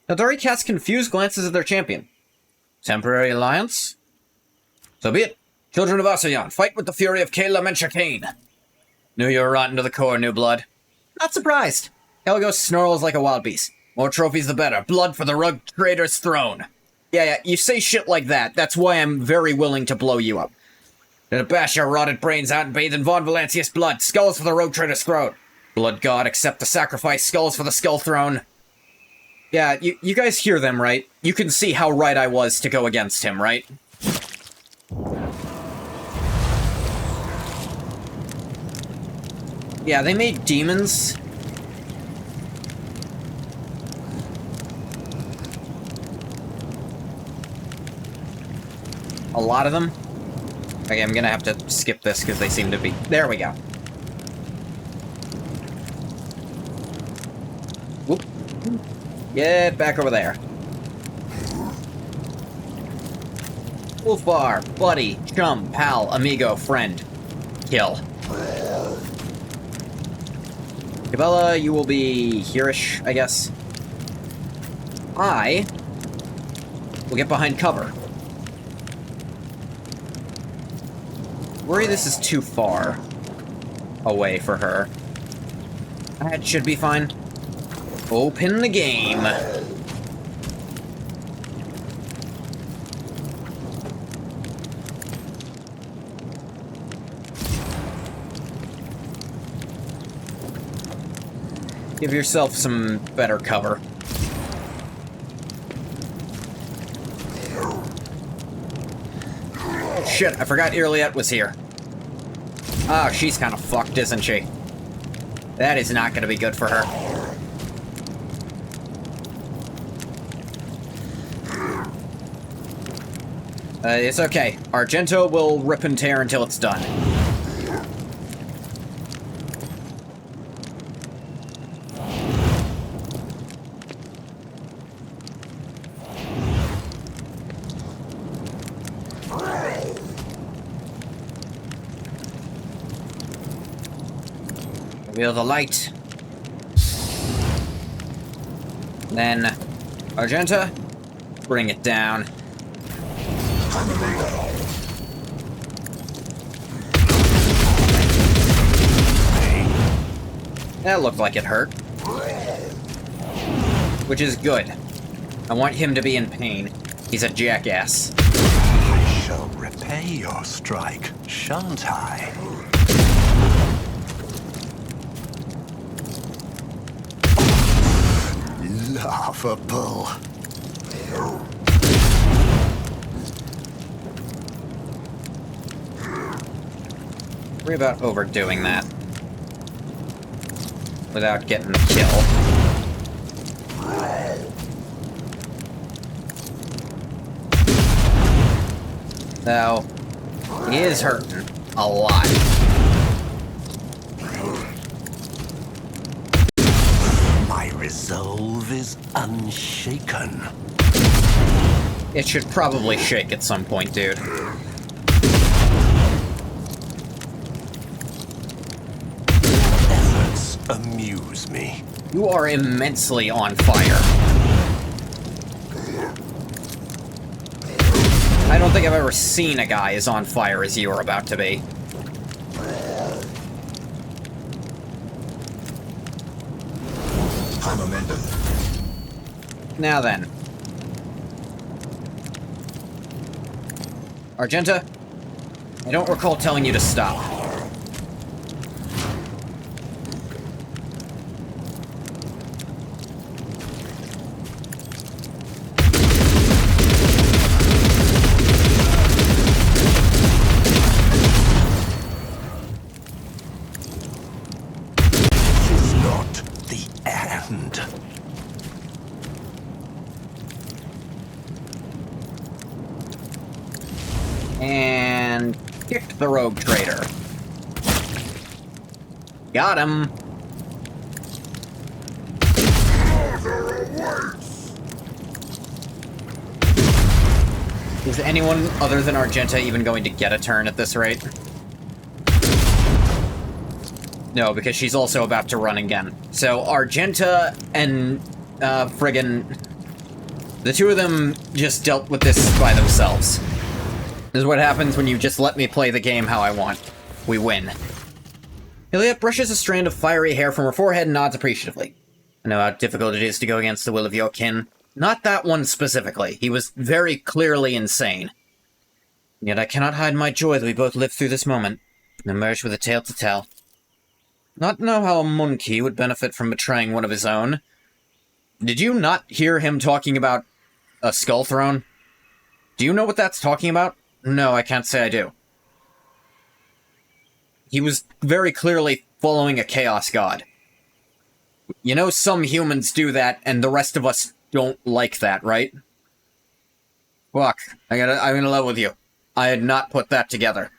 Eldari casts confused glances at their champion. Temporary alliance? So be it. Children of Asayan, fight with the fury of Kayla Menshakane. Knew you were rotten to the core, new blood. Not surprised. Caligos snarls like a wild beast. More trophies the better. Blood for the Rogue Trader's throne. Yeah, you say shit like that. That's why I'm very willing to blow you up. Gonna bash your rotted brains out and bathe in Von Valancius blood. Skulls for the Rogue Trader's throne. Blood God, accept the sacrifice. Skulls for the Skull Throne. Yeah, you guys hear them, right? You can see how right I was to go against him, right? Yeah, they made demons. A lot of them. Okay, I'm gonna have to skip this because they seem to be... There we go. Whoop. Get back over there. Wolfbar, buddy, chum, pal, amigo, friend. Kill. Cabela, you will be here-ish, I guess. I will get behind cover. Worry this is too far away for her. That should be fine. Open the game. Give yourself some better cover. Oh shit, I forgot Irliet was here. Oh, she's kind of fucked, isn't she? That is not gonna be good for her. It's okay. Argento will rip and tear until it's done. Reveal the light. Then, Argenta, bring it down. That looked like it hurt. Which is good. I want him to be in pain. He's a jackass. I shall repay your strike, shan't I? Laughable. Worry about overdoing that. Without getting the kill. Though, he is hurting a lot. My resolve is unshaken. It should probably shake at some point, dude. Efforts amuse me. You are immensely on fire. I don't think I've ever seen a guy as on fire as you are about to be. Now then. Argenta, I don't recall telling you to stop. not the end. And kick the rogue trader. Got him. Is anyone other than Argenta even going to get a turn at this rate? No, because she's also about to run again. So Argenta and friggin' the two of them just dealt with this by themselves. This is what happens when you just let me play the game how I want. We win. Iliad brushes a strand of fiery hair from her forehead and nods appreciatively. I know how difficult it is to go against the will of your kin. Not that one specifically. He was very clearly insane. Yet I cannot hide my joy that we both lived through this moment, and emerged with a tale to tell. Not know how a monkey would benefit from betraying one of his own. Did you not hear him talking about a skull throne? Do you know what that's talking about? No, I can't say I do. He was very clearly following a chaos god. You know some humans do that, and the rest of us don't like that, right? Fuck, I'm gonna level with you. I had not put that together.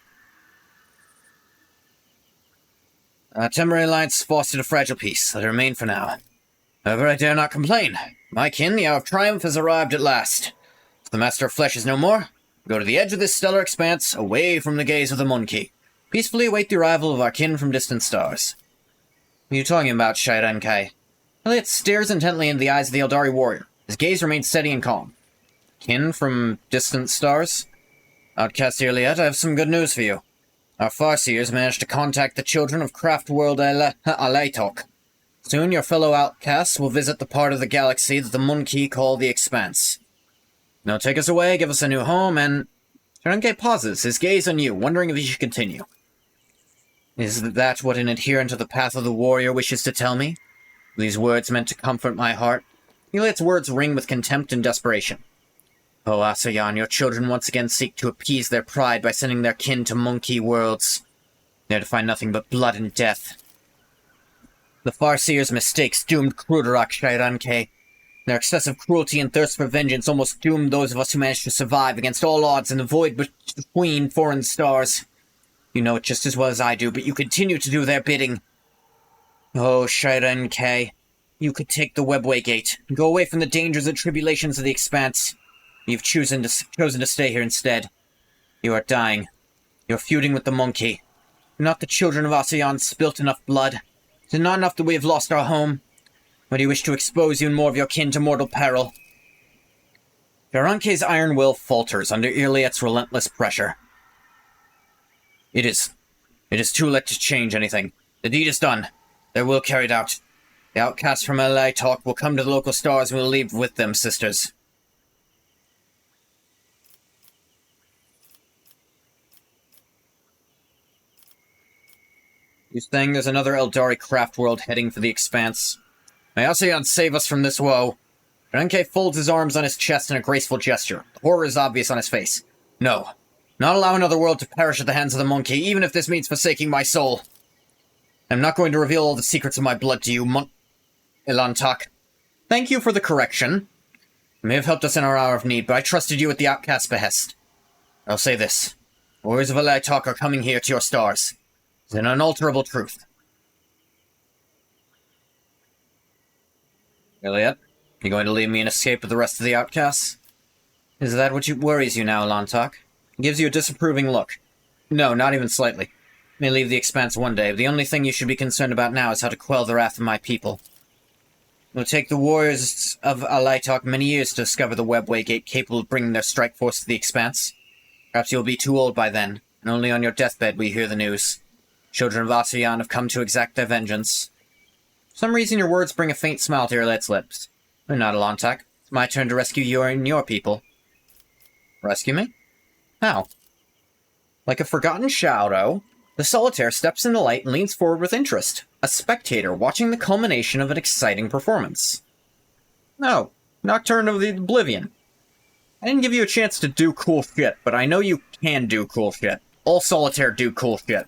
Our temporary alliance fostered a fragile peace. Let it remain for now. However, I dare not complain. My kin, the hour of triumph has arrived at last. If the master of flesh is no more, go to the edge of this stellar expanse, away from the gaze of the monkey. Peacefully await the arrival of our kin from distant stars. What are you talking about, Shairankai? Elliot stares intently into the eyes of the Eldari warrior. His gaze remains steady and calm. Kin from distant stars? Outcast Iliad, I have some good news for you. Our Farseers managed to contact the children of Craft World Alaitok. Soon your fellow outcasts will visit the part of the galaxy that the Monkey call the Expanse. Now take us away, give us a new home, and... Shairankai pauses, his gaze on you, wondering if he should continue. Is that what an adherent of the path of the warrior wishes to tell me? These words meant to comfort my heart? Iliad's words ring with contempt and desperation. Oh, Asayan, your children once again seek to appease their pride by sending their kin to monkey worlds. There to find nothing but blood and death. The Farseer's mistakes doomed Kruderak, Shairankai. Their excessive cruelty and thirst for vengeance almost doomed those of us who managed to survive against all odds in the void between foreign stars. You know it just as well as I do, but you continue to do their bidding. Oh, Shairankai, you could take the Webway Gate, and go away from the dangers and tribulations of the Expanse. You've chosen to stay here instead. You are dying. You're feuding with the monkey. Not the children of Asayan spilt enough blood. Is it not enough that we have lost our home? Or do you wish to expose you and more of your kin to mortal peril? Shairanki's iron will falters under Iliad's relentless pressure. It is too late to change anything. The deed is done. Their will carried out. The outcasts from Alaitok will come to the local stars and we'll leave with them, sisters. You saying there's another Eldari craft world heading for the Expanse? May Asayan save us from this woe. Shairankai folds his arms on his chest in a graceful gesture. The horror is obvious on his face. No. Not allow another world to perish at the hands of the monkey, even if this means forsaking my soul. I'm not going to reveal all the secrets of my blood to you, Ilantak. Thank you for the correction. You may have helped us in our hour of need, but I trusted you at the outcast's behest. I'll say this. Warriors of Alaitok are coming here to your stars. It's an unalterable truth. Iliad, you going to leave me and escape with the rest of the outcasts? Is that what worries you now, Lantok? He gives you a disapproving look. No, not even slightly. You may leave the Expanse one day, but the only thing you should be concerned about now is how to quell the wrath of my people. It will take the warriors of Alaitok many years to discover the Webway Gate capable of bringing their strike force to the Expanse. Perhaps you'll be too old by then, and only on your deathbed will you hear the news. Children of Asayan have come to exact their vengeance. For some reason your words bring a faint smile to Iliad's lips. We're not Alontak. It's my turn to rescue you and your people. Rescue me? How? Like a forgotten shadow, the solitaire steps in the light and leans forward with interest, a spectator watching the culmination of an exciting performance. No, Nocturne of the Oblivion. I didn't give you a chance to do cool shit, but I know you can do cool shit. All solitaire do cool shit.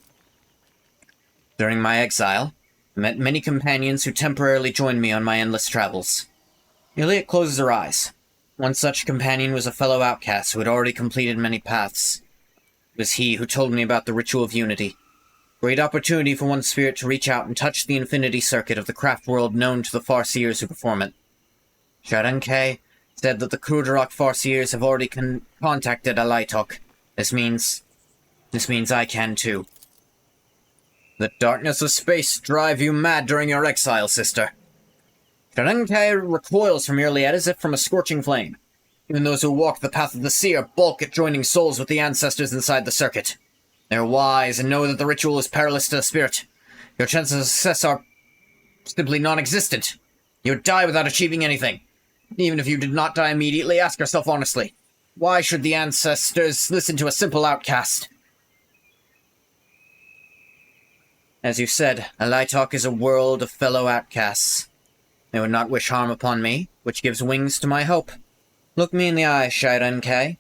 During my exile, I met many companions who temporarily joined me on my endless travels. Iliad closes her eyes. One such companion was a fellow outcast who had already completed many paths. It was he who told me about the Ritual of Unity. Great opportunity for one spirit to reach out and touch the infinity circuit of the craft world known to the Farseers who perform it. WH40K said that the Krudarok Farseers have already contacted Alaitok. This means I can too. The darkness of space drive you mad during your exile, sister. WH40K recoils from Iliad as if from a scorching flame. Even those who walk the path of the seer balk at joining souls with the ancestors inside the circuit. They are wise and know that the ritual is perilous to the spirit. Your chances of success are simply non-existent. You would die without achieving anything. Even if you did not die immediately, ask yourself honestly, why should the ancestors listen to a simple outcast? As you said, Alaitok is a world of fellow outcasts. They would not wish harm upon me, which gives wings to my hope. Look me in the eye, WH40K.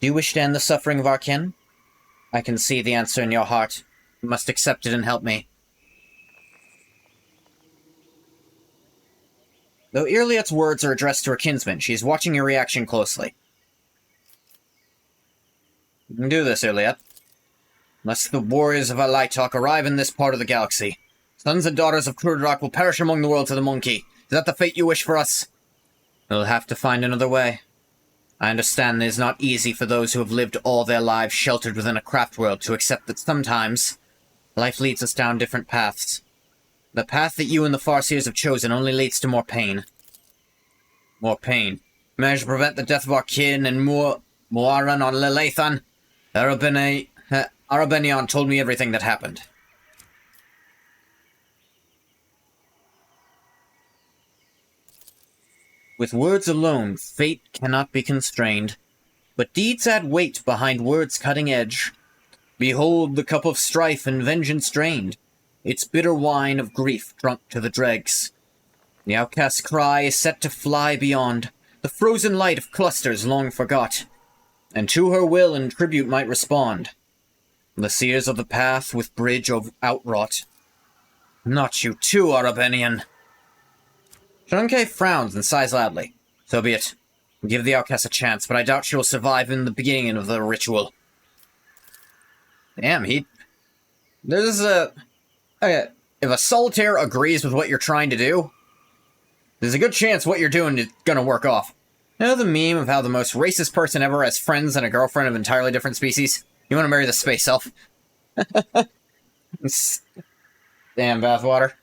Do you wish to end the suffering of our kin? I can see the answer in your heart. You must accept it and help me. Though Iliad's words are addressed to her kinsman, she is watching your reaction closely. You can do this, Iliad. Unless the warriors of Alaitok arrive in this part of the galaxy, sons and daughters of Krudarok will perish among the worlds of the monkey. Is that the fate you wish for us? We'll have to find another way. I understand it is not easy for those who have lived all their lives sheltered within a craft world to accept that sometimes life leads us down different paths. The path that you and the Farseers have chosen only leads to more pain. More pain. Managed to prevent the death of our kin and Muaran on Lelathan. Arabenion told me everything that happened. With words alone, fate cannot be constrained, but deeds add weight behind words' cutting edge. Behold the cup of strife and vengeance drained, its bitter wine of grief drunk to the dregs. The outcast's cry is set to fly beyond, the frozen light of clusters long forgot, and to her will and tribute might respond. The seers of the path with bridge of outwrought. Not you too, Arabenian. WH40K frowns and sighs loudly. So be it. Give the outcast a chance, but I doubt she will survive in the beginning of the ritual. Damn, there's a... Okay, if a solitaire agrees with what you're trying to do, there's a good chance what you're doing is gonna work off. You know the meme of how the most racist person ever has friends and a girlfriend of entirely different species? You want to marry the space elf? Damn, bathwater.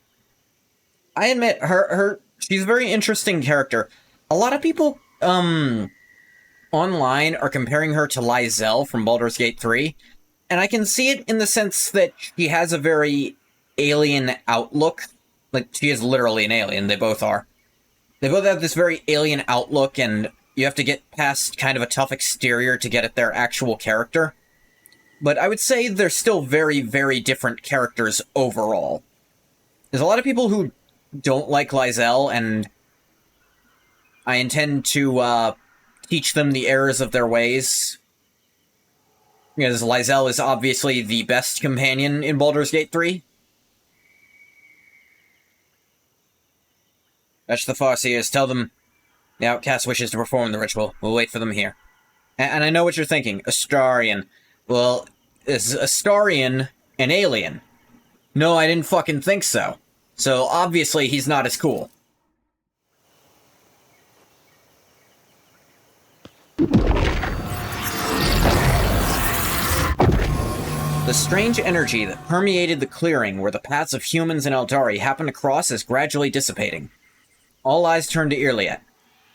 I admit, she's a very interesting character. A lot of people, online are comparing her to Lysel from Baldur's Gate 3, and I can see it in the sense that she has a very alien outlook. Like, she is literally an alien, they both are. They both have this very alien outlook, and you have to get past kind of a tough exterior to get at their actual character. But I would say they're still very, very different characters overall. There's a lot of people who don't like Lysel, and I intend to teach them the errors of their ways. Because Lysel is obviously the best companion in Baldur's Gate 3. Fetch the Farseers, tell them the outcast wishes to perform the ritual. We'll wait for them here. And I know what you're thinking, Astarion. Well, is Astarion an alien? No, I didn't fucking think so. So, obviously, he's not as cool. The strange energy that permeated the clearing where the paths of humans and Eldari happened to cross is gradually dissipating. All eyes turn to Iliad.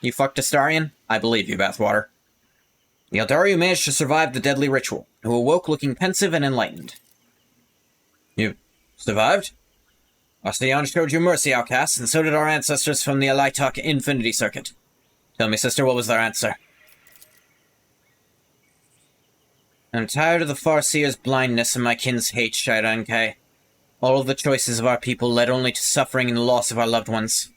You fucked Astarion? I believe you, Bathwater. The Eldari who managed to survive the deadly ritual, who awoke looking pensive and enlightened. You survived? Osteon showed you mercy, outcasts, and so did our ancestors from the Alaitok Infinity Circuit. Tell me, sister, what was their answer? I'm tired of the Farseer's blindness and my kin's hate, WH40K. All of the choices of our people led only to suffering and the loss of our loved ones.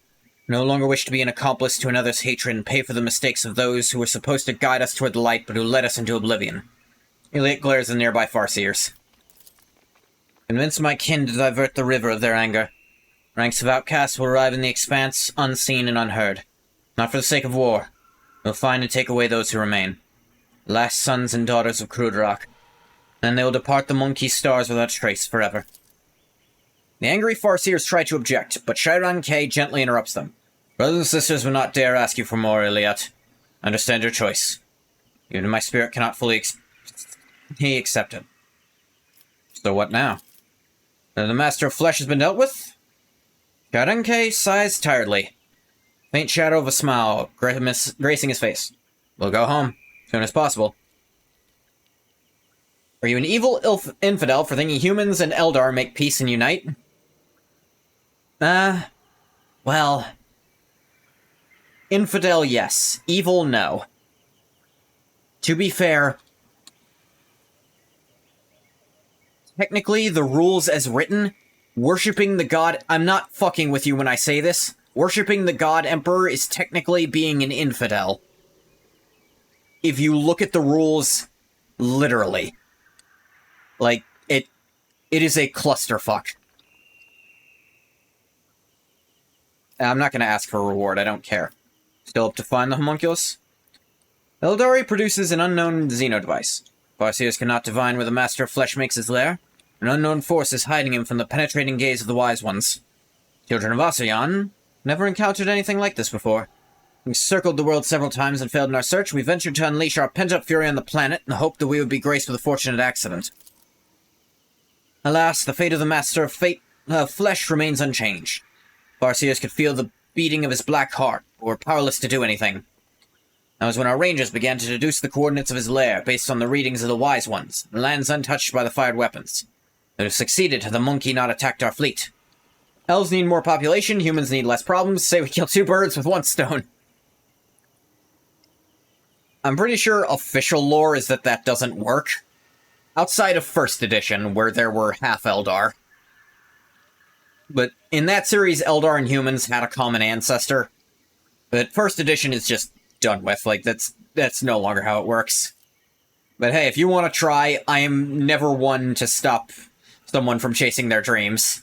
I no longer wish to be an accomplice to another's hatred and pay for the mistakes of those who were supposed to guide us toward the light but who led us into oblivion. Iliad glares at the nearby Farseers. Convince my kin to divert the river of their anger. Ranks of outcasts will arrive in the expanse, unseen and unheard. Not for the sake of war. We'll find and take away those who remain. Last sons and daughters of Krudrak. Then they will depart the monkey stars without trace forever. The angry Farseers try to object, but Chiron K gently interrupts them. Brothers and sisters will not dare ask you for more, Iliad. Understand your choice. Even my spirit cannot fully accept it. So what now? The Master of Flesh has been dealt with? Chiron K sighs tiredly. Faint shadow of a smile gracing his face. We'll go home, as soon as possible. Are you an evil infidel for thinking humans and Eldar make peace and unite? Well... Infidel, yes. Evil, no. To be fair... Technically, the rules as written, worshipping the god... I'm not fucking with you when I say this. Worshipping the god emperor is technically being an infidel. If you look at the rules, literally. Like, it is a clusterfuck. I'm not going to ask for a reward, I don't care. Still up to find the homunculus? Eldari produces an unknown Xeno device. Farseers cannot divine where the Master of Flesh makes his lair. An unknown force is hiding him from the penetrating gaze of the Wise Ones. Children of Asayan never encountered anything like this before. We circled the world several times and failed in our search. We ventured to unleash our pent-up fury on the planet in the hope that we would be graced with a fortunate accident. Alas, the fate of the Master of Flesh remains unchanged. Farseers could feel the beating of his black heart, but were powerless to do anything. That was when our rangers began to deduce the coordinates of his lair based on the readings of the Wise Ones, and lands untouched by the fired weapons. They'd have succeeded had the monkey not attacked our fleet. Elves need more population, humans need less problems, say we kill two birds with one stone. I'm pretty sure official lore is that that doesn't work. Outside of 1st edition, where there were half Eldar. But in that series, Eldar and humans had a common ancestor. But 1st edition is just done with. Like, that's no longer how it works. But hey, if you want to try, I am never one to stop someone from chasing their dreams.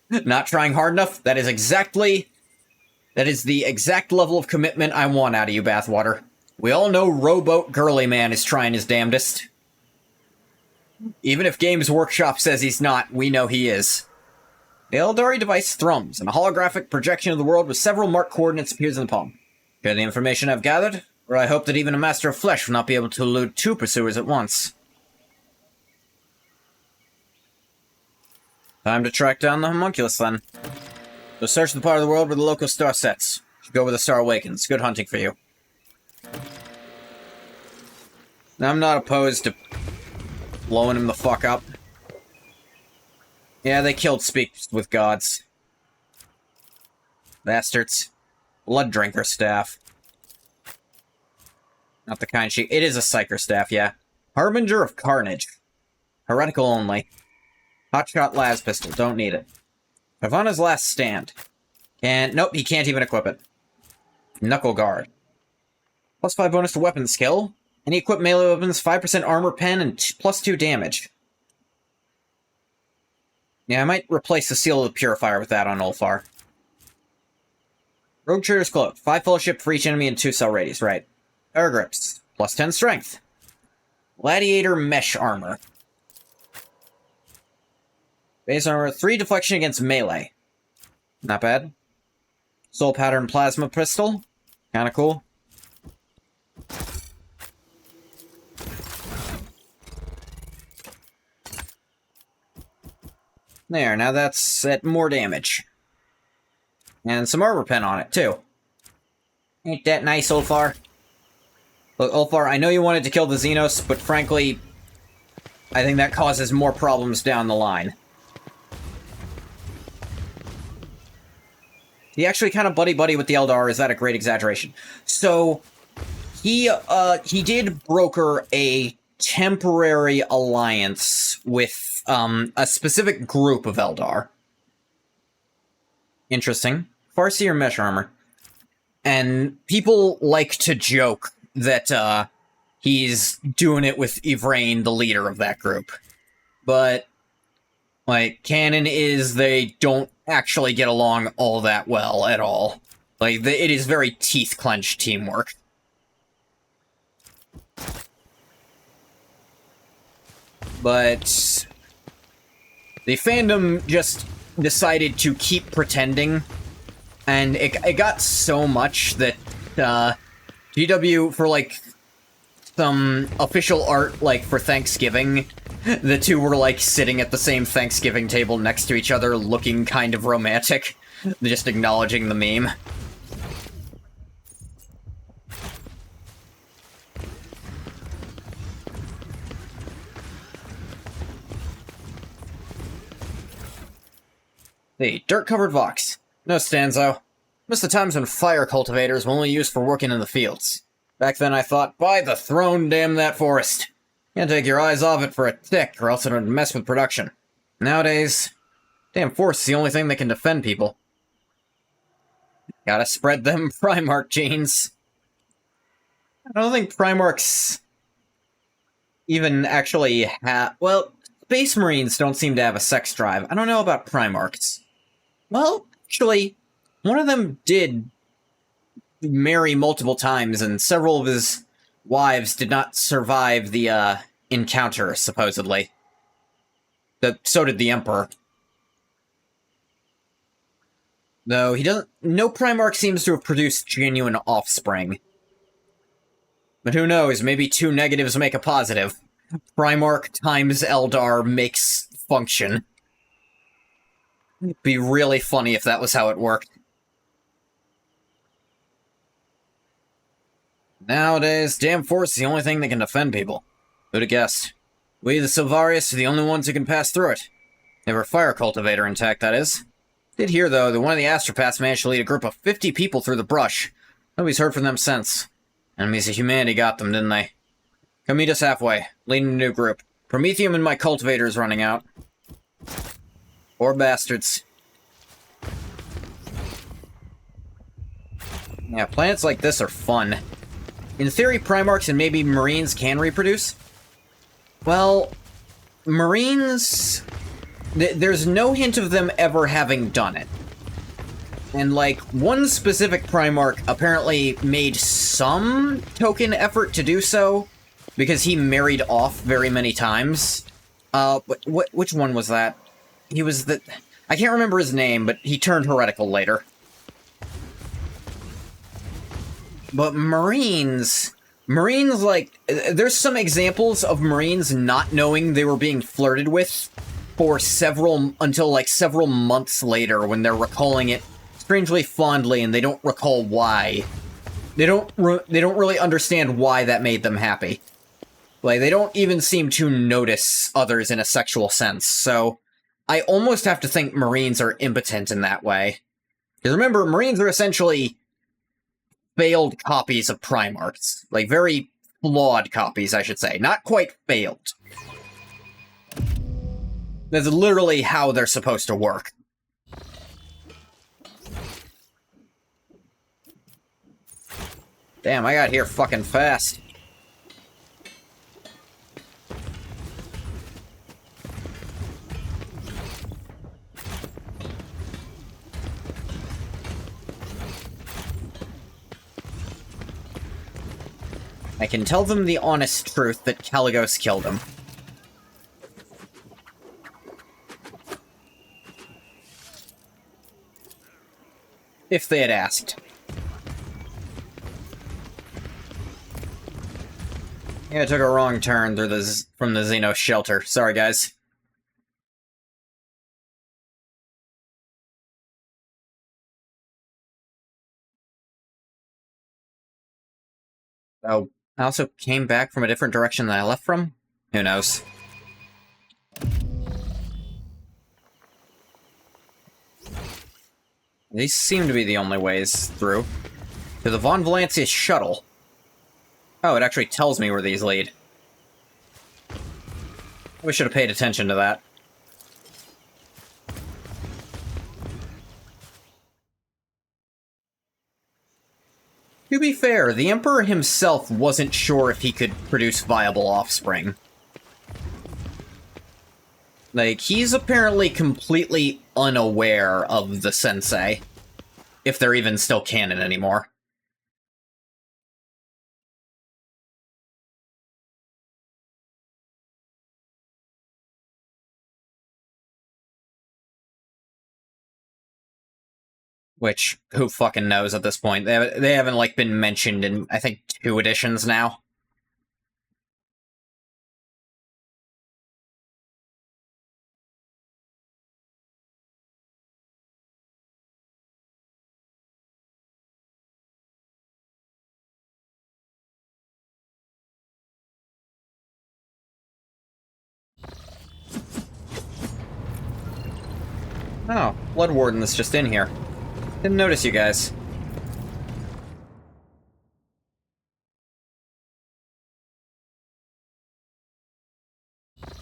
Not trying hard enough? That is the exact level of commitment I want out of you, Bathwater. We all know Rowboat Girly Man is trying his damnedest. Even if Games Workshop says he's not, we know he is. The Eldari device thrums, and a holographic projection of the world with several marked coordinates appears in the palm. Share the information I've gathered, or I hope that even a Master of Flesh will not be able to elude two pursuers at once. Time to track down the homunculus, then. Go search the part of the world where the local star sets. Should go where the star awakens. Good hunting for you. I'm not opposed to blowing him the fuck up. Yeah, they killed Speaks with Gods. Bastards. Blood Drinker staff. Not the kind she... It is a Psyker staff, yeah. Harbinger of Carnage. Heretical only. Hotshot las pistol. Don't need it. Havana's Last Stand. And nope, he can't even equip it. Knuckle Guard. +5 bonus to weapon skill. Any equipped melee weapons, 5% armor pen, and +2 damage. Yeah, I might replace the Seal of the Purifier with that on Ulfar. Rogue Trader's Cloak. 5 fellowship for each enemy and 2 cell radius, right. Air Grips. +10 strength. Gladiator Mesh Armor. Base armor, 3 deflection against melee. Not bad. Soul Pattern Plasma Pistol. Kinda cool. There, now that's at more damage. And some armor pen on it, too. Ain't that nice, Ulfar? Look, Ulfar, I know you wanted to kill the Xenos, but frankly, I think that causes more problems down the line. He actually kind of buddy-buddy with the Eldar, is that a great exaggeration? So, he did broker a temporary alliance with a specific group of Eldar. Interesting. Farseer Mesh Armor. And people like to joke that he's doing it with Yvraine, the leader of that group. But Like, canon is they don't actually get along all that well at all. Like, it is very teeth-clenched teamwork. But the fandom just decided to keep pretending, and it got so much that GW, for like some official art, like for Thanksgiving, the two were like sitting at the same Thanksgiving table next to each other, looking kind of romantic, just acknowledging the meme. Hey, dirt-covered Vox. No, Stanzo. Miss the times when fire cultivators were only used for working in the fields. Back then I thought, by the throne, damn that forest. Can't take your eyes off it for a tick, or else it would mess with production. Nowadays, damn forest's the only thing that can defend people. Gotta spread them Primarch genes. I don't think Primarchs even actually have... Well, Space Marines don't seem to have a sex drive. I don't know about Primarchs. Well, actually, one of them did marry multiple times, and several of his wives did not survive the encounter, supposedly. So did the Emperor. Though he doesn't... No Primarch seems to have produced genuine offspring. But who knows, maybe two negatives make a positive. Primarch times Eldar makes function. It'd be really funny if that was how it worked. Nowadays, damn force is the only thing that can defend people. Who'd have guessed? We, the Silvarius, are the only ones who can pass through it. They have our fire cultivator intact, that is. Did hear, though, that one of the astropaths managed to lead a group of 50 people through the brush. Nobody's heard from them since. Enemies of humanity got them, didn't they? Come meet us halfway. Leading a new group. Promethium and my cultivator is running out. Poor bastards. Yeah, planets like this are fun. In theory, Primarchs and maybe Marines can reproduce. Well, Marines... There's no hint of them ever having done it. And, like, one specific Primarch apparently made some token effort to do so, because he married off very many times. Which one was that? He was the... I can't remember his name, but he turned heretical later. But Marines, like, there's some examples of Marines not knowing they were being flirted with for until, like, several months later when they're recalling it strangely fondly and they don't recall why. They don't really understand why that made them happy. Like, they don't even seem to notice others in a sexual sense, so I almost have to think Marines are impotent in that way. Because remember, Marines are essentially failed copies of Primarchs. Like, very flawed copies, I should say. Not quite failed. That's literally how they're supposed to work. Damn, I got here fucking fast. I can tell them the honest truth that Caligos killed him. If they had asked. Yeah, I took a wrong turn through from the Xenos shelter. Sorry, guys. Oh, I also came back from a different direction than I left from? Who knows? These seem to be the only ways through. To the Von Valancius shuttle. Oh, it actually tells me where these lead. We should have paid attention to that. To be fair, the Emperor himself wasn't sure if he could produce viable offspring. Like, he's apparently completely unaware of the sensei. If they're even still canon anymore. Which, who fucking knows at this point? They haven't, like, been mentioned in, I think, 2 editions now. Oh, Blood Warden is just in here. Didn't notice you guys. As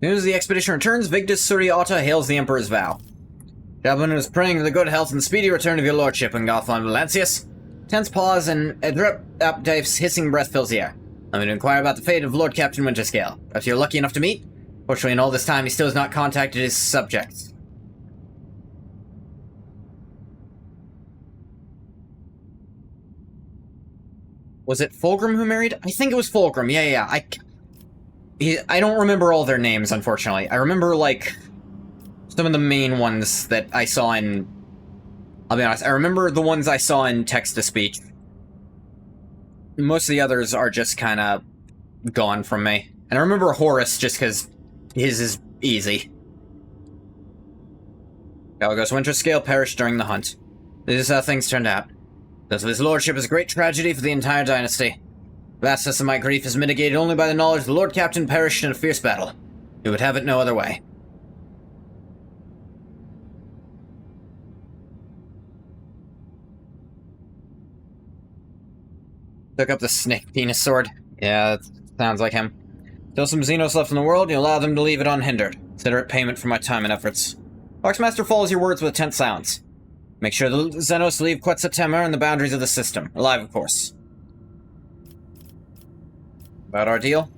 soon as the expedition returns, Vigdis Suriata hails the Emperor's vow. Jabun is praying for the good health and speedy return of your lordship in Gothland Valancius. Tense pause and Adrep's hissing breath fills the air. I'm going to inquire about the fate of Lord Captain Winterscale. Perhaps you're lucky enough to meet? Fortunately, in all this time, he still has not contacted his subjects. Was it Fulgrim who married? I think it was Fulgrim. Yeah. I don't remember all their names, unfortunately. I remember, like, some of the main ones that I saw in... I'll be honest, I remember the ones I saw in text-to-speech. Most of the others are just kind of gone from me. And I remember Horus just because his is easy. Galgos Winterscale perished during the hunt. This is how things turned out. This of his lordship is a great tragedy for the entire dynasty. Vastness of my grief is mitigated only by the knowledge the Lord Captain perished in a fierce battle. We would have it no other way. Took up the snake penis sword. Yeah, that sounds like him. Still some Xenos left in the world, you allow them to leave it unhindered. Consider it payment for my time and efforts. Foxmaster follows your words with tense silence. Make sure the Xenos leave Quetzaltemur in the boundaries of the system. Alive, of course. About our deal?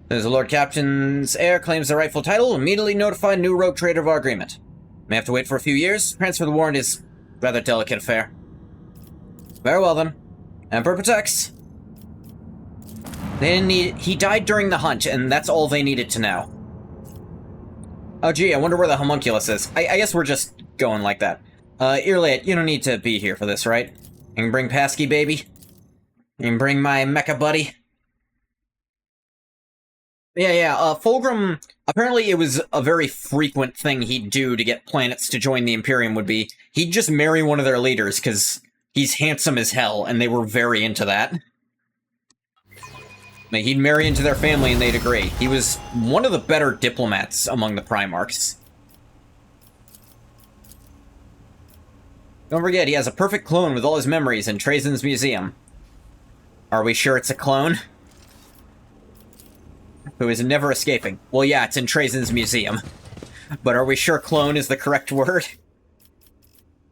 As the Lord Captain's heir claims the rightful title, immediately notify new rogue trader of our agreement. May have to wait for a few years. Transfer the warrant is a rather delicate affair. Very well, then. Emperor protects. They didn't need... He died during the hunt, and that's all they needed to know. Oh, gee, I wonder where the homunculus is. I guess we're just going like that. Earliet, you don't need to be here for this, right? You can bring Pasky, baby. You can bring my mecha buddy. Yeah, Fulgrim, apparently it was a very frequent thing he'd do to get planets to join the Imperium would be, he'd just marry one of their leaders, because he's handsome as hell, and they were very into that. Like, he'd marry into their family and they'd agree. He was one of the better diplomats among the Primarchs. Don't forget, he has a perfect clone with all his memories in Trajan's museum. Are we sure it's a clone? Who is never escaping. Well, yeah, it's in Trajan's museum. But are we sure clone is the correct word?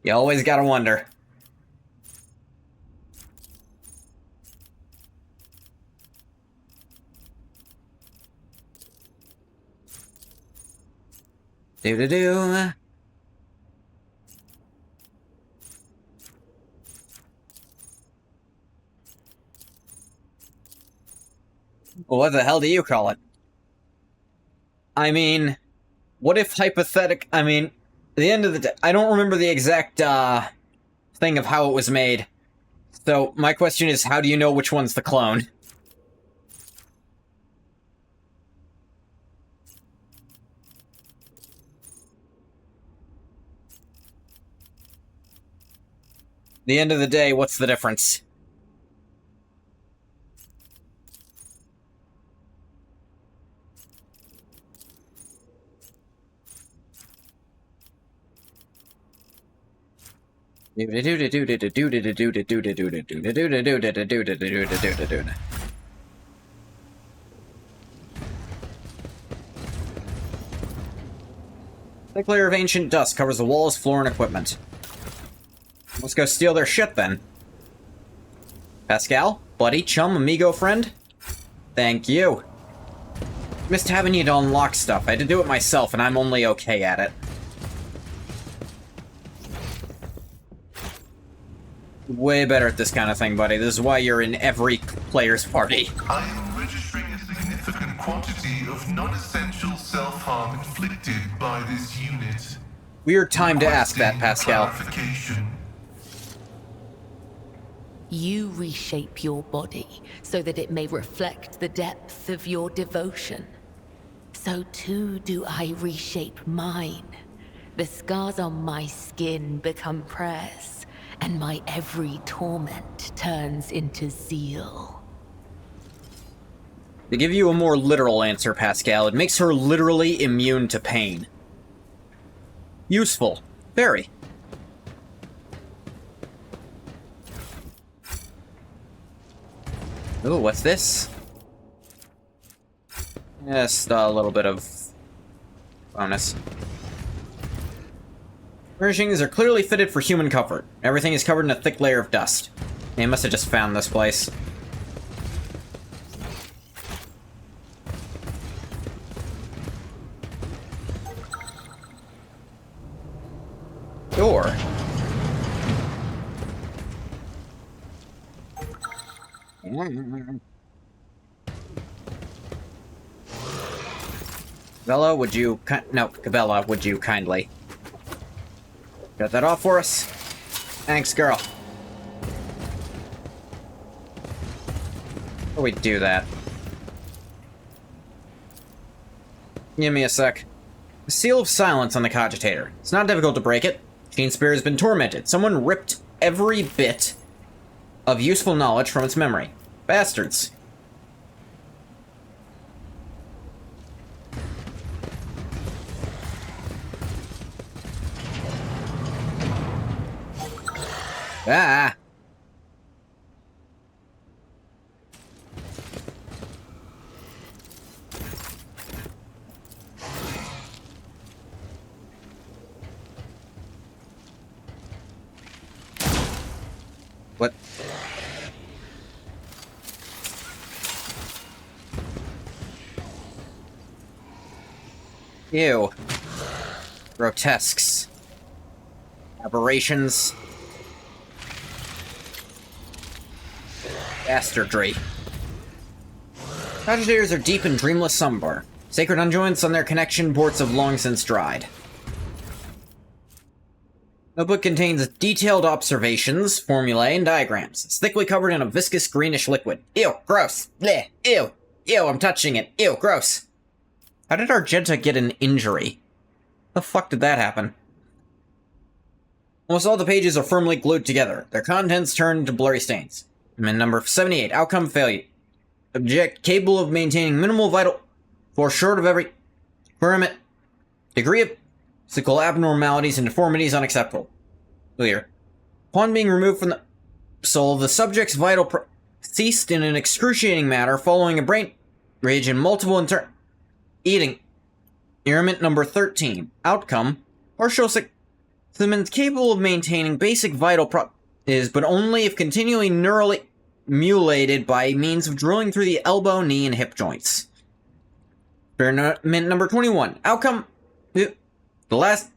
You always gotta wonder. Do-do-do. Well, what the hell do you call it? I mean, what if I mean, at the end of the day, I don't remember the exact, thing of how it was made. So, my question is, how do you know which one's the clone? At the end of the day, what's the difference? Thick layer of ancient dust covers the walls, floor, and equipment. Let's go steal their shit, then. Pascal? Buddy? Chum? Amigo? Friend? Thank you. Missed having you to unlock stuff. I had to do it myself, and I'm only okay at it. Way better at this kind of thing, buddy. This is why you're in every player's party. I am registering a significant quantity of non-essential self-harm inflicted by this unit. Weird time to ask that, Pascal. Clarification. You reshape your body so that it may reflect the depth of your devotion. So too do I reshape mine. The scars on my skin become prayers, and my every torment turns into zeal. To give you a more literal answer, Pascal, it makes her literally immune to pain. Useful. Very. Ooh, what's this? Just a little bit of bonus. Furnishings are clearly fitted for human comfort. Everything is covered in a thick layer of dust. They must have just found this place. Door. Cabela, would you... No, Cabela, would you kindly... Got that off for us? Thanks, girl. Before we do that... Give me a sec. The seal of silence on the cogitator. It's not difficult to break it. Gene Spear has been tormented. Someone ripped every bit of useful knowledge from its memory. Bastards. Ah. What? Ew. Grotesques. Aberrations. Bastardry. Cogitators are deep in dreamless slumber. Sacred unjoints on their connection ports have long since dried. Notebook contains detailed observations, formulae, and diagrams. It's thickly covered in a viscous greenish liquid. Ew, gross. Bleh, ew, ew, I'm touching it. Ew, gross. How did Argenta get an injury? The fuck did that happen? Almost all the pages are firmly glued together. Their contents turn into blurry stains. And number 78, outcome failure. Object capable of maintaining minimal vital force short of every experiment. Degree of physical abnormalities and deformities unacceptable. Clear. Upon being removed from the soul, the subject's vital ceased in an excruciating manner following a brain rage and multiple eating. Experiment number 13. Outcome. Partial Simmons capable of maintaining basic vital but only if continually neurally mutilated by means of drilling through the elbow, knee, and hip joints. Experiment number 21. Outcome. The last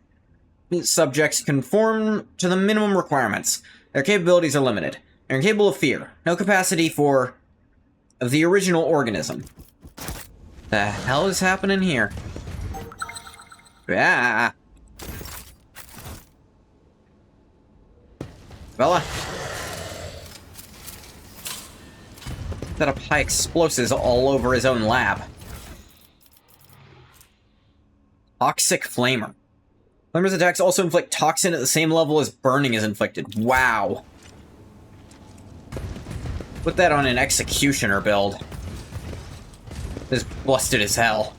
subjects conform to the minimum requirements. Their capabilities are limited. They're incapable of fear. No capacity for the original organism. The hell is happening here? Ah. Bella. Set up high explosives all over his own lab. Toxic Flamer. Flamer's attacks also inflict toxin at the same level as burning is inflicted. Wow. Put that on an executioner build. This is busted as hell.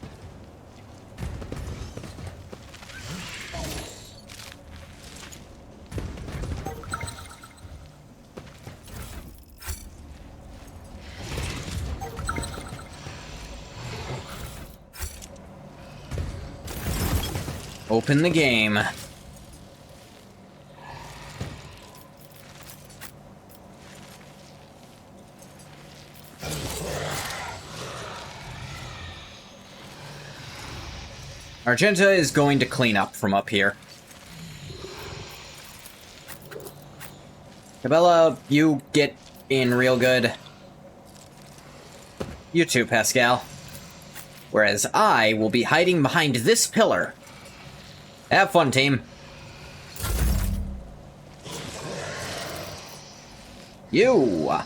Open the game. Argenta is going to clean up from up here. Cabela, you get in real good. You too, Pascal. Whereas I will be hiding behind this pillar. Have fun, team. You!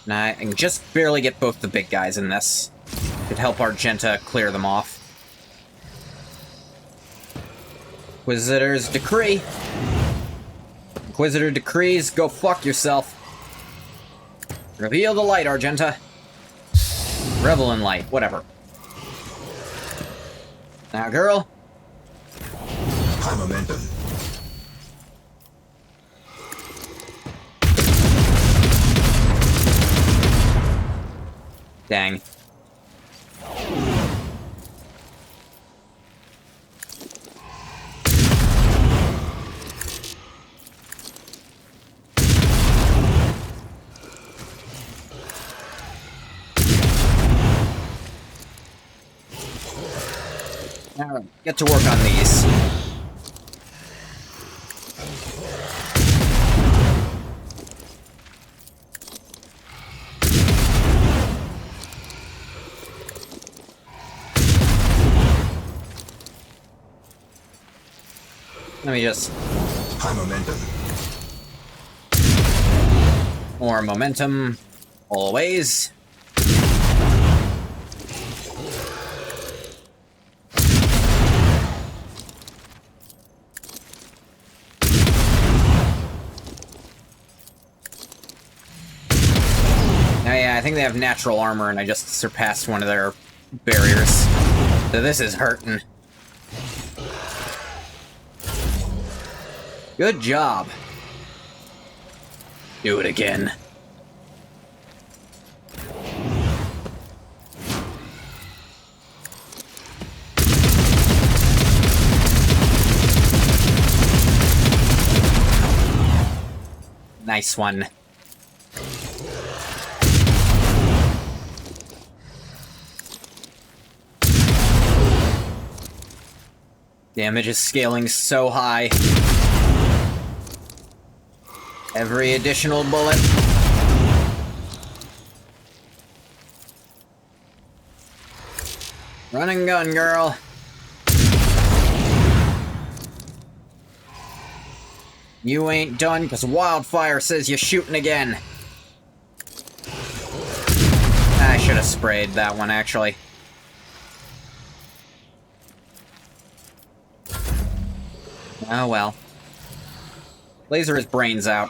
Now, I can just barely get both the big guys in this. Could help Argenta clear them off. Inquisitor's Decree. Inquisitor decrees, go fuck yourself. Reveal the light, Argenta. Revel in light, whatever. Now, girl. High momentum. Dang. Alright, get to work on these. Let me just... High momentum. More momentum. Always. Oh yeah, I think they have natural armor and I just surpassed one of their barriers. So this is hurting. Good job. Do it again. Nice one. Damage is scaling so high. Every additional bullet. Run and gun, girl. You ain't done, because Wildfire says you're shooting again. I should have sprayed that one, actually. Oh well. Laser his brains out.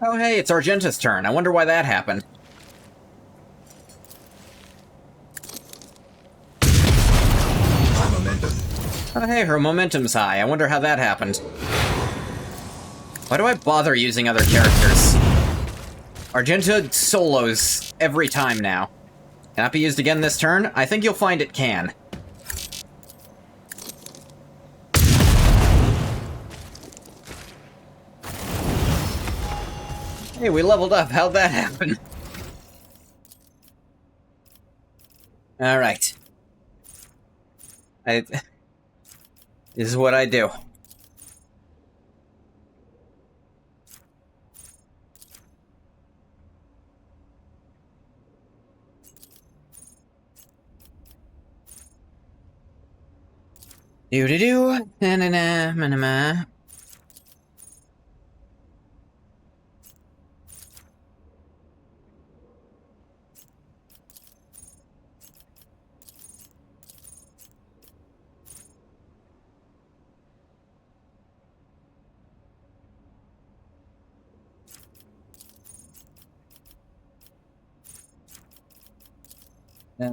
Oh hey, it's Argenta's turn. I wonder why that happened. High momentum. Oh hey, her momentum's high. I wonder how that happened. Why do I bother using other characters? Argenta solos every time now. Cannot be used again this turn? I think you'll find it can. Hey, we leveled up. How'd that happen? Alright. This is what I do. Do-do-do. Na-na-na, ma-na-ma.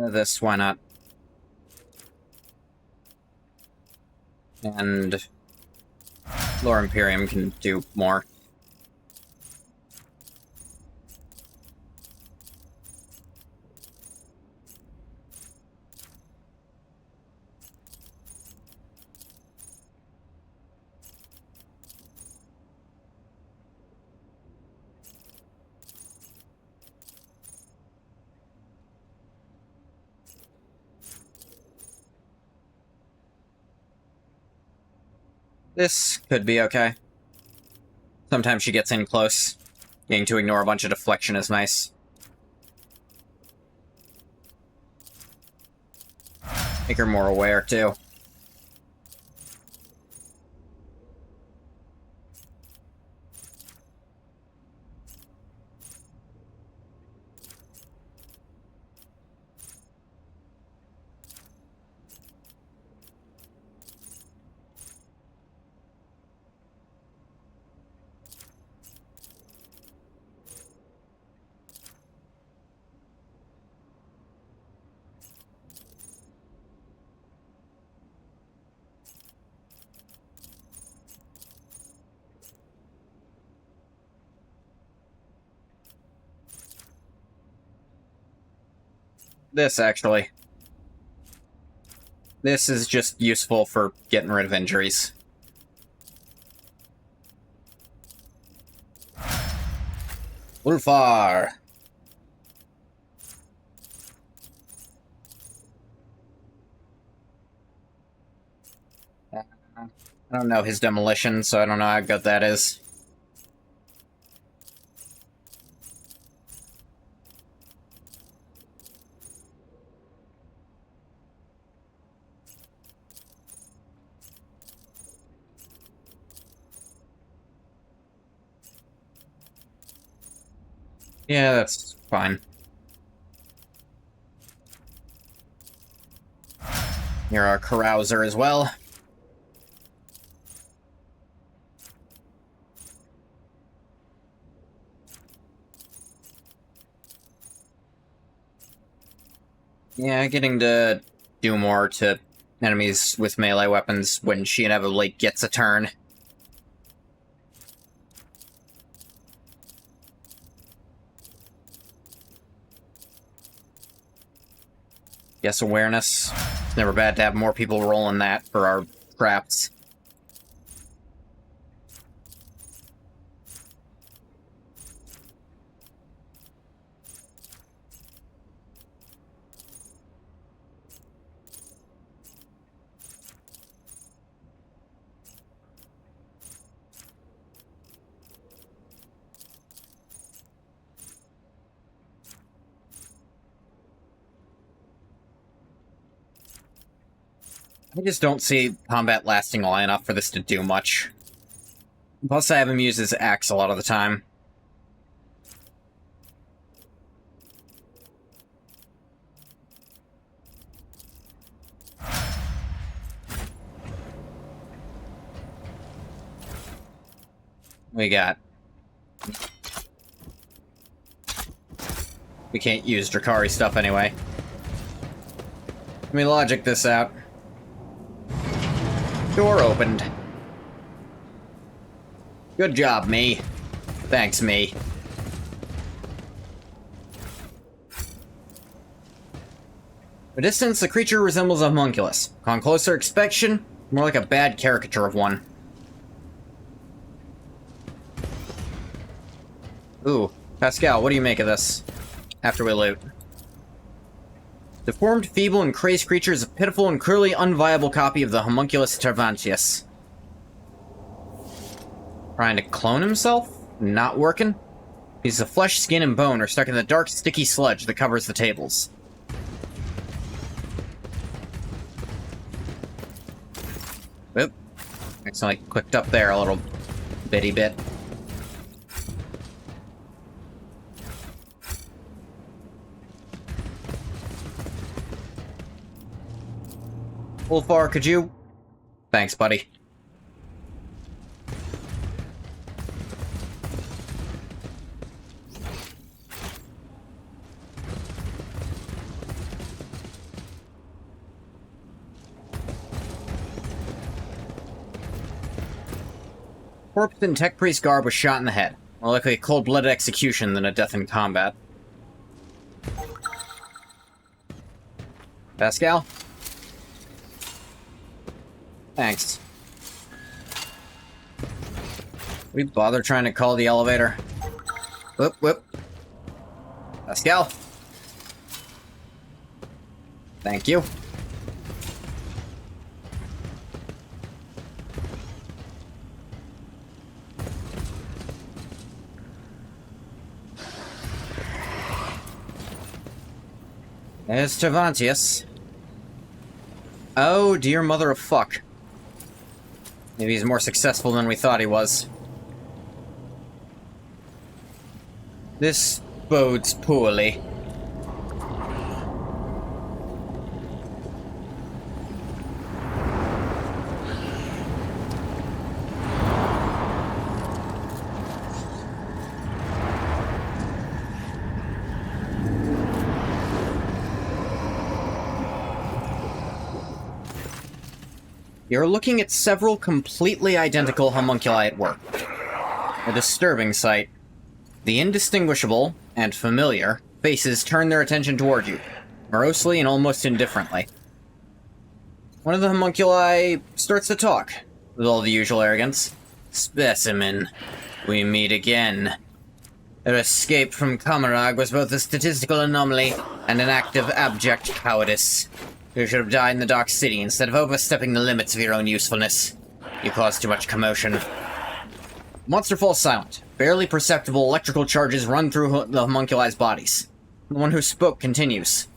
This, why not? And Lore Imperium can do more. This could be okay. Sometimes she gets in close. Getting to ignore a bunch of deflection is nice. Make her more aware, too. This, actually. This is just useful for getting rid of injuries. Ulfar! I don't know his demolition, so I don't know how good that is. Yeah, that's fine. You're our carouser as well. Yeah, getting to do more to enemies with melee weapons when she inevitably gets a turn. Yes, awareness. It's never bad to have more people rolling that for our traps. I just don't see combat lasting long enough for this to do much. Plus, I have him use his axe a lot of the time. We got... We can't use Drakari stuff anyway. Let me logic this out. Door opened. Good job, me. Thanks, me. For distance, the creature resembles a homunculus. On closer inspection, more like a bad caricature of one. Ooh, Pascal, what do you make of this? After we loot. Deformed, feeble, and crazed creature is a pitiful and clearly unviable copy of the homunculus Tervantius. Trying to clone himself? Not working? Pieces of flesh, skin, and bone are stuck in the dark, sticky sludge that covers the tables. Oop. Accidentally clicked up there a little bitty bit. Ulfar, could you? Thanks, buddy. Corpse in Tech Priest garb was shot in the head. More likely a cold-blooded execution than a death in combat. Pascal? Thanks. We bother trying to call the elevator? Whoop, whoop. Pascal? Thank you. There's Tervantius. Oh, dear mother of fuck. Maybe he's more successful than we thought he was. This bodes poorly. You're looking at several completely identical homunculi at work. A disturbing sight. The indistinguishable, and familiar, faces turn their attention toward you, morosely and almost indifferently. One of the homunculi starts to talk, with all the usual arrogance. Specimen, we meet again. Your escape from Kamarag was both a statistical anomaly and an act of abject cowardice. You should have died in the Dark City instead of overstepping the limits of your own usefulness. You caused too much commotion. Monster falls silent. Barely perceptible electrical charges run through the homunculi's bodies. The one who spoke continues.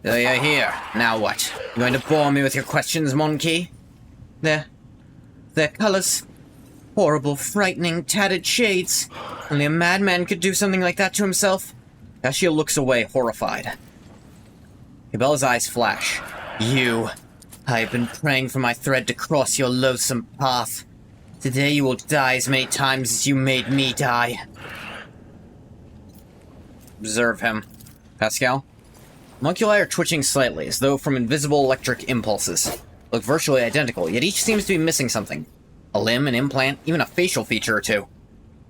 So you're here. Now what? You going to bore me with your questions, Monkey? Their colors. Horrible, frightening, tattered shades. Only a madman could do something like that to himself. Cassia looks away, horrified. Cabela's eyes flash. You. I've been praying for my thread to cross your loathsome path. Today you will die as many times as you made me die. Observe him. Pascal? Homunculi are twitching slightly, as though from invisible electric impulses. Look virtually identical, yet each seems to be missing something. A limb, an implant, even a facial feature or two.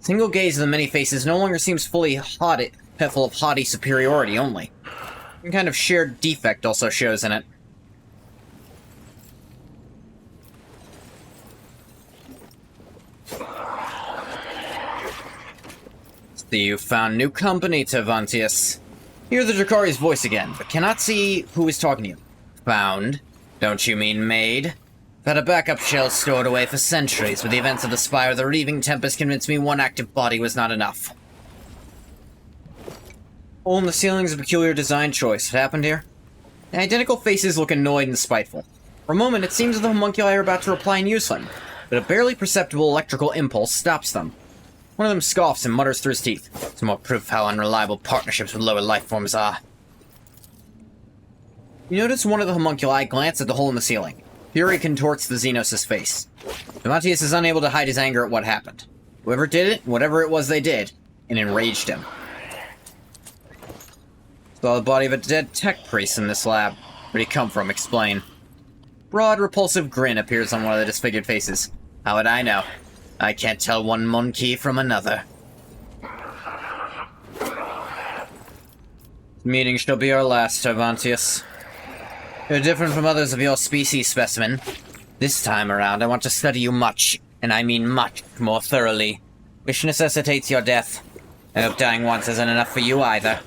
Single gaze of the many faces no longer seems full of haughty superiority only. Some kind of shared defect also shows in it. See, you found new company, Tervantius. Hear the Drakari's voice again, but cannot see who is talking to you. Found? Don't you mean made? I've had a backup shell stored away for centuries. With the events of the Spire, the Reaving Tempest convinced me one active body was not enough. Hole in the ceiling's a peculiar design choice. What happened here? The identical faces look annoyed and spiteful. For a moment, it seems as though the homunculi are about to reply in Uslan, but a barely perceptible electrical impulse stops them. One of them scoffs and mutters through his teeth. It's more proof how unreliable partnerships with lower life forms are. You notice one of the homunculi glance at the hole in the ceiling. Fury contorts the Xenos' face. Tervantius is unable to hide his anger at what happened. Whoever did it, whatever it was they did, it enraged him. Saw the body of a dead tech priest in this lab. Where'd he come from? Explain. Broad, repulsive grin appears on one of the disfigured faces. How would I know? I can't tell one monkey from another. This meeting shall be our last, Tervantius. You're different from others of your species, specimen. This time around, I want to study you much, and I mean much, more thoroughly. Which necessitates your death. I hope dying once isn't enough for you either.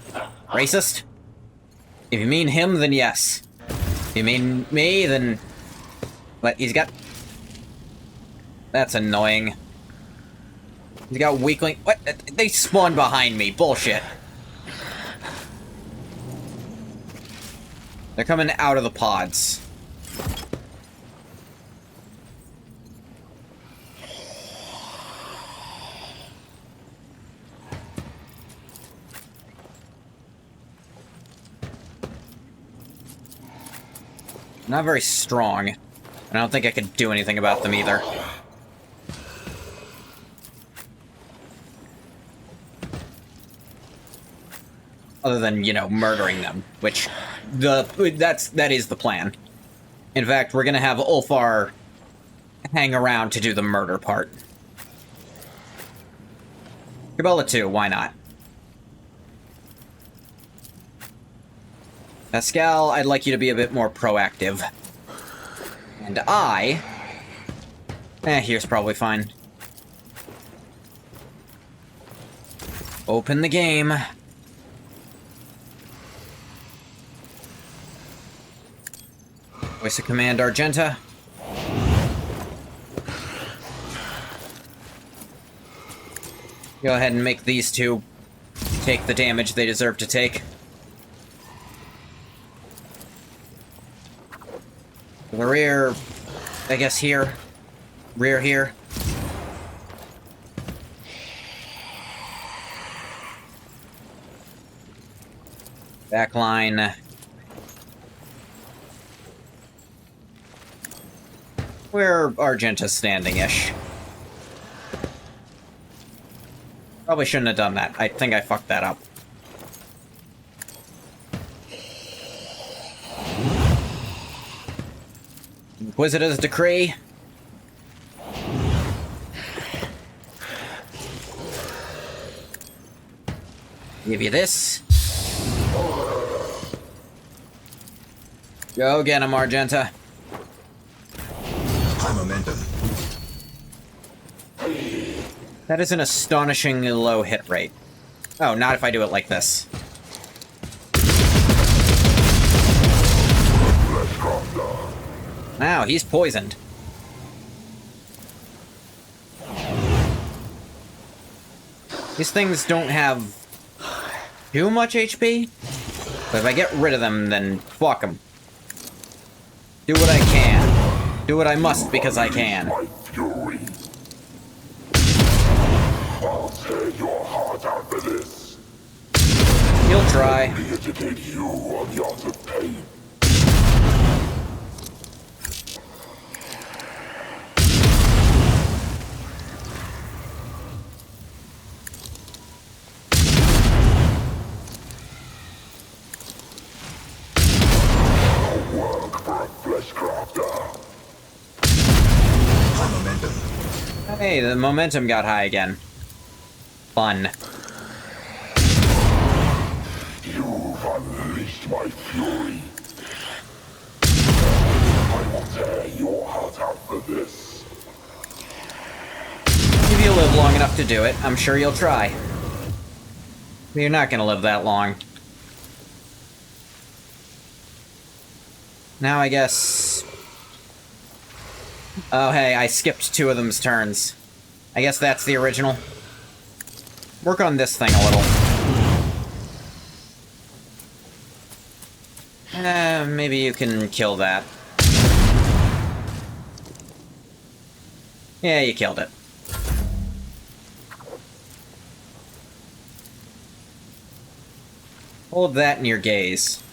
Racist? If you mean him, then yes. If you mean me, then... But he's got... That's annoying. He's got weakling... What? They spawned behind me. Bullshit. They're coming out of the pods. Not very strong. I don't think I could do anything about them either. Other than, you know, murdering them, which that is the plan. In fact, we're gonna have Ulfar hang around to do the murder part. Cabela too, why not? Pascal, I'd like you to be a bit more proactive. And here's probably fine. Open the game. Voice of command, Argenta. Go ahead and make these two take the damage they deserve to take. The rear, I guess here. Rear here. Back line. Where Argenta's standing-ish. Probably shouldn't have done that. I think I fucked that up. Inquisitor's Decree. Give you this. Go get him, Argenta. High momentum. That is an astonishingly low hit rate. Oh, not if I do it like this. Now, he's poisoned. These things don't have too much HP, but if I get rid of them, then fuck them. Do what I can. Do what I must because I can. I'll tear your heart out for this. He'll try. Educate you on the art of pain. Work for a flesh crafter. High momentum. Hey, the momentum got high again. Fun. You've unleashed my fury. I will tear your heart out for this. If you live long enough to do it, I'm sure you'll try. But you're not gonna live that long. Now I guess... Oh hey, I skipped two of them's turns. I guess that's the original. Work on this thing a little. Maybe you can kill that. Yeah, you killed it. Hold that in your gaze.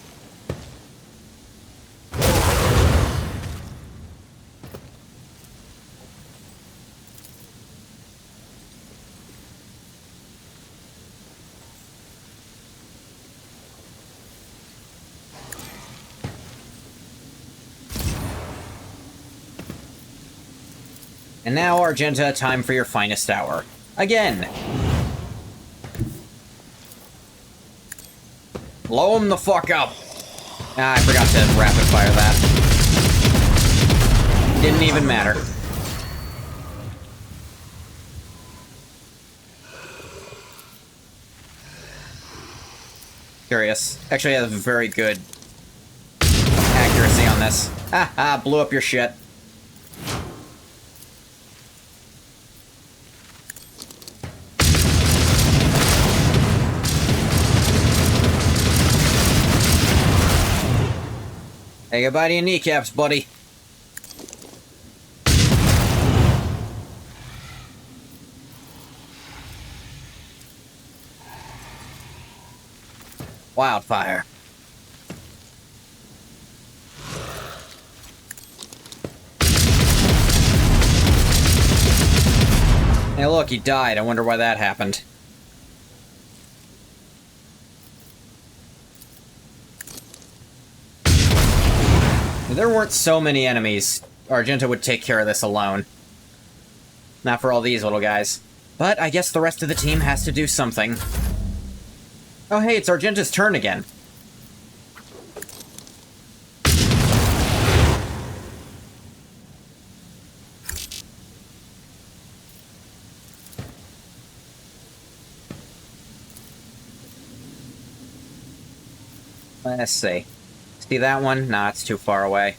And now, Argenta, time for your finest hour. Again! Blow him the fuck up! Ah, I forgot to rapid fire that. Didn't even matter. Curious. Actually, I have very good accuracy on this. Haha, blew up your shit. Hey, goodbye to your kneecaps, buddy. Wildfire. Hey, look, he died. I wonder why that happened. If there weren't so many enemies, Argenta would take care of this alone. Not for all these little guys. But I guess the rest of the team has to do something. Oh hey, it's Argenta's turn again. Let's see. See that one? Nah, it's too far away.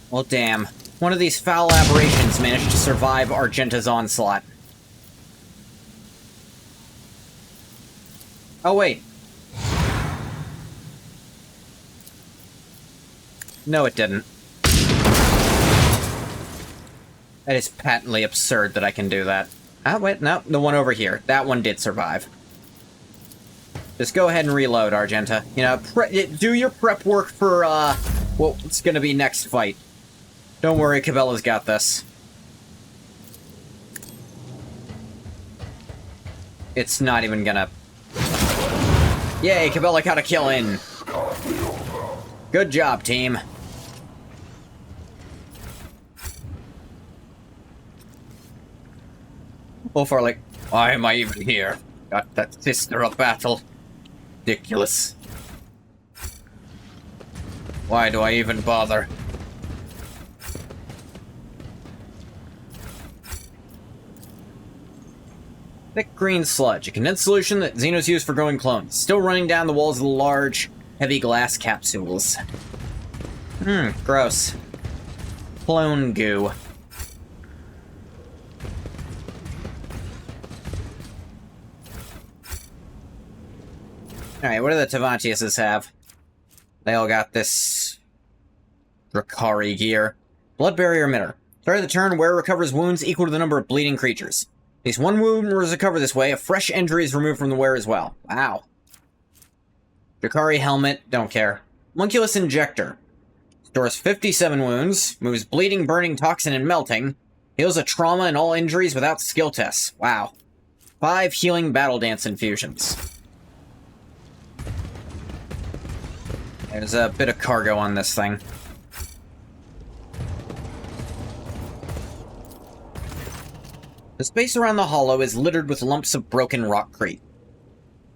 Well, damn. One of these foul aberrations managed to survive Argenta's onslaught. Oh, wait. No, it didn't. That is patently absurd that I can do that. Ah, wait, no, the one over here. That one did survive. Just go ahead and reload, Argenta. You know, do your prep work for, what's gonna be next fight. Don't worry, Cabella's got this. It's not even gonna... Yay, Cabela got a kill in. Good job, team. Ulfar, like, why am I even here? Got that sister of battle. Ridiculous. Why do I even bother? Thick green sludge, a condensed solution that Xenos use for growing clones. Still running down the walls of the large, heavy glass capsules. Gross. Clone goo. Alright, what do the Tavantiuses have? They all got this... Drakari gear. Blood barrier emitter. Start of the turn, wearer recovers wounds equal to the number of bleeding creatures. At least one wound was recovered this way. A fresh injury is removed from the wearer as well. Wow. Drakari helmet, don't care. Homunculus injector. Stores 57 wounds, moves bleeding, burning, toxin, and melting. Heals a trauma and all injuries without skill tests. Wow. 5 healing battle dance infusions. There's a bit of cargo on this thing. The space around the hollow is littered with lumps of broken rockcrete.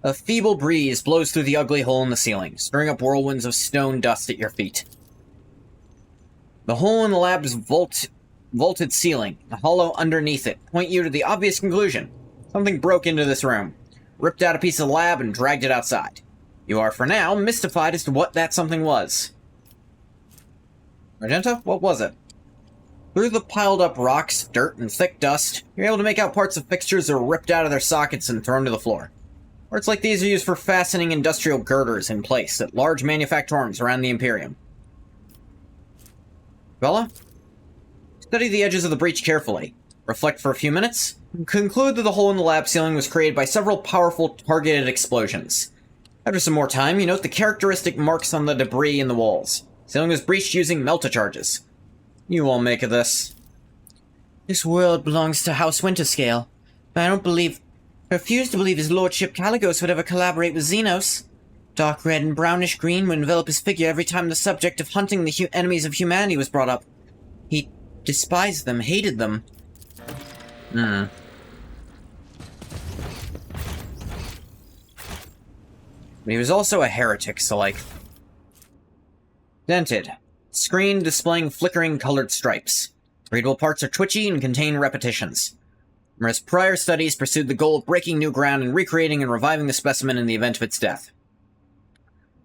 A feeble breeze blows through the ugly hole in the ceiling, stirring up whirlwinds of stone dust at your feet. The hole in the lab's vaulted ceiling, the hollow underneath it, point you to the obvious conclusion. Something broke into this room, ripped out a piece of the lab, and dragged it outside. You are, for now, mystified as to what that something was. Argenta, what was it? Through the piled-up rocks, dirt, and thick dust, you're able to make out parts of fixtures that are ripped out of their sockets and thrown to the floor. Parts like these are used for fastening industrial girders in place at large manufactorums around the Imperium. Bella? Study the edges of the breach carefully. Reflect for a few minutes, and conclude that the hole in the lab ceiling was created by several powerful targeted explosions. After some more time, you note the characteristic marks on the debris in the walls. The ceiling was breached using melta-charges. You all make of this. This world belongs to House Winterscale, but I refuse to believe his lordship Caligos would ever collaborate with Xenos. Dark red and brownish green would envelop his figure every time the subject of hunting the enemies of humanity was brought up. He despised them, hated them. But he was also a heretic, so like... Dented. Screen displaying flickering colored stripes. Readable parts are twitchy and contain repetitions. Whereas prior studies pursued the goal of breaking new ground and recreating and reviving the specimen in the event of its death.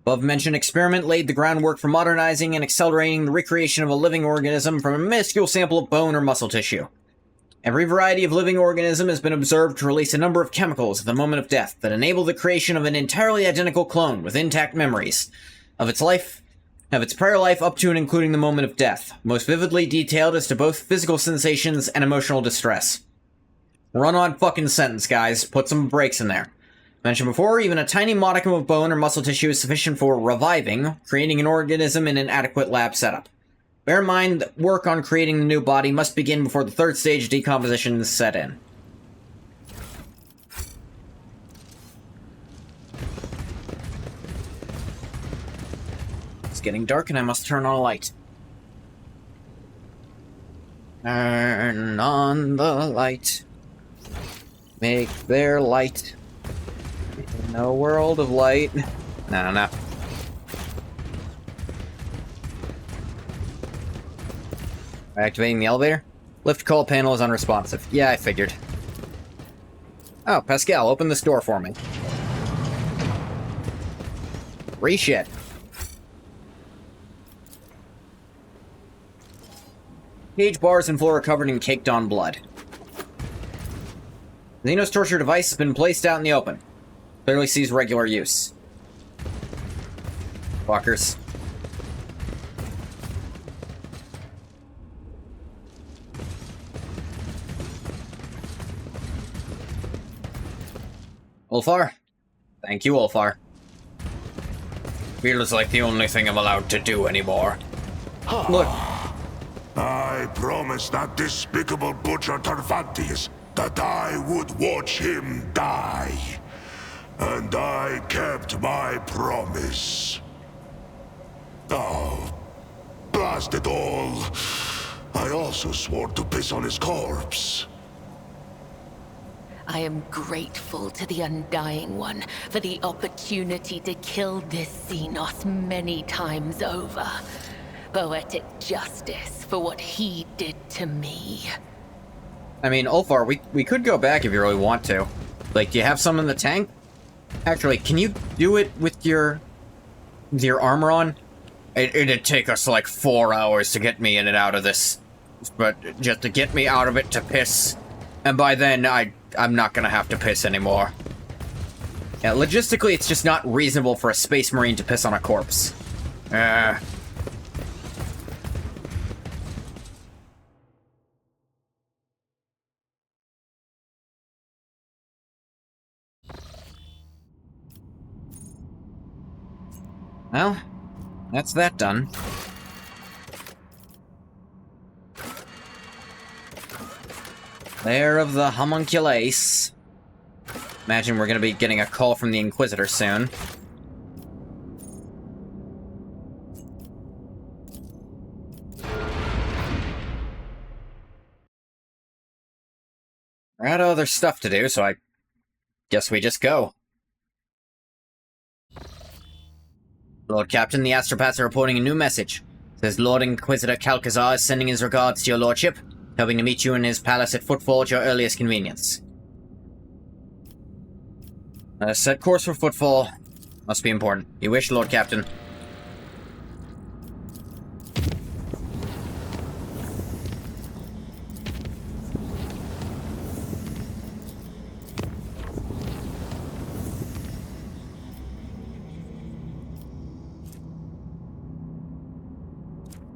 Above-mentioned experiment laid the groundwork for modernizing and accelerating the recreation of a living organism from a minuscule sample of bone or muscle tissue. Every variety of living organism has been observed to release a number of chemicals at the moment of death that enable the creation of an entirely identical clone with intact memories of its prior life up to and including the moment of death, most vividly detailed as to both physical sensations and emotional distress. Run-on fucking sentence, guys. Put some breaks in there. Mentioned before, even a tiny modicum of bone or muscle tissue is sufficient for reviving, creating an organism in an adequate lab setup. Bear in mind that work on creating the new body must begin before the third stage of decomposition is set in. It's getting dark and I must turn on a light. Turn on the light. Make their light. In a world of light. No. Activating the elevator? Lift call panel is unresponsive. Yeah, I figured. Oh, Pascal, open this door for me. Reshit. Cage bars and floor are covered in caked-on blood. Xenos torture device has been placed out in the open. Clearly sees regular use. Fuckers. Ulfar? Thank you, Ulfar. Feels like the only thing I'm allowed to do anymore. Look. I promised that despicable butcher Tarvantes that I would watch him die. And I kept my promise. Oh, blast it all. I also swore to piss on his corpse. I am grateful to the Undying One for the opportunity to kill this Xenos many times over. Poetic justice for what he did to me. I mean, Ulfar, we could go back if you really want to. Like, do you have some in the tank? Actually, can you do it with your armor on? It'd take us like 4 hours to get me in and out of this. But just to get me out of it to piss. And by then, I'm not gonna have to piss anymore. Yeah, logistically, it's just not reasonable for a space marine to piss on a corpse. Well, that's that done. Lair of the homunculace. Imagine we're gonna be getting a call from the Inquisitor soon. We're out of other stuff to do, so I guess we just go. Lord Captain, the Astropaths are reporting a new message. It says Lord Inquisitor Calcazar is sending his regards to your lordship, hoping to meet you in his palace at Footfall at your earliest convenience. Set course for Footfall. Must be important. You wish, Lord Captain.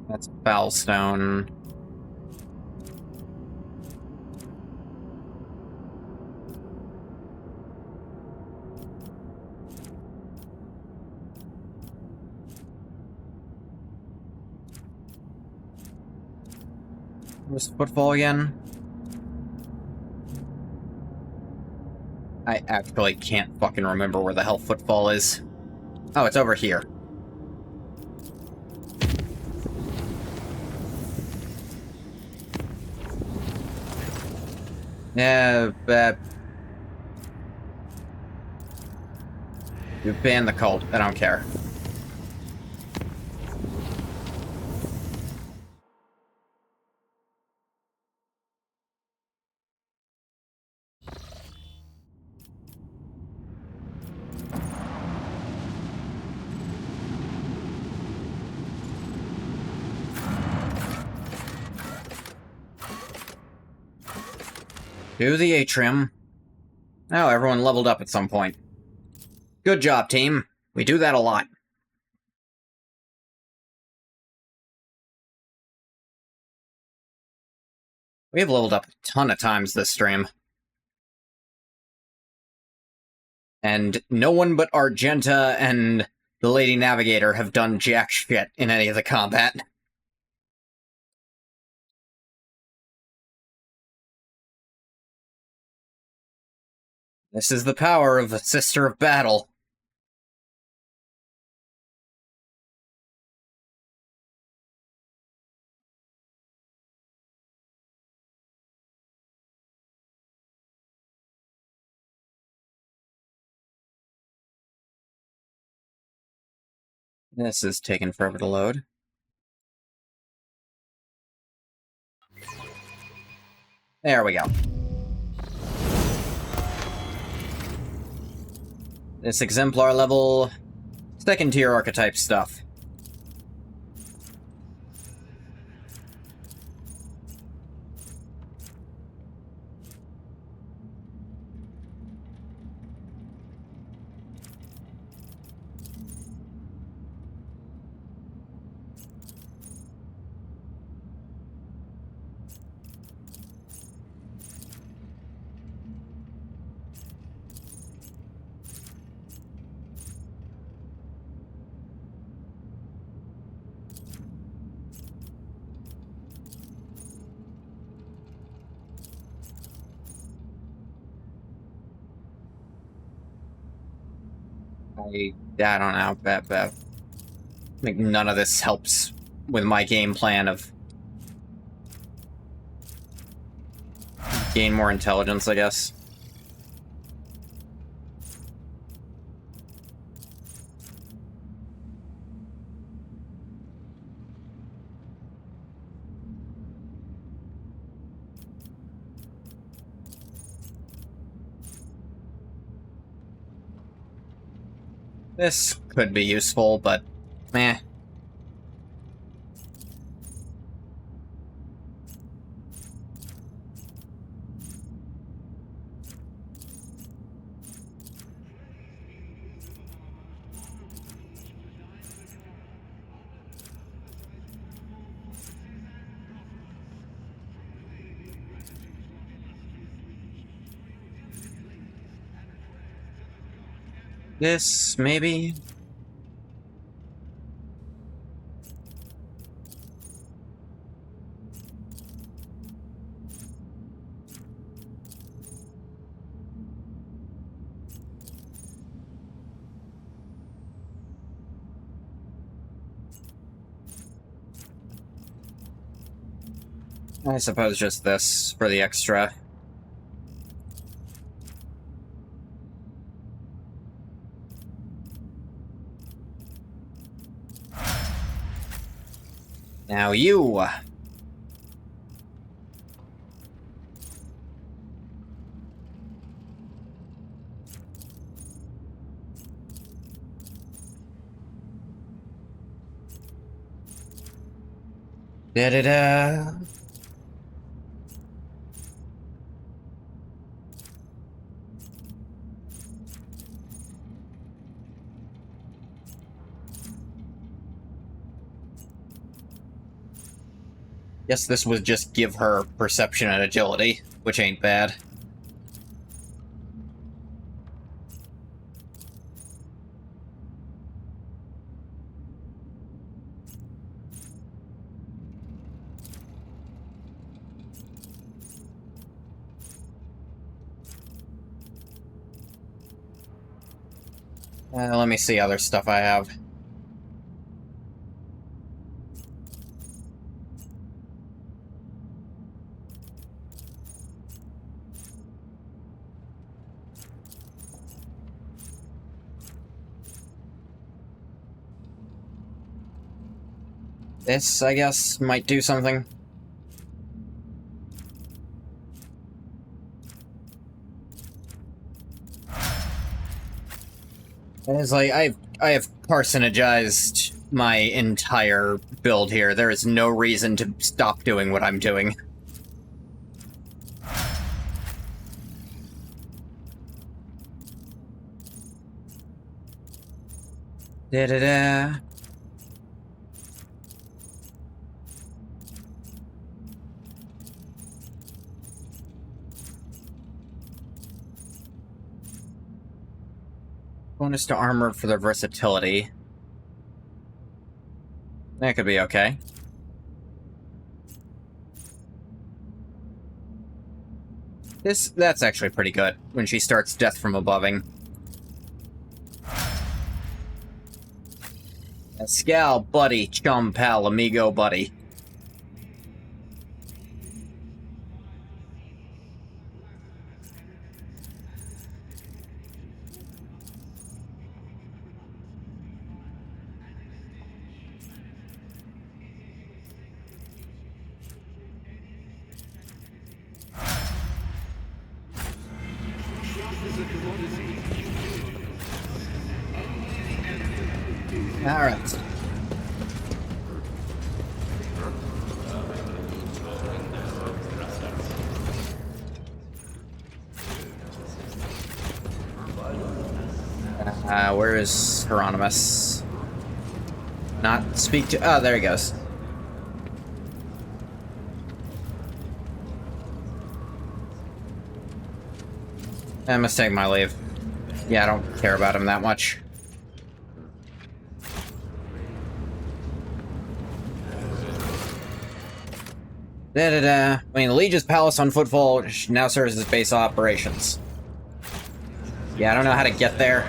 That's Foulstone. Where's Footfall again? I actually can't fucking remember where the hell Footfall is. Oh, it's over here. Yeah, you ban the cult. I don't care. To the atrium. Oh, everyone leveled up at some point. Good job, team. We do that a lot. We have leveled up a ton of times this stream. And no one but Argenta and the Lady Navigator have done jack shit in any of the combat. This is the power of the Sister of Battle. This is taking forever to load. There we go. This exemplar level, second tier archetype stuff. I don't know. I think none of this helps with my game plan of gain more intelligence, I guess. This could be useful, but meh. This, maybe? I suppose just this for the extra. Now you! Da-da-da! Guess this would just give her perception and agility, which ain't bad. Let me see other stuff I have. This, I guess, might do something. It's like, I have carcinogized my entire build here. There is no reason to stop doing what I'm doing. Da-da-da. Bonus to armor for their versatility. That could be okay. That's actually pretty good when she starts death from aboving. Pascal, buddy, chum, pal, amigo, buddy. Alright. Where is Hieronymus? Not speak to... Oh, there he goes. I must take my leave. Yeah, I don't care about him that much. I mean, the Legion's palace on Footfall now serves as base operations. Yeah, I don't know how to get there.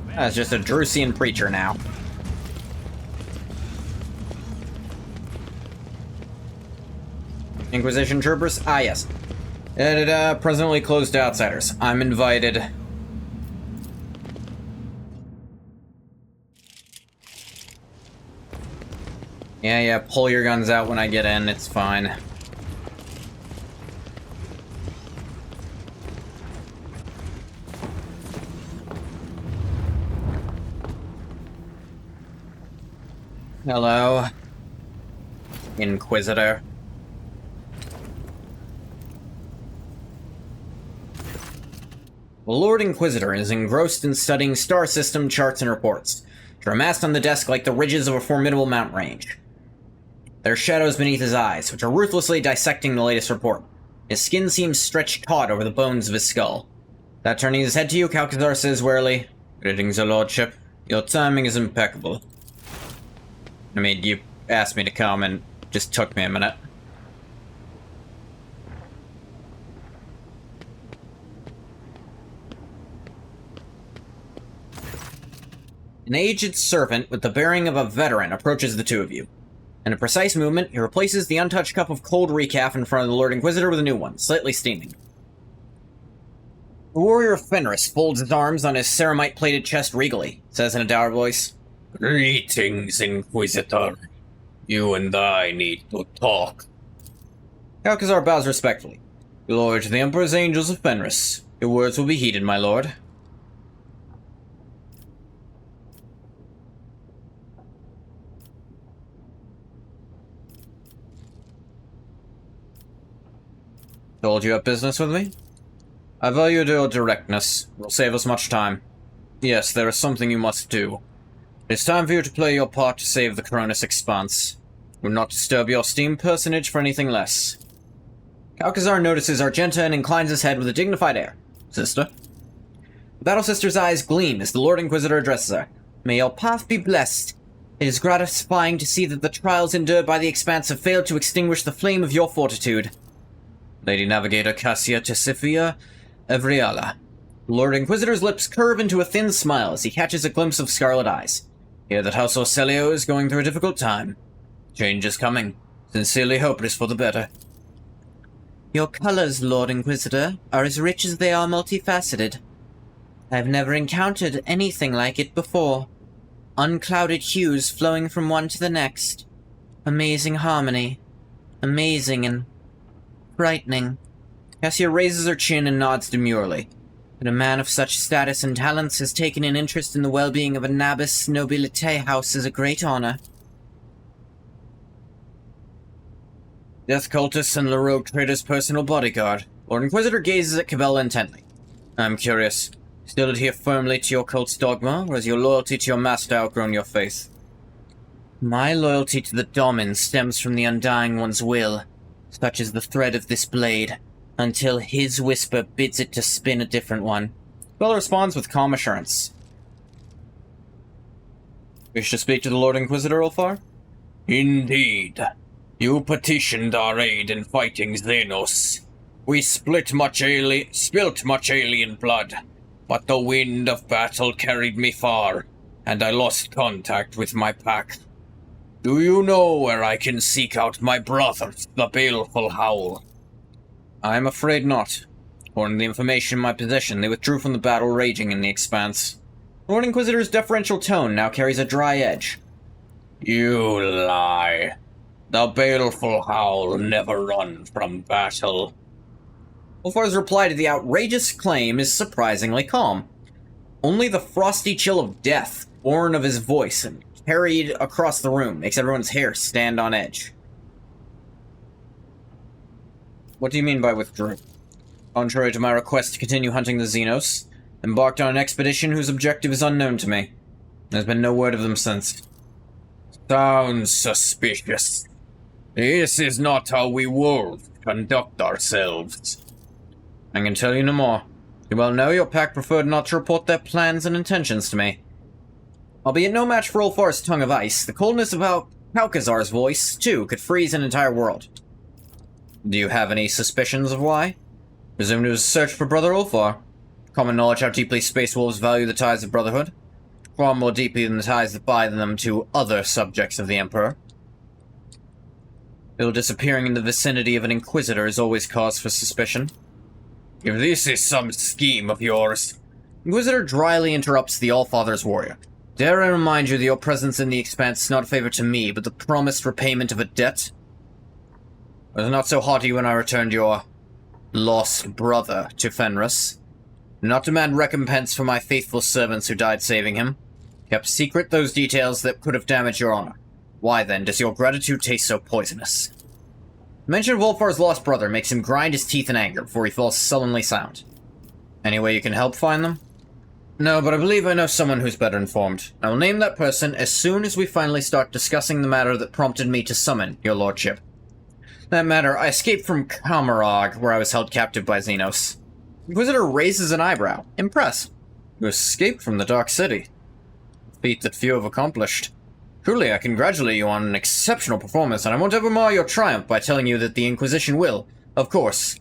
That's just a Drusian preacher now. Inquisition troopers? Ah, yes. Presently closed to outsiders. I'm invited. Yeah, pull your guns out when I get in, it's fine. Hello, Inquisitor. The Lord Inquisitor is engrossed in studying star system charts and reports, which are amassed on the desk like the ridges of a formidable mountain range. There are shadows beneath his eyes, which are ruthlessly dissecting the latest report. His skin seems stretched taut over the bones of his skull. Without turning his head to you, Calcazar says wearily, "Greetings, your lordship. Your timing is impeccable." I mean, you asked me to come and just took me a minute. An aged servant with the bearing of a veteran approaches the two of you. In a precise movement, he replaces the untouched cup of cold recaf in front of the Lord Inquisitor with a new one, slightly steaming. The warrior of Fenris folds his arms on his ceramite-plated chest regally, says in a dour voice, "Greetings, Inquisitor. You and I need to talk." Calcazar bows respectfully. "Glory to the Emperor's angels of Fenris. Your words will be heeded, my lord." Told you have business with me? I value your directness. It will save us much time. Yes, there is something you must do. It is time for you to play your part to save the Cronus Expanse. We will not disturb your esteemed personage for anything less. Calcazar notices Argenta and inclines his head with a dignified air. Sister? The Battle Sister's eyes gleam as the Lord Inquisitor addresses her. May your path be blessed. It is gratifying to see that the trials endured by the Expanse have failed to extinguish the flame of your fortitude. Lady Navigator Cassia Tesifia Evriala. The Lord Inquisitor's lips curve into a thin smile as he catches a glimpse of scarlet eyes. Hear that House Orselio is going through a difficult time. Change is coming. Sincerely hope it is for the better. Your colors, Lord Inquisitor, are as rich as they are multifaceted. I've never encountered anything like it before. Unclouded hues flowing from one to the next. Amazing harmony. Amazing and frightening. Cassia raises her chin and nods demurely. But a man of such status and talents has taken an interest in the well-being of a Nabis Nobilite house is a great honor. Death cultists and the rogue trader's personal bodyguard. Lord Inquisitor gazes at Cabela intently. I'm curious. Still adhere firmly to your cult's dogma, or has your loyalty to your master outgrown your faith? My loyalty to the Domin stems from the Undying One's will, such as the thread of this blade, until his whisper bids it to spin a different one. Bella responds with calm assurance. Wish to speak to the Lord Inquisitor, Ulfar? Indeed. You petitioned our aid in fighting Xenos. We spilt much alien blood, but the wind of battle carried me far, and I lost contact with my pack. Do you know where I can seek out my brothers, the Baleful Howl? I am afraid not. According to the information in my possession, they withdrew from the battle raging in the Expanse. Lord Inquisitor's deferential tone now carries a dry edge. You lie. The Baleful Howl never run from battle. Ulfar's reply to the outrageous claim is surprisingly calm. Only the frosty chill of death, born of his voice and carried across the room, makes everyone's hair stand on edge. What do you mean by withdrew? Contrary to my request to continue hunting the Xenos, embarked on an expedition whose objective is unknown to me. There's been no word of them since. Sounds suspicious. This is not how we wolves conduct ourselves. I can tell you no more. You well know your pack preferred not to report their plans and intentions to me. Albeit no match for Ulfar's tongue of ice, the coldness of Alcazar's voice, too, could freeze an entire world. Do you have any suspicions of why? Presumed it was a search for Brother Ulfar. Common knowledge how deeply Space Wolves value the ties of Brotherhood. Far more deeply than the ties that bind them to other subjects of the Emperor. Though disappearing in the vicinity of an Inquisitor is always cause for suspicion. If this is some scheme of yours... Inquisitor dryly interrupts the Allfather's warrior. Dare I remind you that your presence in the Expanse is not a favor to me, but the promised repayment of a debt? I was not so haughty when I returned your lost brother to Fenris. Do not demand recompense for my faithful servants who died saving him. Kept secret those details that could have damaged your honor. Why then does your gratitude taste so poisonous? The mention of Ulfar's lost brother makes him grind his teeth in anger before he falls sullenly silent. Any way you can help find them? No, but I believe I know someone who's better informed. I will name that person as soon as we finally start discussing the matter that prompted me to summon your lordship. That matter, I escaped from Kamarog, where I was held captive by Xenos. Inquisitor raises an eyebrow, impressed. You escaped from the Dark City. A feat that few have accomplished. Truly, I congratulate you on an exceptional performance, and I won't ever mar your triumph by telling you that the Inquisition will, of course,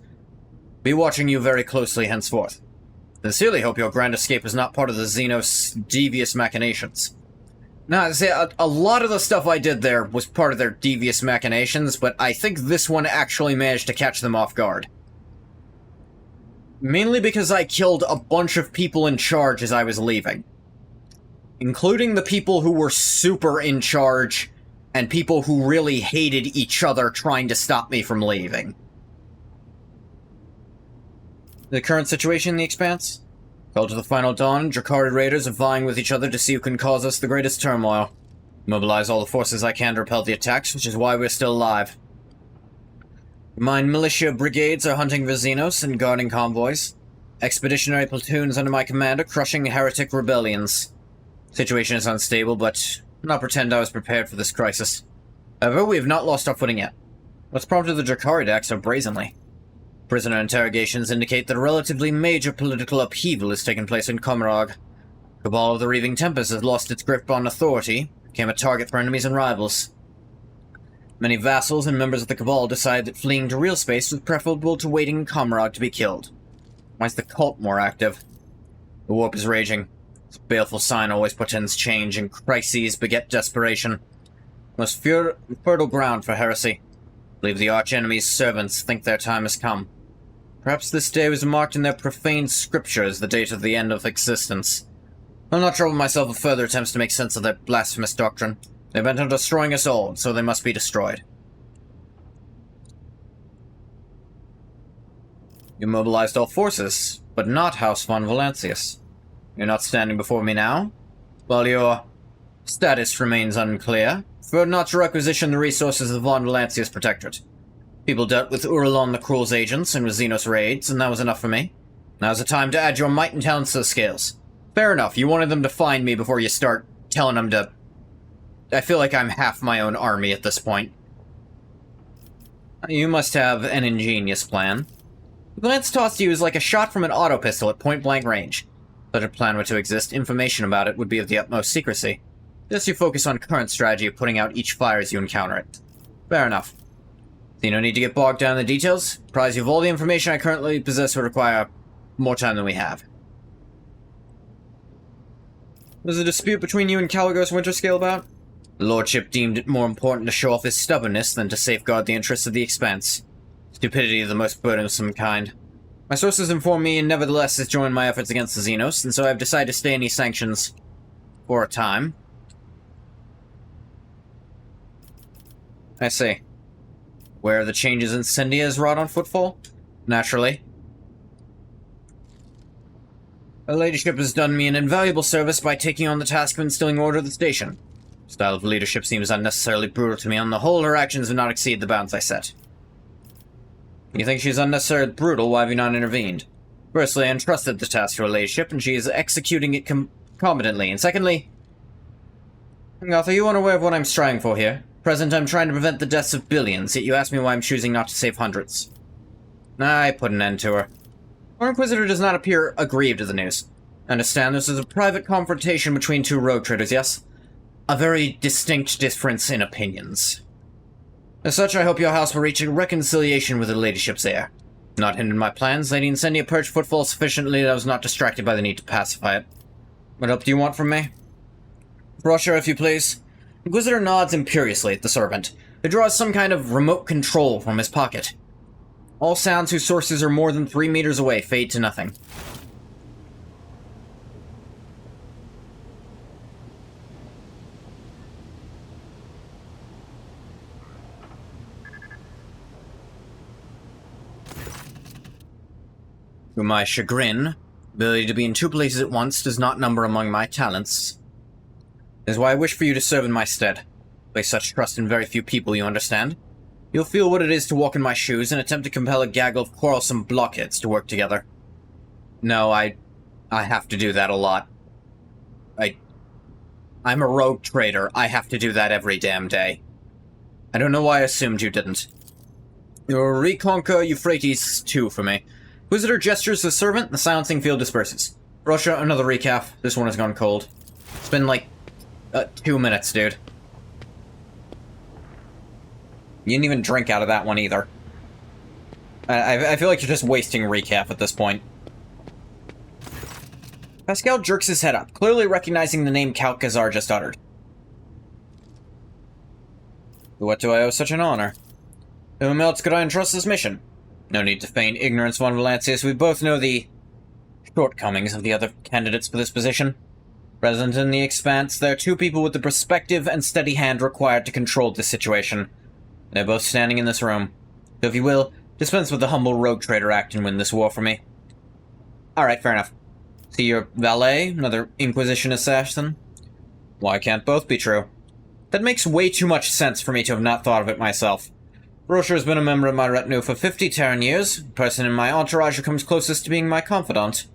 be watching you very closely henceforth. Sincerely hope your grand escape is not part of the Xenos' devious machinations. Now, see, a lot of the stuff I did there was part of their devious machinations, but I think this one actually managed to catch them off guard. Mainly because I killed a bunch of people in charge as I was leaving. Including the people who were super in charge, and people who really hated each other trying to stop me from leaving. The current situation in the Expanse? Called to the final dawn, Drakari raiders are vying with each other to see who can cause us the greatest turmoil. Mobilize all the forces I can to repel the attacks, which is why we're still alive. Mine militia brigades are hunting for Xenos and guarding convoys. Expeditionary platoons under my command are crushing heretic rebellions. Situation is unstable, but I'll not pretend I was prepared for this crisis. However, we have not lost our footing yet. What's prompted the Drakari to act so brazenly? Prisoner interrogations indicate that a relatively major political upheaval has taken place in Komarog. Cabal of the Reaving Tempest has lost its grip on authority, became a target for enemies and rivals. Many vassals and members of the Cabal decide that fleeing to real space was preferable to waiting in Komarog to be killed. Why is the cult more active? The warp is raging. This baleful sign always portends change, and crises beget desperation. Most fertile ground for heresy. I believe the arch-enemy's servants think their time has come. Perhaps this day was marked in their profane scriptures the date of the end of existence. I'll not trouble myself with further attempts to make sense of their blasphemous doctrine. They're bent on destroying us all, so they must be destroyed. You mobilized all forces, but not House von Valancius. You're not standing before me now? While your status remains unclear, prefer not to requisition the resources of the von Valancius Protectorate. People dealt with Uralon the Cruel's agents and with Xenos raids, and that was enough for me. Now's the time to add your might and talents to the scales. Fair enough, you wanted them to find me before you start telling them to... I feel like I'm half my own army at this point. You must have an ingenious plan. The glance tossed to you is like a shot from an auto pistol at point-blank range. If such a plan were to exist, information about it would be of the utmost secrecy. Just you focus on current strategy of putting out each fire as you encounter it. Fair enough. So you don't need to get bogged down in the details. Apprise you of all the information I currently possess would require more time than we have. Was a dispute between you and Caligos Winterscale about? The Lordship deemed it more important to show off his stubbornness than to safeguard the interests of the Expanse. Stupidity of the most burdensome kind. My sources inform me and nevertheless has joined my efforts against the Xenos, and so I've decided to stay any sanctions for a time. I see. Where are the changes Incendia has wrought on Footfall? Naturally. Her ladyship has done me an invaluable service by taking on the task of instilling order at the station. Style of leadership seems unnecessarily brutal to me. On the whole, her actions have not exceeded the bounds I set. You think she's unnecessarily brutal? Why have you not intervened? Firstly, I entrusted the task to her ladyship, and she is executing it competently. And secondly... Goth, are you unaware of what I'm striving for here? Present, I'm trying to prevent the deaths of billions, yet you ask me why I'm choosing not to save hundreds. I put an end to her. Our Inquisitor does not appear aggrieved at the news. Understand this is a private confrontation between two rogue traders, yes? A very distinct difference in opinions. As such, I hope your house will reach a reconciliation with the ladyship's heir. Not hindered my plans, Lady Incendia perched footfall sufficiently that I was not distracted by the need to pacify it. What help do you want from me? Brochure, if you please. Inquisitor nods imperiously at the servant, who draws some kind of remote control from his pocket. All sounds whose sources are more than 3 meters away fade to nothing. To my chagrin, ability to be in 2 places at once does not number among my talents. That is why I wish for you to serve in my stead. Place such trust in very few people, you understand? You'll feel what it is to walk in my shoes and attempt to compel a gaggle of quarrelsome blockheads to work together. No, I have to do that a lot. I'm a rogue trader. I have to do that every damn day. I don't know why I assumed you didn't. You'll reconquer Euphrates 2 for me. Inquisitor gestures to the servant, the silencing field disperses. Russia, another recap. This one has gone cold. It's been like 2 minutes, dude. You didn't even drink out of that one either. I feel like you're just wasting recap at this point. Pascal jerks his head up, clearly recognizing the name Count Kazar just uttered. What do I owe such an honor? To whom else could I entrust this mission? No need to feign ignorance, Von Valancius. We both know the shortcomings of the other candidates for this position. Present in the Expanse, there are 2 people with the perspective and steady hand required to control this situation. They're both standing in this room. So if you will, dispense with the humble rogue trader act and win this war for me. Alright, fair enough. See your valet, another Inquisition assassin? Why can't both be true? That makes way too much sense for me to have not thought of it myself. Rocher has been a member of my retinue for 50 Terran years, the person in my entourage who comes closest to being my confidant.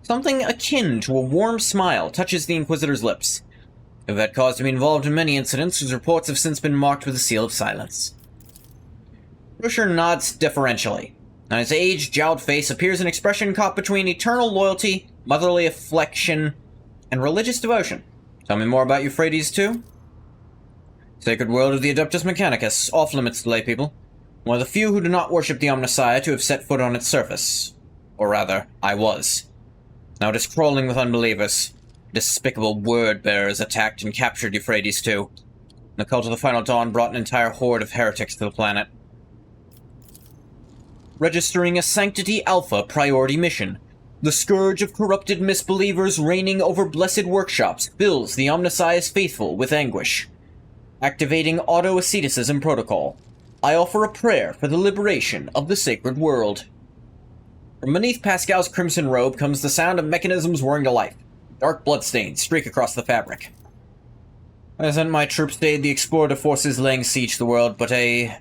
Something akin to a warm smile touches the Inquisitor's lips. I've had cause to be involved in many incidents whose reports have since been marked with a seal of silence. Rocher nods deferentially. On his aged, jowled face appears an expression caught between eternal loyalty, motherly affection, and religious devotion. Tell me more about Euphrates 2? Sacred world of the Adeptus Mechanicus, off limits to lay people. One of the few who do not worship the Omnissiah to have set foot on its surface. Or rather, I was. Now it is crawling with unbelievers. Despicable word-bearers attacked and captured Euphrates 2. The cult of the Final Dawn brought an entire horde of heretics to the planet. Registering a Sanctity Alpha priority mission. The scourge of corrupted misbelievers reigning over blessed workshops fills the Omnissiah's faithful with anguish. Activating auto-asceticism protocol. I offer a prayer for the liberation of the sacred world. From beneath Pascal's crimson robe comes the sound of mechanisms whirring to life. Dark bloodstains streak across the fabric. I sent my troops to aid the explorative forces laying siege to the world, but a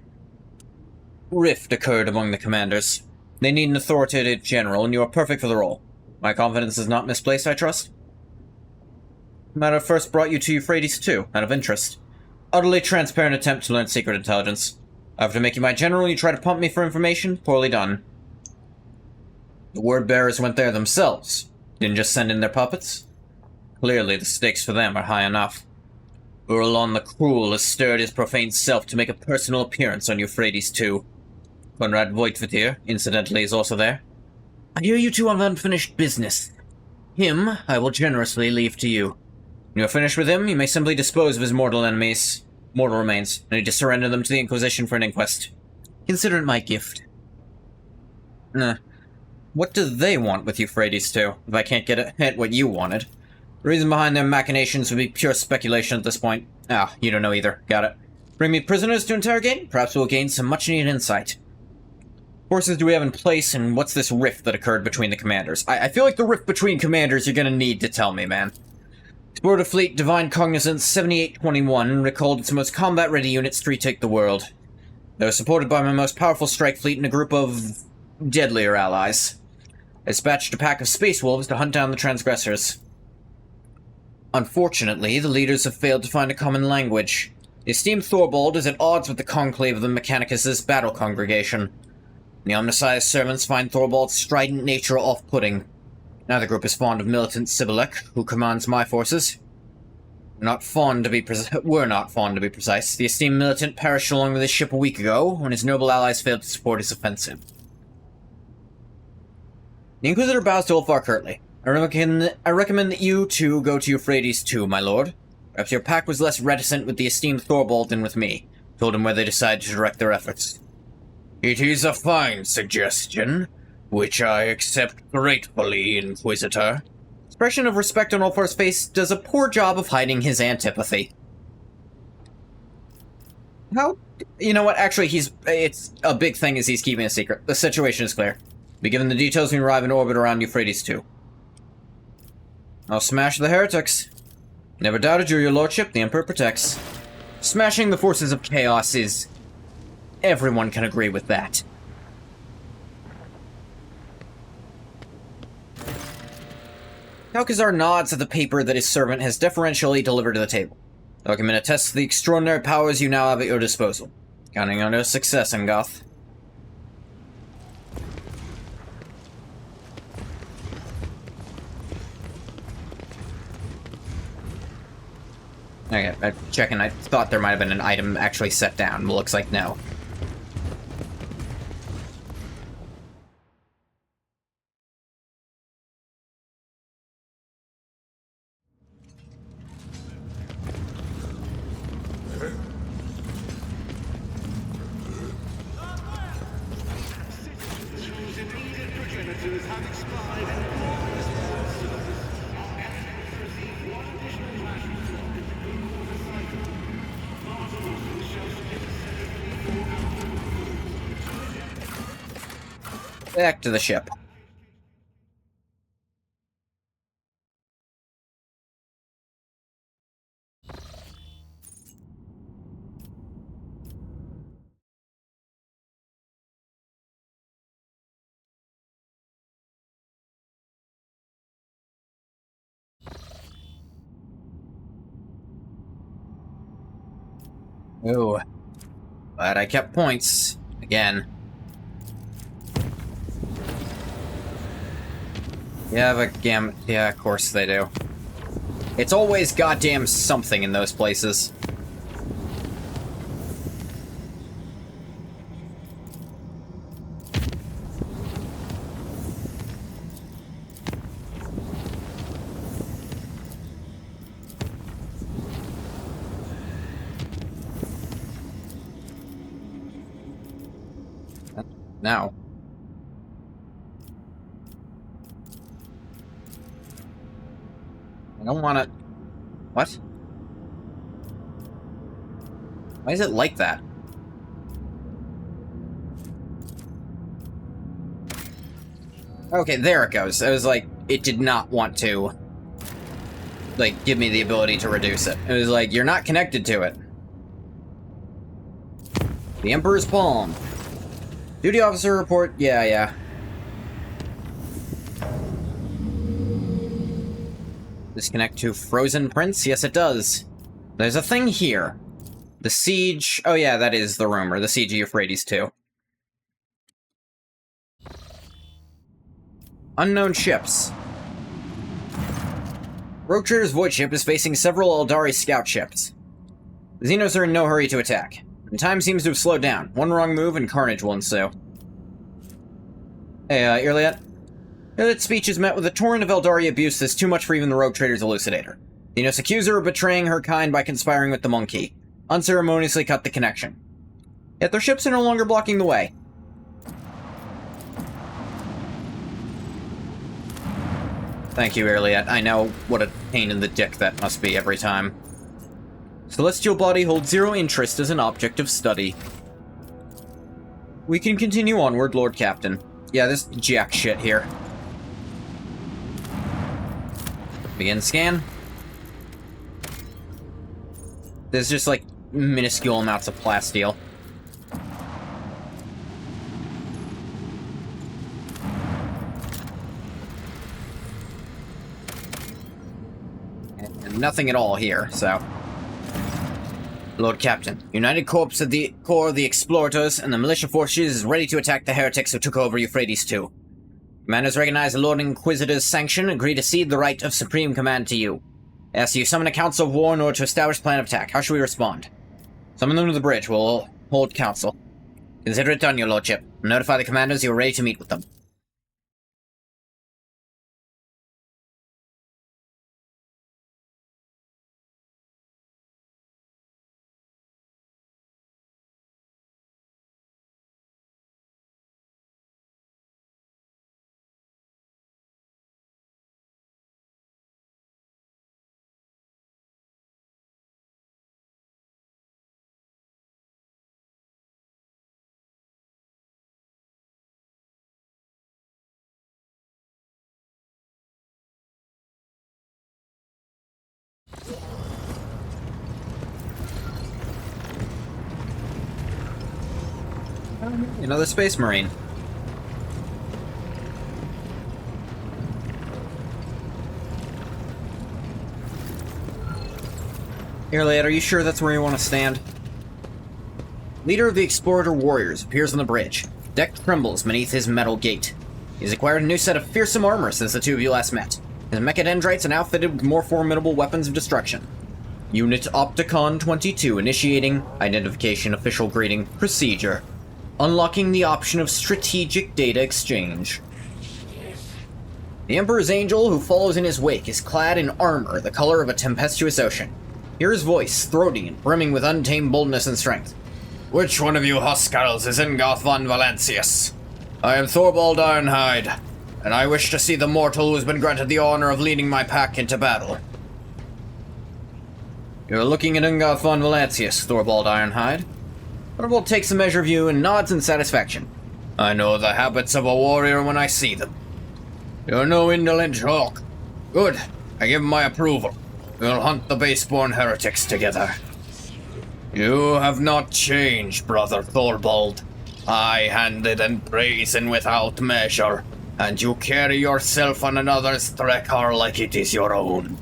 rift occurred among the commanders. They need an authoritative general, and you are perfect for the role. My confidence is not misplaced, I trust? The matter first brought you to Euphrates 2, out of interest. Utterly transparent attempt to learn secret intelligence. After making my general, you try to pump me for information? Poorly done. The word-bearers went there themselves. Didn't just send in their puppets? Clearly the stakes for them are high enough. Urlon the Cruel has stirred his profane self to make a personal appearance on Euphrates 2. Conrad Voigtvatir, incidentally, is also there. I hear you two have unfinished business. Him, I will generously leave to you. When you are finished with him, you may simply dispose of his mortal remains. I need to surrender them to the Inquisition for an inquest. Consider it my gift. What do they want with Euphrates 2, if I can't get at what you wanted? The reason behind their machinations would be pure speculation at this point. You don't know either. Got it. Bring me prisoners to interrogate? Perhaps we'll gain some much-needed insight. Forces do we have in place, and what's this rift that occurred between the commanders? I feel like the rift between commanders you're gonna need to tell me, man. Explorative Fleet Divine Cognizance 7821 recalled its most combat-ready units to retake the world. They were supported by my most powerful strike fleet and a group of deadlier allies. I dispatched a pack of space wolves to hunt down the transgressors. Unfortunately, the leaders have failed to find a common language. The esteemed Thorvald is at odds with the conclave of the Mechanicus' battle congregation. The Omnissiah's servants find Thorvald's strident nature off-putting. Neither group is fond of militant Sibilek, who commands my forces. We're not fond to be precise. The esteemed militant perished along with his ship a week ago, when his noble allies failed to support his offensive. The Inquisitor bows to Ulfar curtly. I recommend that you two go to Euphrates too, my lord. Perhaps your pack was less reticent with the esteemed Thorvald than with me. Told him where they decided to direct their efforts. It is a fine suggestion, which I accept gratefully, Inquisitor. Expression of respect on Ulfar's face does a poor job of hiding his antipathy. How? You know what? Actually, it's a big thing is he's keeping a secret. The situation is clear. Be given the details when you arrive in orbit around Euphrates 2. I'll smash the heretics. Never doubted you, your lordship. The Emperor protects. Smashing the forces of chaos is... Everyone can agree with that. Kalkazar nods at the paper that his servant has deferentially delivered to the table. The document attests to the extraordinary powers you now have at your disposal. Counting on your success, Ngoth. Okay, I'm checking. I thought there might have been an item actually set down. Looks like no. Back to the ship. Ooh. But I kept points. Again. Yeah, but yeah, of course they do. It's always goddamn something in those places. Now. I don't want to... What? Why is it like that? Okay, there it goes. I was like, it did not want to, like, give me the ability to reduce it. It was like, you're not connected to it. The Emperor's Palm. Duty officer report. Yeah. Disconnect to Frozen Prince? Yes, it does. There's a thing here. The siege... Oh yeah, that is the rumor. The siege of Euphrates 2. Unknown ships. Rogue Trader's Void ship is facing several Eldari scout ships. The Xenos are in no hurry to attack, and time seems to have slowed down. One wrong move and carnage will ensue. Hey, Irliet. Irliet's speech is met with a torrent of Eldari abuse that's too much for even the Rogue Trader's elucidator. The Xenos accuse her of betraying her kind by conspiring with the monkey, unceremoniously cut the connection. Yet their ships are no longer blocking the way. Thank you, Irliet. I know what a pain in the dick that must be every time. Celestial body holds zero interest as an object of study. We can continue onward, Lord Captain. Yeah, this jack shit here. Begin scan. There's just like minuscule amounts of plasteel. And nothing at all here, so. Lord Captain, United Corps of the Corps of the Explorators and the militia forces is ready to attack the heretics who took over Euphrates 2. Commanders recognize the Lord Inquisitor's sanction and agree to cede the right of supreme command to you. Ask you summon a council of war in order to establish plan of attack. How should we respond? Summon them to the bridge. We'll hold council. Consider it done, your lordship. Notify the commanders you are ready to meet with them. Another space marine. Here, lad, are you sure that's where you want to stand? Leader of the Explorer Warriors appears on the bridge. Deck trembles beneath his metal gate. He's acquired a new set of fearsome armor since the two of you last met. His mechadendrites are now fitted with more formidable weapons of destruction. Unit Opticon 22 initiating identification official greeting procedure. Unlocking the option of strategic data exchange. The Emperor's Angel, who follows in his wake, is clad in armor the color of a tempestuous ocean. Hear his voice, throaty and brimming with untamed boldness and strength. Which one of you Huskarls is Ingoth von Valancius? I am Thorvald Ironhide, and I wish to see the mortal who has been granted the honor of leading my pack into battle. You're looking at Ingoth von Valancius, Thorvald Ironhide. Thorvald takes a measure of you and nods in satisfaction. I know the habits of a warrior when I see them. You're no indolent hawk. Good. I give my approval. We'll hunt the baseborn heretics together. You have not changed, brother Thorvald. High-handed and brazen without measure, and you carry yourself on another's threckar like it is your own.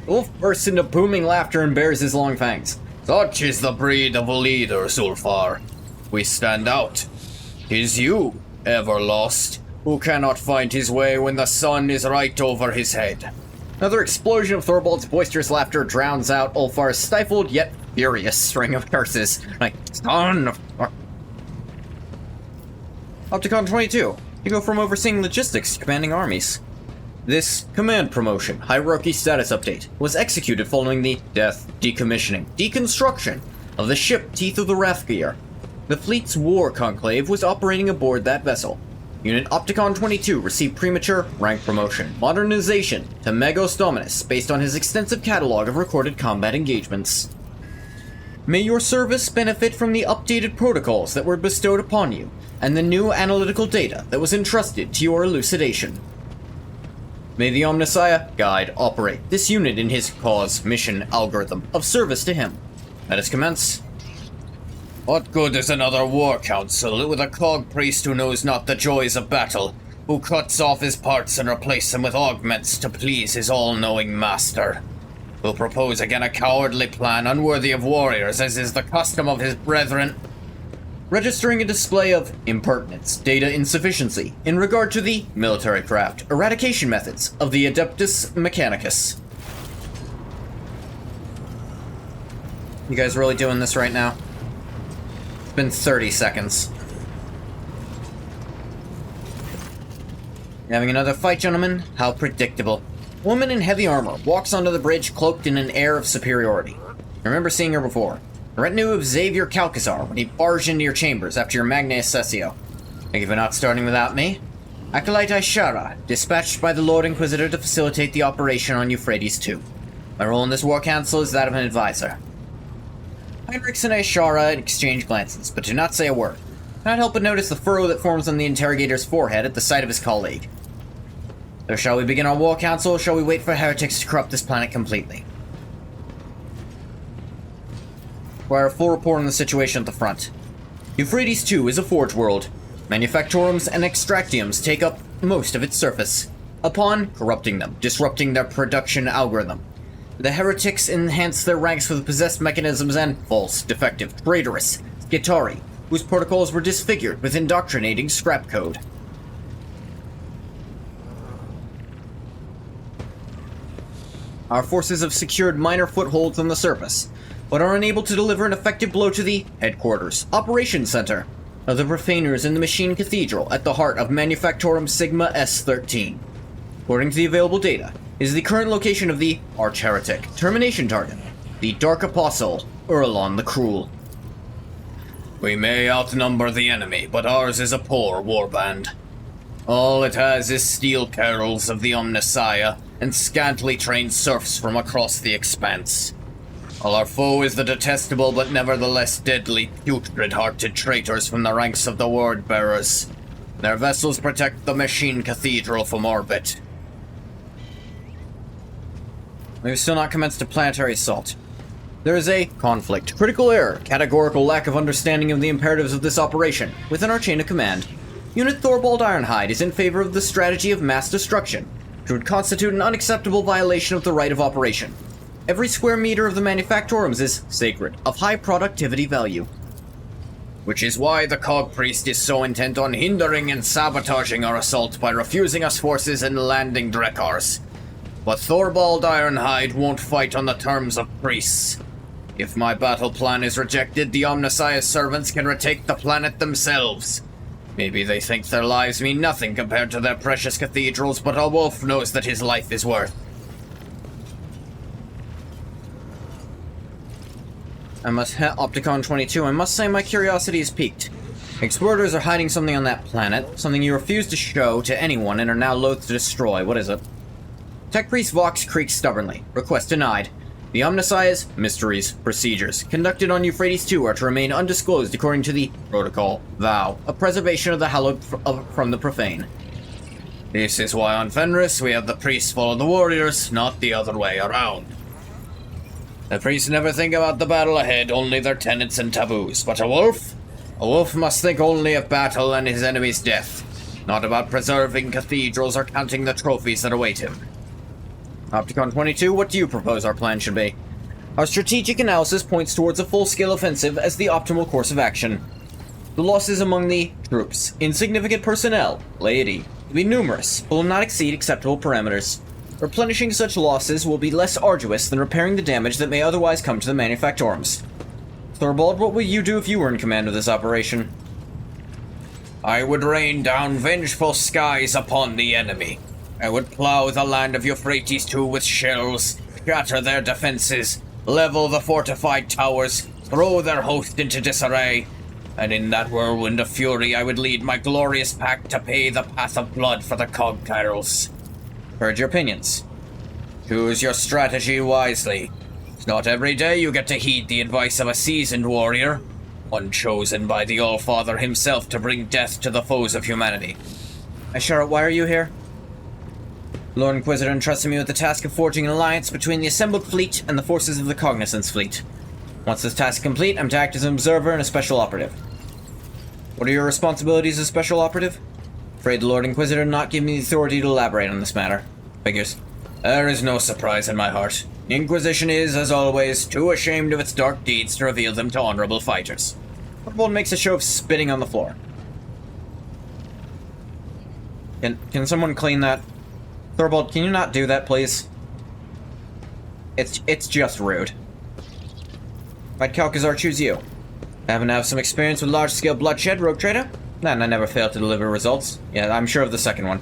The wolf bursts into booming laughter and bares his long fangs. Such is the breed of a leader, Zulfar. We stand out. 'Tis you, ever lost, who cannot find his way when the sun is right over his head. Another explosion of Thorvald's boisterous laughter drowns out Ulfar's stifled yet furious string of curses. Like, son of... Opticon 22. You go from overseeing logistics to commanding armies. This command promotion, hierarchy status update, was executed following the death, decommissioning, deconstruction of the ship Teeth of the Wrathgear. The fleet's war conclave was operating aboard that vessel. Unit Opticon 22 received premature rank promotion, modernization to Megos Dominus based on his extensive catalog of recorded combat engagements. May your service benefit from the updated protocols that were bestowed upon you, and the new analytical data that was entrusted to your elucidation. May the Omnissiah guide operate this unit in his cause mission algorithm of service to him. Let us commence. What good is another war council with a cog priest who knows not the joys of battle, who cuts off his parts and replaces them with augments to please his all-knowing master? Who propose again a cowardly plan unworthy of warriors, as is the custom of his brethren? Registering a display of impertinence, data insufficiency, in regard to the military craft eradication methods of the Adeptus Mechanicus. You guys really doing this right now? It's been 30 seconds. Having another fight, gentlemen? How predictable. A woman in heavy armor walks onto the bridge cloaked in an air of superiority. I remember seeing her before. The retinue of Xavier Calcazar when he barged into your chambers after your Magna Accessio. Thank you for not starting without me. Acolyte Ishara, dispatched by the Lord Inquisitor to facilitate the operation on Euphrates II. My role in this war council is that of an advisor. Heinrichs and Ishara exchange glances, but do not say a word. Cannot help but notice the furrow that forms on the interrogator's forehead at the sight of his colleague. So shall we begin our war council, or shall we wait for heretics to corrupt this planet completely? Require a full report on the situation at the front. Euphrates II is a forge world. Manufactorums and extractiums take up most of its surface. Upon corrupting them, disrupting their production algorithm, the heretics enhance their ranks with possessed mechanisms and false, defective, traitorous Skitari, whose protocols were disfigured with indoctrinating scrap code. Our forces have secured minor footholds on the surface, but are unable to deliver an effective blow to the headquarters, operations center, of the profaners in the Machine Cathedral at the heart of Manufactorum Sigma S13. According to the available data, is the current location of the arch-heretic termination target, the Dark Apostle, Urlon the Cruel. We may outnumber the enemy, but ours is a poor warband. All it has is steel carrels of the Omnissiah and scantily trained serfs from across the expanse. While our foe is the detestable but nevertheless deadly, putrid-hearted traitors from the ranks of the Word-bearers. Their vessels protect the Machine Cathedral from orbit. We've still not commenced a planetary assault. There is a conflict, critical error, categorical lack of understanding of the imperatives of this operation within our chain of command. Unit Thorvald Ironhide is in favor of the strategy of mass destruction, which would constitute an unacceptable violation of the right of operation. Every square meter of the manufactorums is sacred, of high productivity value. Which is why the Cog Priest is so intent on hindering and sabotaging our assault by refusing us forces and landing Drekars. But Thorvald Ironhide won't fight on the terms of priests. If my battle plan is rejected, the Omnissiah's servants can retake the planet themselves. Maybe they think their lives mean nothing compared to their precious cathedrals, but a wolf knows that his life is worth. I must Opticon 22. I must say my curiosity is piqued. Explorers are hiding something on that planet, something you refuse to show to anyone and are now loath to destroy. What is it? Tech Priest Vox creaks stubbornly. Request denied. The Omnissiah's mysteries, procedures, conducted on Euphrates II are to remain undisclosed according to the protocol, vow, of preservation of the hallowed from the profane. This is why on Fenris we have the priests follow the warriors, not the other way around. The priests never think about the battle ahead, only their tenets and taboos. But a wolf must think only of battle and his enemy's death, not about preserving cathedrals or counting the trophies that await him. Opticon 22, what do you propose our plan should be? Our strategic analysis points towards a full-scale offensive as the optimal course of action. The losses among the troops, insignificant personnel, laity, will be numerous, but will not exceed acceptable parameters. Replenishing such losses will be less arduous than repairing the damage that may otherwise come to the manufactorums. Thorvald, what would you do if you were in command of this operation? I would rain down vengeful skies upon the enemy. I would plow the land of Euphrates II with shells, shatter their defenses, level the fortified towers, throw their host into disarray, and in that whirlwind of fury I would lead my glorious pack to pay the path of blood for the Cog Kyrals. Heard your opinions. Choose your strategy wisely. It's not every day you get to heed the advice of a seasoned warrior, one chosen by the All-Father himself to bring death to the foes of humanity. Ashara, why are you here? Lord Inquisitor entrusted me with the task of forging an alliance between the assembled fleet and the forces of the Cognizance fleet. Once this task is complete, I'm to act as an observer and a special operative. What are your responsibilities as special operative? Afraid the Lord Inquisitor did not give me the authority to elaborate on this matter. Figures. There is no surprise in my heart. The Inquisition is, as always, too ashamed of its dark deeds to reveal them to honorable fighters. Thorvald makes a show of spitting on the floor. Can someone clean that? Thorvald, can you not do that, please? It's just rude. Why'd Calcazar choose you? Happen to have some experience with large-scale bloodshed, Rogue Trader? And I never fail to deliver results. Yeah, I'm sure of the second one.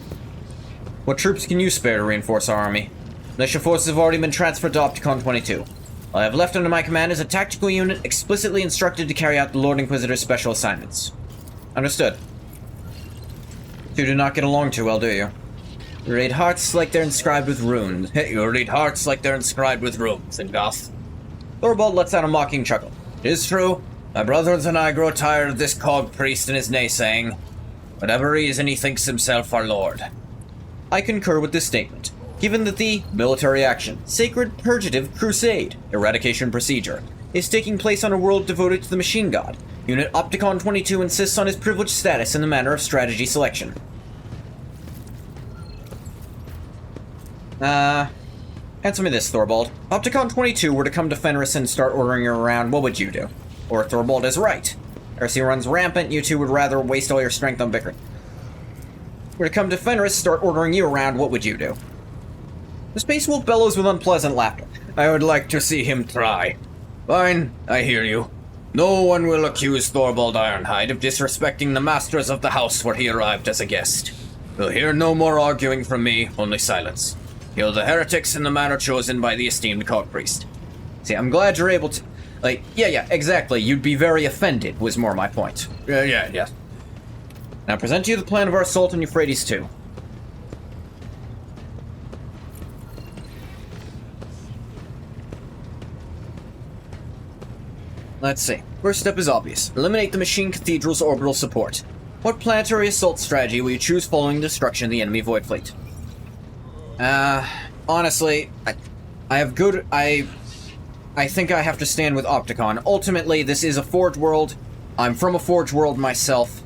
What troops can you spare to reinforce our army? Militia forces have already been transferred to Opticon 22. All I have left under my command is a tactical unit explicitly instructed to carry out the Lord Inquisitor's special assignments. Understood. You do not get along too well, do you? You read hearts like they're inscribed with runes. You read hearts like they're inscribed with runes, in Goth. Thorvald lets out a mocking chuckle. It is true. My brothers and I grow tired of this Cog Priest and his naysaying. Whatever reason, he thinks himself our lord. I concur with this statement. Given that the military action, Sacred Purgative Crusade, eradication procedure, is taking place on a world devoted to the machine god, Unit Opticon 22 insists on his privileged status in the manner of strategy selection. Answer me this, Thorvald. Opticon 22 were to come to Fenris and start ordering you around, what would you do? Or Thorvald is right. Heresy runs rampant, you two would rather waste all your strength on bickering. Were to come to Fenris, start ordering you around, what would you do? The Space Wolf bellows with unpleasant laughter. I would like to see him try. Fine, I hear you. No one will accuse Thorvald Ironhide of disrespecting the masters of the house where he arrived as a guest. We'll hear no more arguing from me, only silence. Kill the heretics in the manner chosen by the esteemed cult priest. See, I'm glad you're able to... yeah, exactly. You'd be very offended, was more my point. Yeah. Now present to you the plan of our assault on Euphrates II. Let's see. First step is obvious. Eliminate the Machine Cathedral's orbital support. What planetary assault strategy will you choose following the destruction of the enemy Void Fleet? Honestly, I think I have to stand with Opticon. Ultimately, this is a Forge world. I'm from a Forge world myself.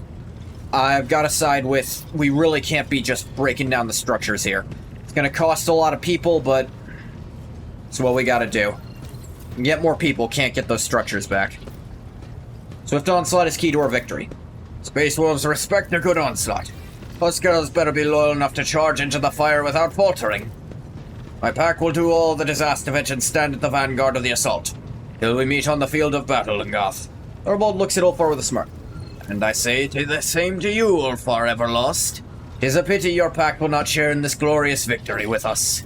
I've got to side with... We really can't be just breaking down the structures here. It's gonna cost a lot of people, but... it's what we gotta do. Get more people, can't get those structures back. Swift onslaught is key to our victory. Space Wolves respect a good onslaught. Us girls better be loyal enough to charge into the fire without faltering. My pack will do all that is asked of it and stand at the vanguard of the assault, till we meet on the field of battle in Goth. Thorvald looks at Ulfar with a smirk. And I say the same to you, Ulfar Everlost. 'Tis a pity your pack will not share in this glorious victory with us.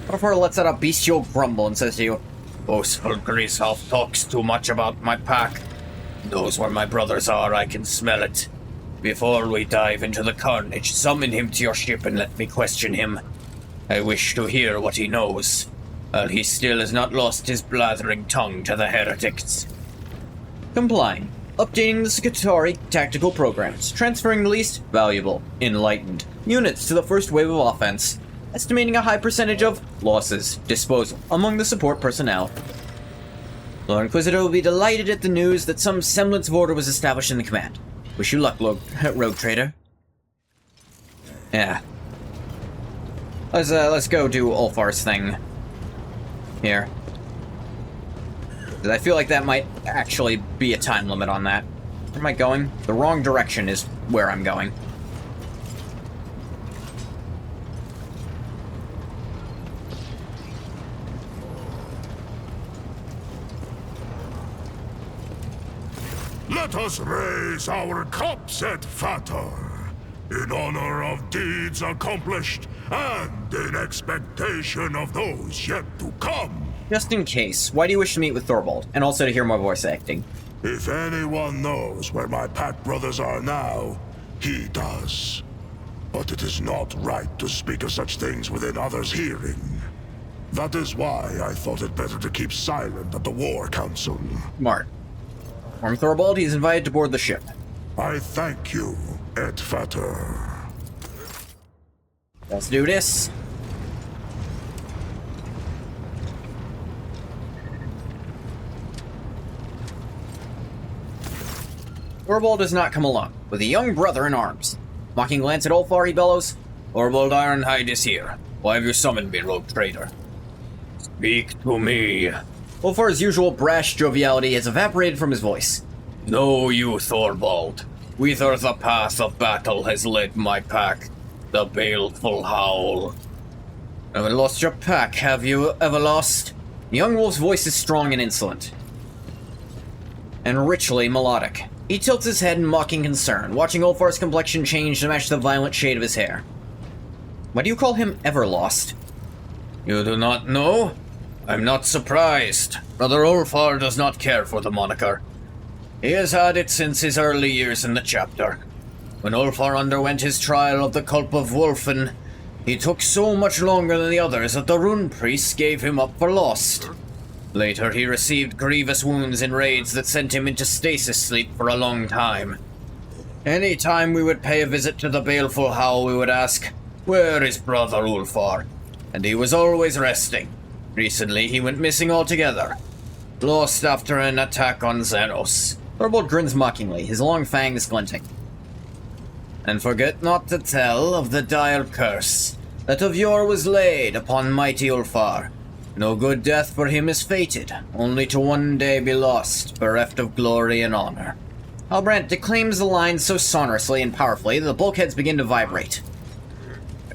Ulfar lets out a bestial grumble and says to you, Boastful Greasehoff talks too much about my pack. Knows where my brothers are, I can smell it. Before we dive into the carnage, summon him to your ship and let me question him. I wish to hear what he knows, while he still has not lost his blathering tongue to the heretics. Complying. Updating the Skitarii tactical programs. Transferring the least valuable, enlightened units to the first wave of offense. Estimating a high percentage of losses disposal among the support personnel. Lord Inquisitor will be delighted at the news that some semblance of order was established in the command. Wish you luck, Rogue Trader. Yeah. Let's go do Ulfar's thing. Here. 'Cause I feel like that might actually be a time limit on that. Where am I going? The wrong direction is where I'm going. Let us raise our cups at Fator, in honor of deeds accomplished and in expectation of those yet to come. Just in case, why do you wish to meet with Thorvald, and also to hear my voice acting? If anyone knows where my pack brothers are now, he does. But it is not right to speak of such things within others' hearing. That is why I thought it better to keep silent at the War Council. Smart. Inform Thorvald he is invited to board the ship. I thank you, Et Fator. Let's do this. Thorvald does not come alone, with a young brother in arms. Mocking glance at Ulfar, he bellows, Thorvald Ironhide is here. Why have you summoned me, Rogue Trader? Speak to me. Ulfar's usual brash joviality has evaporated from his voice. Know you, Thorvald, whither the path of battle has led my pack, the baleful howl. Haven't lost your pack, have you, Everlost? The young wolf's voice is strong and insolent, and richly melodic. He tilts his head in mocking concern, watching Ulfar's complexion change to match the violent shade of his hair. Why do you call him Everlost? You do not know? I'm not surprised. Brother Ulfar does not care for the moniker. He has had it since his early years in the chapter. When Ulfar underwent his trial of the Culp of Wolfen, he took so much longer than the others that the rune priests gave him up for lost. Later, he received grievous wounds in raids that sent him into stasis sleep for a long time. Any time we would pay a visit to the baleful howl, we would ask, "Where is Brother Ulfar?" And he was always resting. Recently, he went missing altogether. Lost after an attack on Xenos. Thorvald grins mockingly, his long fangs glinting. And forget not to tell of the dire curse that of yore was laid upon mighty Ulfar. No good death for him is fated, only to one day be lost, bereft of glory and honor. Halbrand declaims the lines so sonorously and powerfully that the bulkheads begin to vibrate.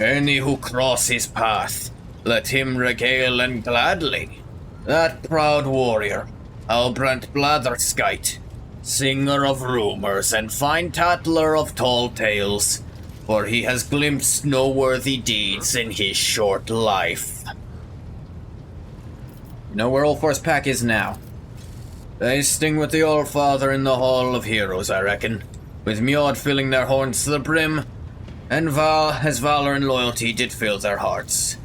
Any who cross his path Let him regale and gladly. That proud warrior, Halbrand Blatherskite, singer of rumors and fine tattler of tall tales, for he has glimpsed no worthy deeds in his short life. You know where Ulfar's pack is now? Feasting with the Allfather in the Hall of Heroes, I reckon, with Mjord filling their horns to the brim, and as valor and loyalty did fill their hearts.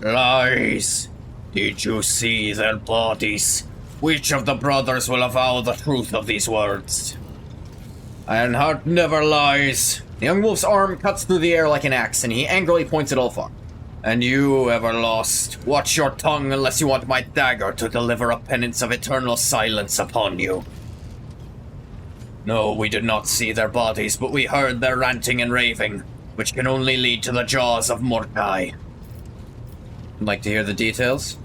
Lies! Did you see their bodies? Which of the brothers will avow the truth of these words? Ironheart never lies. The young wolf's arm cuts through the air like an axe, and he angrily points at Ulfar. And you, Everlost, watch your tongue unless you want my dagger to deliver a penance of eternal silence upon you. No, we did not see their bodies, but we heard their ranting and raving, which can only lead to the jaws of Mordkai. Like to hear the details?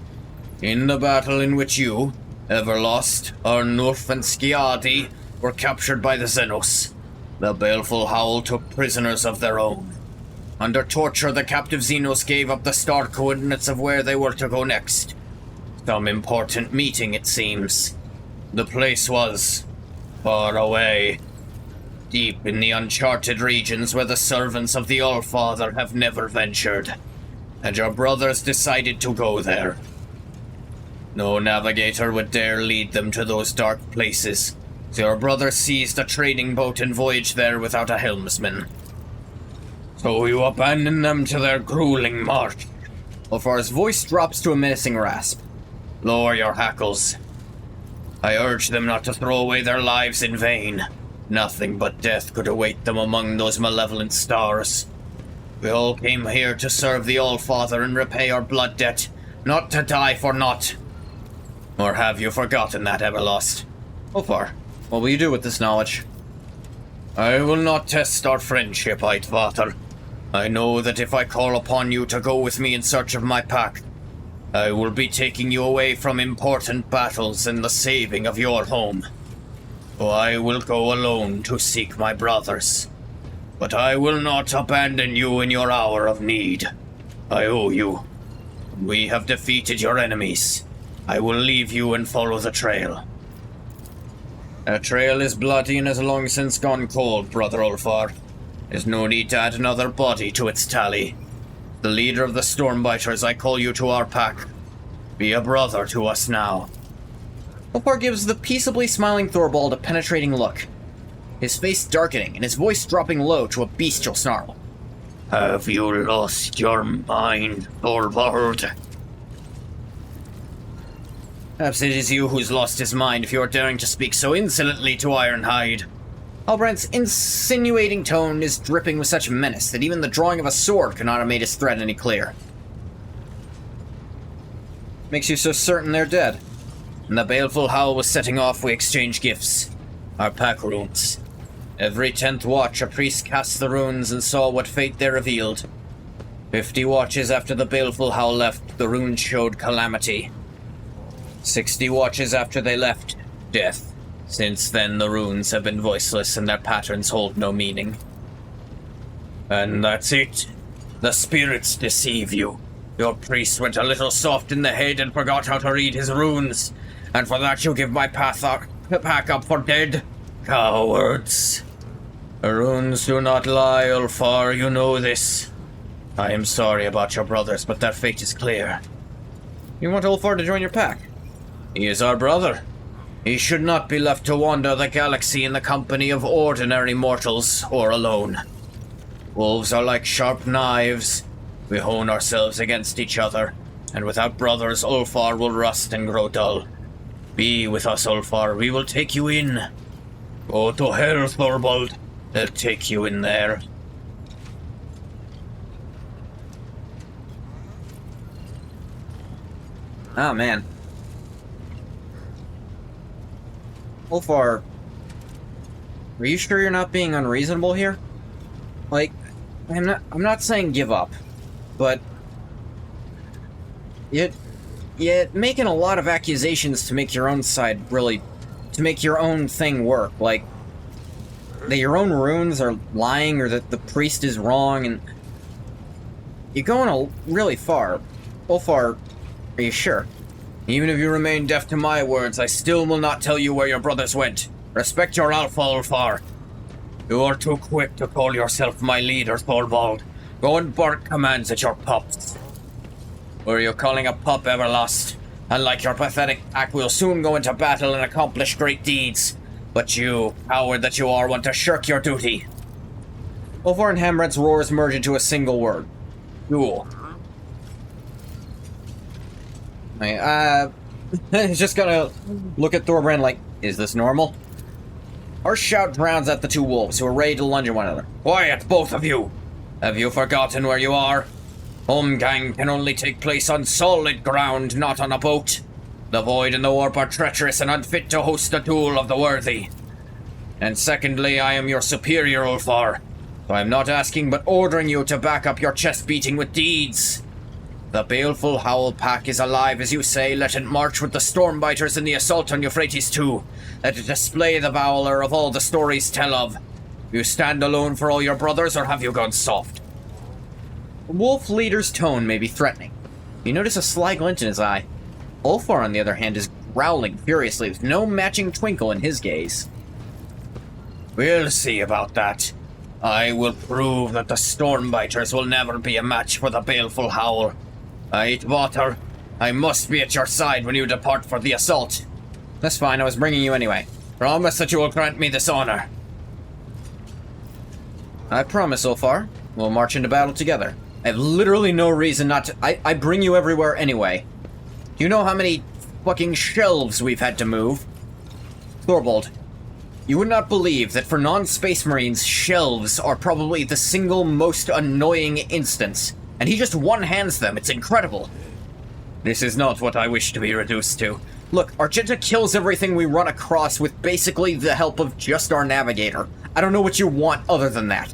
In the battle in which you, Everlost, Arnulf, and Skiadi were captured by the Xenos, the baleful Howl took prisoners of their own. Under torture, the captive Xenos gave up the star coordinates of where they were to go next. Some important meeting, it seems. The place was far away, deep in the uncharted regions where the servants of the Allfather have never ventured, and your brothers decided to go there. No navigator would dare lead them to those dark places, so your brother seized a trading boat and voyaged there without a helmsman. So you abandon them to their grueling march. Ulfar's voice drops to a menacing rasp. Lower your hackles. I urge them not to throw away their lives in vain. Nothing but death could await them among those malevolent stars. We all came here to serve the Allfather and repay our blood debt, not to die for naught. Or have you forgotten that, Everlost? Ulfar, what will you do with this knowledge? I will not test our friendship, Eidvater. I know that if I call upon you to go with me in search of my pack, I will be taking you away from important battles and the saving of your home. So I will go alone to seek my brothers. But I will not abandon you in your hour of need. I owe you. We have defeated your enemies. I will leave you and follow the trail. That trail is bloody and has long since gone cold, Brother Ulfar. There's no need to add another body to its tally. The leader of the Stormbiters, I call you to our pack. Be a brother to us now. Ulfar gives the peaceably smiling Thorvald a penetrating look, his face darkening and his voice dropping low to a bestial snarl. Have you lost your mind, Thorvald? Perhaps it is you who's lost his mind if you are daring to speak so insolently to Ironhide. Halbrand's insinuating tone is dripping with such menace that even the drawing of a sword could not have made his threat any clearer. Makes you so certain they're dead. When the baleful howl was setting off, we exchanged gifts. Our pack runes. Every 10th watch, a priest cast the runes and saw what fate they revealed. 50 watches after the baleful howl left, the runes showed calamity. 60 watches after they left, death. Since then, the runes have been voiceless and their patterns hold no meaning. And that's it. The spirits deceive you. Your priest went a little soft in the head and forgot how to read his runes. And for that you give my pack up for dead? Cowards. The runes do not lie, Ulfar, you know this. I am sorry about your brothers, but their fate is clear. You want Ulfar to join your pack? He is our brother. He should not be left to wander the galaxy in the company of ordinary mortals, or alone. Wolves are like sharp knives. We hone ourselves against each other, and without brothers, Ulfar will rust and grow dull. Be with us, Ulfar. We will take you in. Go to hell, Thorvald. They'll take you in there. Oh, man. Ulfar, are you sure you're not being unreasonable here? Like, I'm not saying give up, but you're making a lot of accusations to make your own side really, to make your own thing work. Like, that your own runes are lying or that the priest is wrong, and you're going really far. Ulfar, are you sure? Even if you remain deaf to my words, I still will not tell you where your brothers went. Respect your alpha, Ulfar. You are too quick to call yourself my leader, Thorvald. Go and bark commands at your pups. Were you calling a pup Everlast? Unlike your pathetic pack, we'll soon go into battle and accomplish great deeds. But you, coward that you are, want to shirk your duty. Ulfar and Hamret's roars merge into a single word. You. He's just gonna look at Thorbrand like, is this normal? Our shout drowns out the two wolves, who are ready to lunge at one another. Quiet, both of you! Have you forgotten where you are? Homegang can only take place on solid ground, not on a boat. The void and the warp are treacherous and unfit to host a duel of the worthy. And secondly, I am your superior, Ulfar. So I am not asking but ordering you to back up your chest beating with deeds. The baleful Howl Pack is alive, as you say. Let it march with the Stormbiters in the assault on Euphrates too. Let it display the valor of all the stories tell of. You stand alone for all your brothers, or have you gone soft? The wolf leader's tone may be threatening. You notice a sly glint in his eye. Ulfar, on the other hand, is growling furiously with no matching twinkle in his gaze. We'll see about that. I will prove that the Stormbiters will never be a match for the baleful Howl. Vater, I must be at your side when you depart for the assault. That's fine, I was bringing you anyway. Promise that you will grant me this honor. I promise, Ulfar. We'll march into battle together. I have literally no reason not to— I bring you everywhere anyway. Do you know how many fucking shelves we've had to move? Thorvald, you would not believe that for non-Space Marines, shelves are probably the single most annoying instance. And he just one-hands them. It's incredible. This is not what I wish to be reduced to. Look, Argenta kills everything we run across with basically the help of just our navigator. I don't know what you want other than that.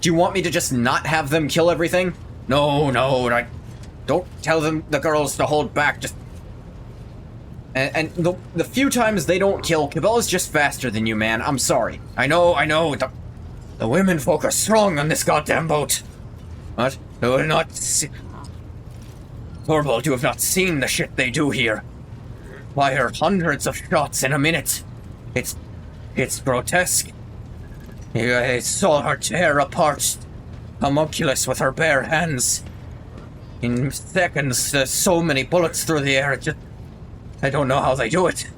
Do you want me to just not have them kill everything? No, don't tell them, the girls, to hold back. Just... And the few times they don't kill, Cabela's just faster than you, man. I'm sorry. I know. The women folk are strong on this goddamn boat. What? You have not Thorvald, you have not seen the shit they do here. Fire hundreds of shots in a minute. It's grotesque. I saw her tear apart homunculus with her bare hands. In seconds, there's so many bullets through the air. I don't know how they do it.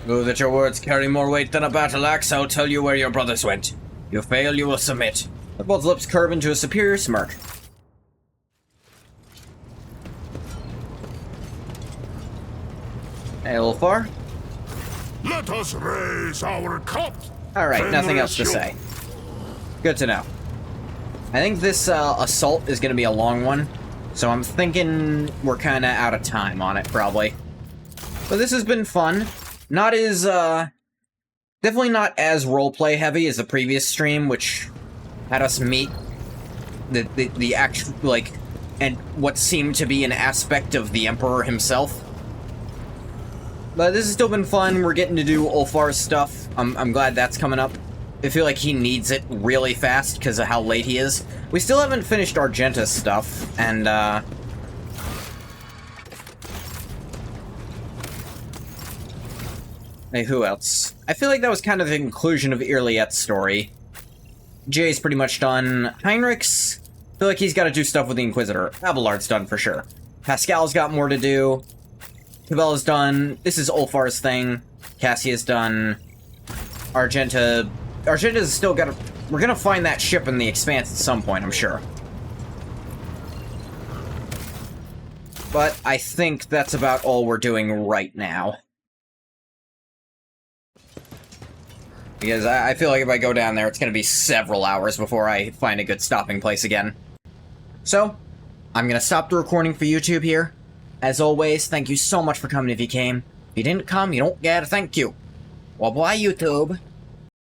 Move that your words carry more weight than a battle axe, I'll tell you where your brothers went. You fail, you will submit. Thorvald's lips curve into a superior smirk. Hey, Ulfar? Let us raise our cups. Alright, nothing else to say. Good to know. I think this assault is going to be a long one, so I'm thinking we're kind of out of time on it, probably. But this has been fun. Not as, definitely not as roleplay heavy as the previous stream, which had us meet the actual, like, and what seemed to be an aspect of the Emperor himself. But this has still been fun. We're getting to do Ulfar's stuff. I'm glad that's coming up. I feel like he needs it really fast because of how late he is. We still haven't finished Argenta's stuff, and, hey, who else? I feel like that was kind of the conclusion of Irliet's story. Jay's pretty much done. Heinrich's, I feel like he's got to do stuff with the Inquisitor. Abelard's done for sure. Pascal's got more to do. Cabela's done. This is Ulfar's thing. Cassia's done. Argenta's still got to... We're gonna find that ship in the Expanse at some point, I'm sure. But I think that's about all we're doing right now. Because I feel like if I go down there, it's going to be several hours before I find a good stopping place again. So, I'm going to stop the recording for YouTube here. As always, thank you so much for coming if you came. If you didn't come, you don't get a thank you. Well, bye, YouTube.